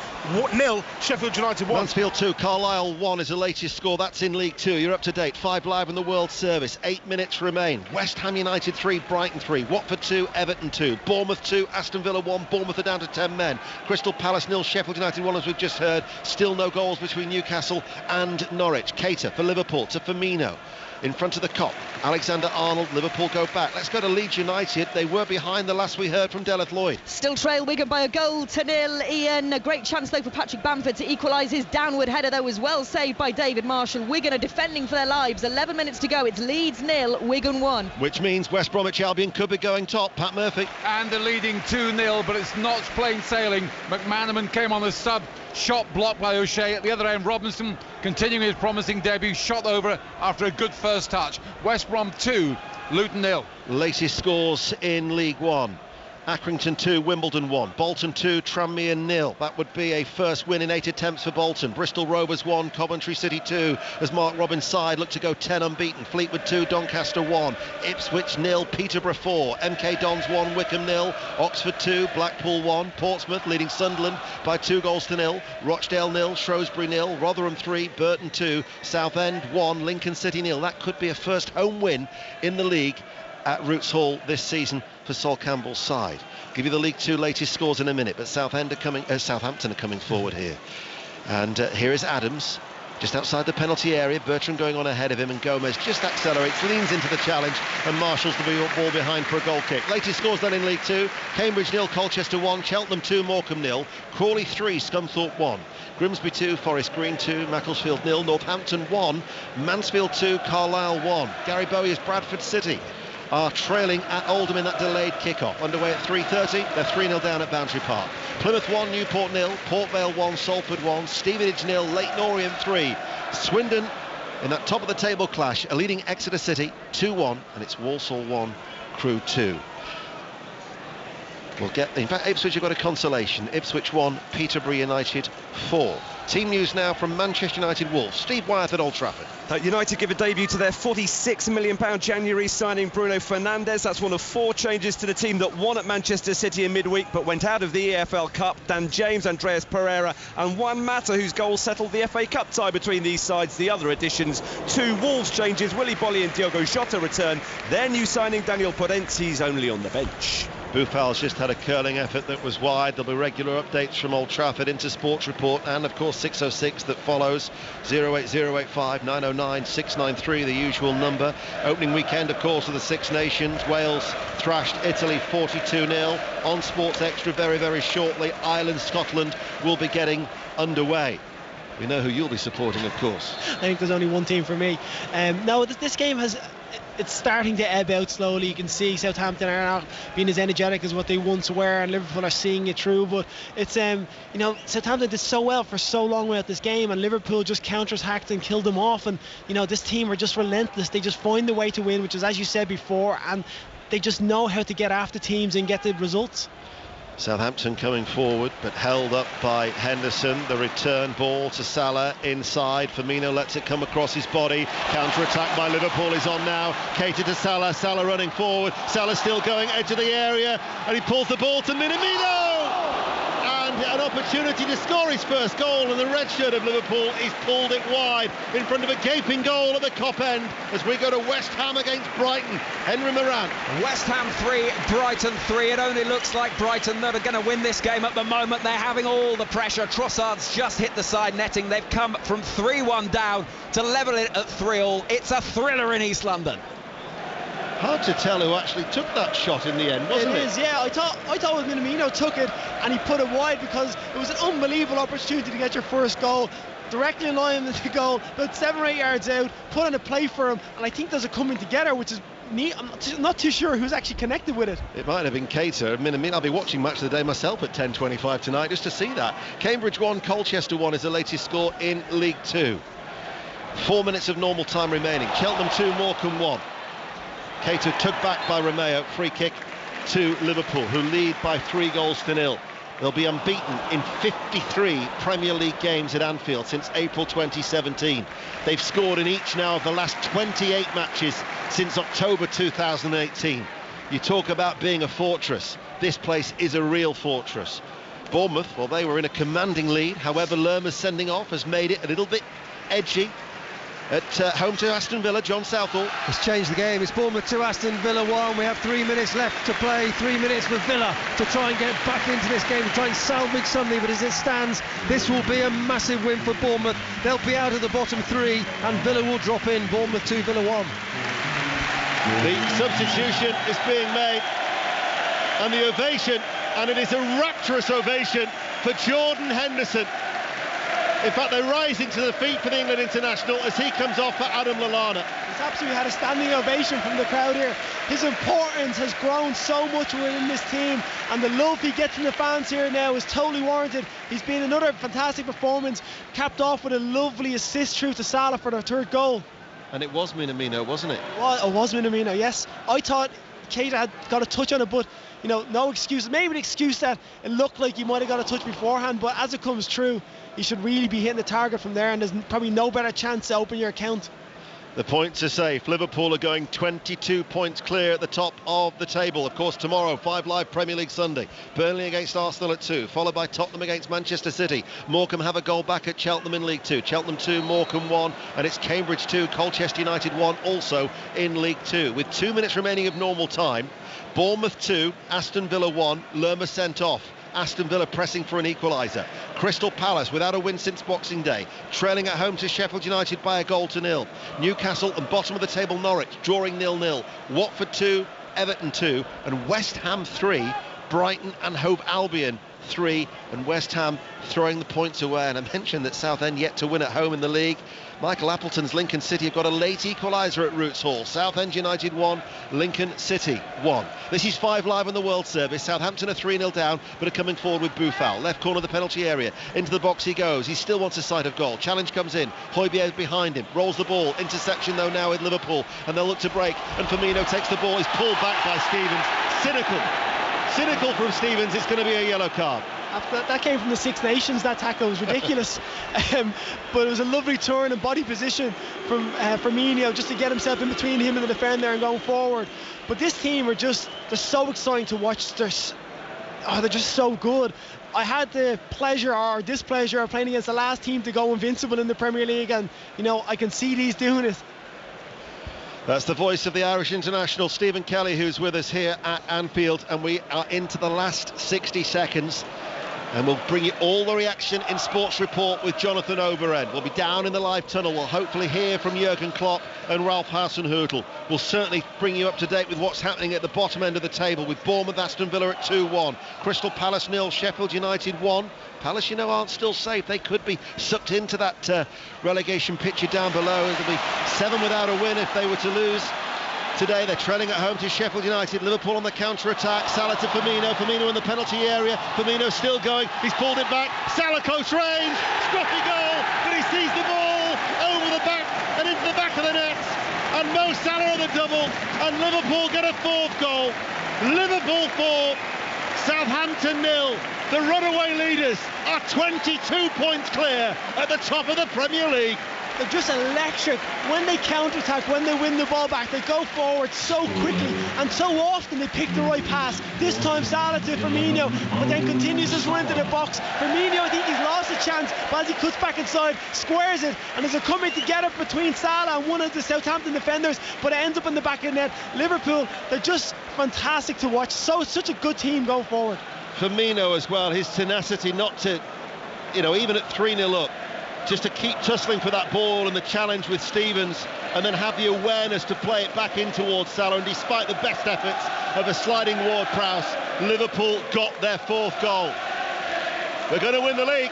Speaker 21: 0, Sheffield United 1.
Speaker 11: Mansfield 2, Carlisle 1 is the latest score. That's in League 2. You're up to date. 5 live in the World Service. 8 minutes remain. West Ham United 3, Brighton 3, Watford 2, Everton 2, Bournemouth 2, Aston Villa 1. Bournemouth are down to 10 men. Crystal Palace 0, Sheffield United 1, as we've just heard. Still no goals between Newcastle and Norwich. Keita for Liverpool to Firmino. In front of the Kop, Alexander-Arnold. Liverpool go back. Let's go to Leeds United. They were behind the last we heard from Deleth Lloyd.
Speaker 3: Still trail Wigan by a goal to nil. Ian, a great chance though for Patrick Bamford to equalise. His downward header though was well saved by David Marshall. Wigan are defending for their lives. 11 minutes to go. It's Leeds 0, Wigan 1.
Speaker 11: Which means West Bromwich Albion could be going top. Pat Murphy.
Speaker 5: And they're leading 2-0, but it's not plain sailing. McManaman came on the sub. Shot blocked by O'Shea. At the other end, Robinson continuing his promising debut, shot over after a good first touch. West Brom 2, Luton 0.
Speaker 11: Latest scores in League 1. Accrington 2, Wimbledon 1, Bolton 2, Tranmere 0. That would be a first win in 8 attempts for Bolton. Bristol Rovers 1, Coventry City 2, as Mark Robins' side look to go 10 unbeaten. Fleetwood 2, Doncaster 1, Ipswich 0, Peterborough 4, MK Dons 1, Wickham 0, Oxford 2, Blackpool 1, Portsmouth leading Sunderland by 2-0. Rochdale 0, Shrewsbury 0, Rotherham 3, Burton 2, Southend 1, Lincoln City 0. That could be a first home win in the league at Roots Hall this season for Sol Campbell's side. Give you the League 2 latest scores in a minute, but Southampton are coming forward here. And here is Adams, just outside the penalty area. Bertrand going on ahead of him, and Gomez just accelerates, leans into the challenge, and marshals the ball behind for a goal kick. Latest scores then in League 2. Cambridge 0, Colchester 1, Cheltenham 2, Morecambe 0, Crawley 3, Scunthorpe 1, Grimsby 2, Forest Green 2, Macclesfield 0, Northampton 1, Mansfield 2, Carlisle 1. Gary Bowyer is Bradford City are trailing at Oldham in that delayed kick-off. Underway at 3:30, they're 3-0 down at Bantry Park. Plymouth 1, Newport 0, Port Vale 1, Salford 1, Stevenage 0, Leyton Orient 3. Swindon in that top of the table clash are leading Exeter City 2-1, and it's Walsall 1, Crewe 2. We'll get, in fact, Ipswich have got a consolation. Ipswich 1, Peterborough United 4. Team news now from Manchester United Wolves. Steve Wyeth at Old Trafford.
Speaker 6: United give a debut to their £46 million January signing Bruno Fernandes. That's one of 4 changes to the team that won at Manchester City in midweek but went out of the EFL Cup. Dan James, Andreas Pereira and Juan Mata, whose goal settled the FA Cup tie between these sides. The other additions, 2 Wolves changes. Willy Bolly and Diogo Jota return. Their new signing, Daniel Podenzi's only on the bench.
Speaker 11: Boufal's just had a curling effort that was wide. There'll be regular updates from Old Trafford into Sports Report, and of course 606 that follows. 08085 909 693, the usual number. Opening weekend, of course, of the Six Nations. Wales thrashed Italy 42-0. On Sports Extra very, very shortly, Ireland-Scotland will be getting underway. We know who you'll be supporting, of course.
Speaker 12: I think there's only one team for me. No, this game it's starting to ebb out slowly. You can see Southampton are not being as energetic as what they once were, and Liverpool are seeing it through. But it's Southampton did so well for so long without this game, and Liverpool just counter-attacked and killed them off. And this team are just relentless. They just find the way to win, which is, as you said before, and they just know how to get after teams and get the results.
Speaker 11: Southampton coming forward, but held up by Henderson. The return ball to Salah inside. Firmino lets it come across his body. Counter-attack by Liverpool is on now. Keita to Salah. Salah running forward. Salah still going edge of the area, and he pulls the ball to Minamino. And an opportunity to score his first goal, and the red shirt of Liverpool, he's pulled it wide in front of a gaping goal at the Kop end as we go to West Ham against Brighton. Henry Moran.
Speaker 14: West Ham 3, Brighton 3. It only looks like Brighton that are going to win this game at the moment. They're having all the pressure. Trossard's just hit the side netting. They've come from 3-1 down to level it at 3-3. It's a thriller in East London.
Speaker 11: Hard to tell who actually took that shot in the end, wasn't it?
Speaker 12: It is, yeah. I thought Minamino took it and he put it wide, because it was an unbelievable opportunity to get your first goal. Directly in line with the goal, about 7 or 8 yards out, put in a play for him, and I think there's a coming together, which is I'm not too sure who's actually connected with it.
Speaker 11: It might have been Cater. I'll be watching Match of the Day myself at 10:25 tonight just to see that. Cambridge 1, Colchester 1 is the latest score in League 2. 4 minutes of normal time remaining. Cheltenham 2, Morecambe 1. Cater took back by Romeo. Free kick to Liverpool, who lead by 3-0. They'll be unbeaten in 53 Premier League games at Anfield since April 2017. They've scored in each now of the last 28 matches since October 2018. You talk about being a fortress. This place is a real fortress. Bournemouth, well, they were in a commanding lead. However, Lerma's sending off has made it a little bit edgy. At home to Aston Villa, John Southall.
Speaker 20: It's changed the game. It's Bournemouth 2, Aston Villa 1. We have 3 minutes left to play. 3 minutes for Villa to try and get back into this game, to try and salvage something. But as it stands, this will be a massive win for Bournemouth. They'll be out of the bottom 3 and Villa will drop in. Bournemouth 2, Villa 1.
Speaker 11: The substitution is being made and the ovation, and it is a rapturous ovation for Jordan Henderson. In fact, they're rising to the feet for the England international as he comes off for Adam Lallana.
Speaker 12: He's absolutely had a standing ovation from the crowd here. His importance has grown so much within this team, and the love he gets from the fans here now is totally warranted. He's been another fantastic performance, capped off with a lovely assist through to Salah for their 3rd goal.
Speaker 11: And it was Minamino, wasn't it?
Speaker 12: Well, it was Minamino, yes. I thought Keita had got a touch on it, but no excuse. Maybe an excuse that it looked like he might have got a touch beforehand, but as it comes true, he should really be hitting the target from there, and there's probably no better chance to open your account.
Speaker 11: The points are safe. Liverpool are going 22 points clear at the top of the table. Of course, tomorrow, 5 Live Premier League Sunday. Burnley against Arsenal at 2, followed by Tottenham against Manchester City. Morecambe have a goal back at Cheltenham in League 2. Cheltenham 2, Morecambe 1, and it's Cambridge 2, Colchester United 1, also in League 2. With 2 minutes remaining of normal time, Bournemouth 2, Aston Villa 1, Lerma sent off. Aston Villa pressing for an equaliser. Crystal Palace without a win since Boxing Day, trailing at home to Sheffield United by a 1-0. Newcastle and bottom of the table Norwich drawing 0-0. Watford 2, Everton 2, and West Ham 3, Brighton and Hove Albion 3, and West Ham throwing the points away. And I mentioned that Southend yet to win at home in the league. Michael Appleton's Lincoln City have got a late equaliser at Roots Hall. Southend United 1, Lincoln City 1. This is 5 Live on the World Service. Southampton are 3-0 down, but are coming forward with Boufal. Left corner of the penalty area. Into the box he goes. He still wants a sight of goal. Challenge comes in. Højbjerg behind him. Rolls the ball. Interception though now with Liverpool. And they'll look to break. And Firmino takes the ball. He's pulled back by Stevens. Cynical from Stevens. It's going to be a yellow card.
Speaker 12: That came from the Six Nations, that tackle was ridiculous. But it was a lovely turn and body position from Firmino just to get himself in between him and the defender and going forward. But this team they're so exciting to watch. They're just so good. I had the pleasure or displeasure of playing against the last team to go invincible in the Premier League, and I can see these doing it.
Speaker 11: That's the voice of the Irish international, Stephen Kelly, who's with us here at Anfield, and we are into the last 60 seconds. And we'll bring you all the reaction in Sports Report with Jonathan Overend. We'll be down in the live tunnel. We'll hopefully hear from Jurgen Klopp and Ralph Hasenhüttl. We'll certainly bring you up to date with what's happening at the bottom end of the table with Bournemouth, Aston Villa at 2-1. Crystal Palace 0, Sheffield United 1. Palace, aren't still safe. They could be sucked into that relegation picture down below. It'll be 7 without a win if they were to lose. Today they're trailing at home to Sheffield United. Liverpool on the counter-attack. Salah to Firmino in the penalty area. Firmino still going. He's pulled it back. Salah close range. Scruffy goal, but he sees the ball over the back and into the back of the net. And Mo Salah on the double, and Liverpool get a 4th goal. Liverpool 4, Southampton 0. The runaway leaders are 22 points clear at the top of the Premier League.
Speaker 12: They're just electric. When they counter-attack, when they win the ball back, they go forward so quickly, and so often they pick the right pass. This time Salah to Firmino, but then continues his run into the box. Firmino, I think he's lost a chance, but as he cuts back inside, squares it, and there's a coming together between Salah and one of the Southampton defenders, but it ends up in the back of the net. Liverpool, they're just fantastic to watch. Such a good team going forward.
Speaker 11: Firmino as well, his tenacity not to, even at 3-0 up, just to keep tussling for that ball and the challenge with Stevens, and then have the awareness to play it back in towards Salah. And despite the best efforts of a sliding Ward-Prowse, Liverpool got their 4th goal. We're going to win the league.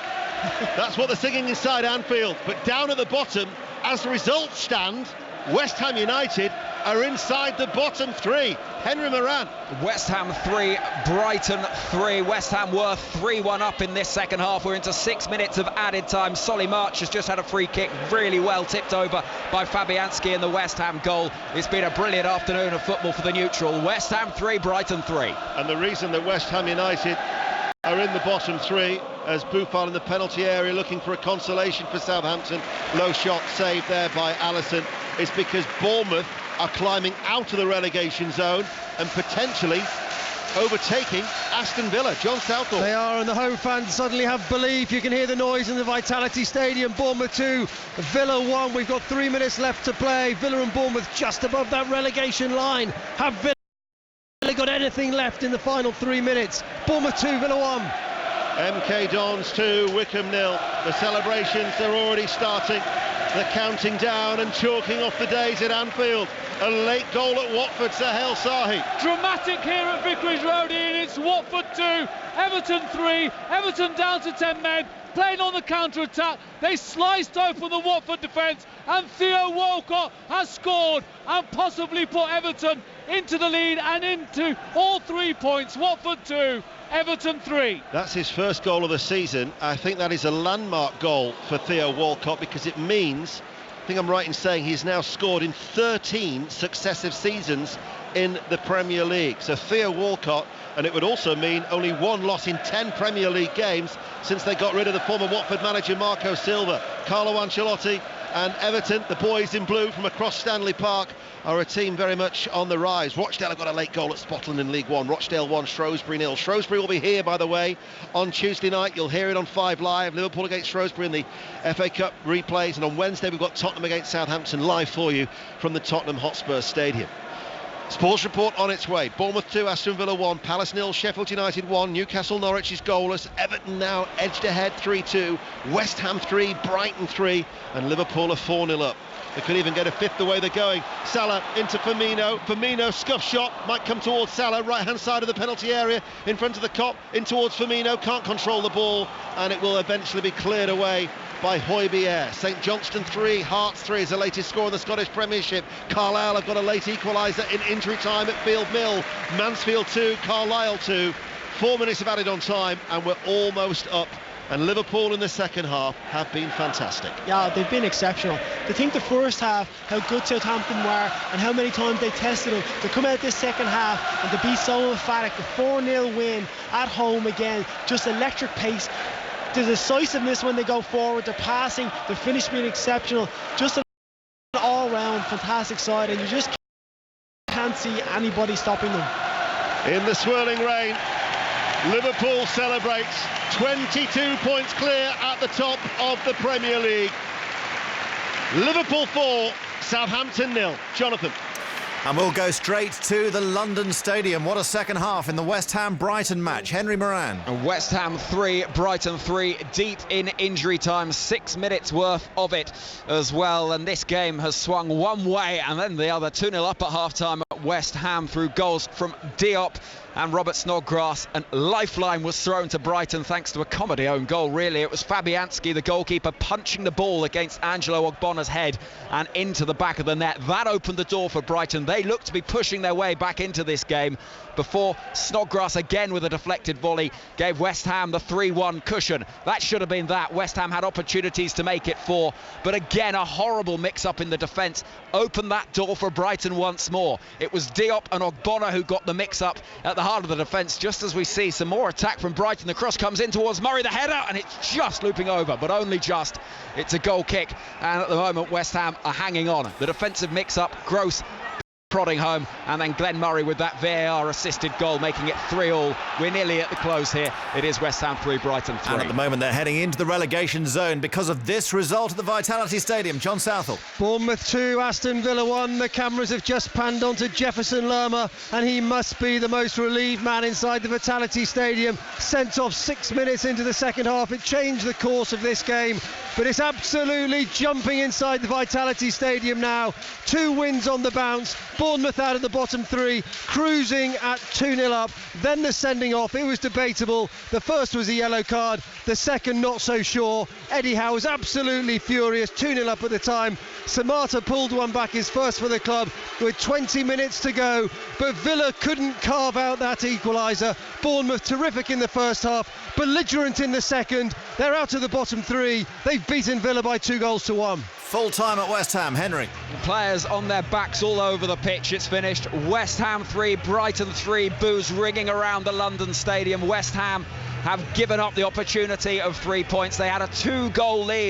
Speaker 11: That's what they're singing inside Anfield. But down at the bottom, as the results stand, West Ham United are inside the bottom three. Henry Moran.
Speaker 14: West Ham 3, Brighton 3. West Ham were 3-1 up in this second half. We're into 6 minutes of added time. Solly March has just had a free kick, really well tipped over by Fabianski in the West Ham goal. It's been a brilliant afternoon of football for the neutral. West Ham 3, Brighton 3.
Speaker 11: And the reason that West Ham United are in the bottom three, as Buffon in the penalty area looking for a consolation for Southampton, low shot saved there by Alisson, is because Bournemouth are climbing out of the relegation zone and potentially overtaking Aston Villa. John Southall.
Speaker 20: They are, and the home fans suddenly have belief. You can hear the noise in the Vitality Stadium. Bournemouth 2, Villa 1. We've got 3 minutes left to play. Villa and Bournemouth just above that relegation line. Have Villa got anything left in the final 3 minutes? Bournemouth 2, Villa 1.
Speaker 11: MK Dons 2, Wickham 0. The celebrations are already starting. They're counting down and chalking off the days at Anfield. A late goal at Watford, Sahel Sahi.
Speaker 8: Dramatic here at Vicarage Road, Ian. It's Watford 2, Everton 3. Everton down to 10 men, playing on the counter-attack. They sliced open the Watford defence, and Theo Walcott has scored and possibly put Everton into the lead and into all 3 points. Watford 2, Everton 3.
Speaker 11: That's his first goal of the season. I think that is a landmark goal for Theo Walcott, because it means, I think I'm right in saying, he's now scored in 13 successive seasons in the Premier League. So Theo Walcott, and it would also mean only one loss in 10 Premier League games since they got rid of the former Watford manager Marco Silva. Carlo Ancelotti and Everton, the boys in blue from across Stanley Park, are a team very much on the rise. Rochdale have got a late goal at Spotland in League One. Rochdale 1, Shrewsbury 0. Shrewsbury will be here, by the way, on Tuesday night. You'll hear it on 5 Live. Liverpool against Shrewsbury in the FA Cup replays. And on Wednesday, we've got Tottenham against Southampton live for you from the Tottenham Hotspur Stadium. Sports report on its way. Bournemouth 2, Aston Villa 1, Palace 0, Sheffield United 1, Newcastle Norwich is goalless, Everton now edged ahead 3-2, West Ham 3, Brighton 3, and Liverpool are 4-0 up. They could even get a fifth the way they're going. Salah into Firmino. Firmino, scuff shot, might come towards Salah, right hand side of the penalty area, in front of the Kop, in towards Firmino, can't control the ball, and it will eventually be cleared away by Højbjerg. St Johnstone 3, Hearts 3 is the latest score in the Scottish Premiership. Carlisle have got a late equaliser in injury time at Field Mill. Mansfield 2, Carlisle 2. 4 minutes of added on time, and we're almost up. And Liverpool in the second half have been fantastic.
Speaker 12: Yeah, they've been exceptional. To think the first half, how good Southampton were and how many times they tested them, to come out this second half and to be so emphatic, the 4-0 win at home again, just electric pace, the decisiveness when they go forward, the passing, the finish being exceptional, just an all-round fantastic side, and you just can't see anybody stopping them.
Speaker 11: In the swirling rain, Liverpool celebrates 22 points clear at the top of the Premier League. Liverpool 4, Southampton 0. Jonathan.
Speaker 7: And we'll go straight to the London Stadium. What a second half in the West Ham-Brighton match. Henry Moran.
Speaker 14: And West Ham 3, Brighton 3, deep in injury time, 6 minutes worth of it as well. And this game has swung one way and then the other. 2-0 up at half-time at West Ham through goals from Diop and Robert Snodgrass, and lifeline was thrown to Brighton thanks to a comedy own goal, really. It was Fabianski, the goalkeeper, punching the ball against Angelo Ogbona's head and into the back of the net. That opened the door for Brighton. They looked to be pushing their way back into this game before Snodgrass again with a deflected volley gave West Ham the 3-1 cushion. That should have been that. West Ham had opportunities to make it 4, but again a horrible mix-up in the defence opened that door for Brighton once more. It was Diop and Ogbonna who got the mix-up at the heart of the defence, just as we see some more attack from Brighton. The cross comes in towards Murray, the header, and it's just looping over, but only just. It's a goal kick, and at the moment West Ham are hanging on. The defensive mix-up, Gross prodding home, and then Glenn Murray with that VAR assisted goal, making it 3-3. We're nearly at the close here. It is West Ham 3, Brighton 3.
Speaker 7: And at the moment they're heading into the relegation zone because of this result at the Vitality Stadium. John Southall.
Speaker 20: Bournemouth 2, Aston Villa 1. The cameras have just panned onto Jefferson Lerma, and he must be the most relieved man inside the Vitality Stadium. Sent off 6 minutes into the second half. It changed the course of this game, but it's absolutely jumping inside the Vitality Stadium now. 2 wins on the bounce, Bournemouth out of the bottom three, cruising at 2-0 up. Then the sending off, it was debatable. The first was a yellow card, the second not so sure. Eddie Howe was absolutely furious, 2-0 up at the time. Samata pulled one back, his first for the club, with 20 minutes to go, but Villa couldn't carve out that equaliser. Bournemouth terrific in the first half, belligerent in the second. They're out of the bottom three. They've beaten Villa by 2-1.
Speaker 7: Full time at West Ham, Henry.
Speaker 14: Players on their backs all over the pitch. It's finished. West Ham 3, Brighton 3. Boos ringing around the London Stadium. West Ham have given up the opportunity of 3 points. They had a 2-goal lead.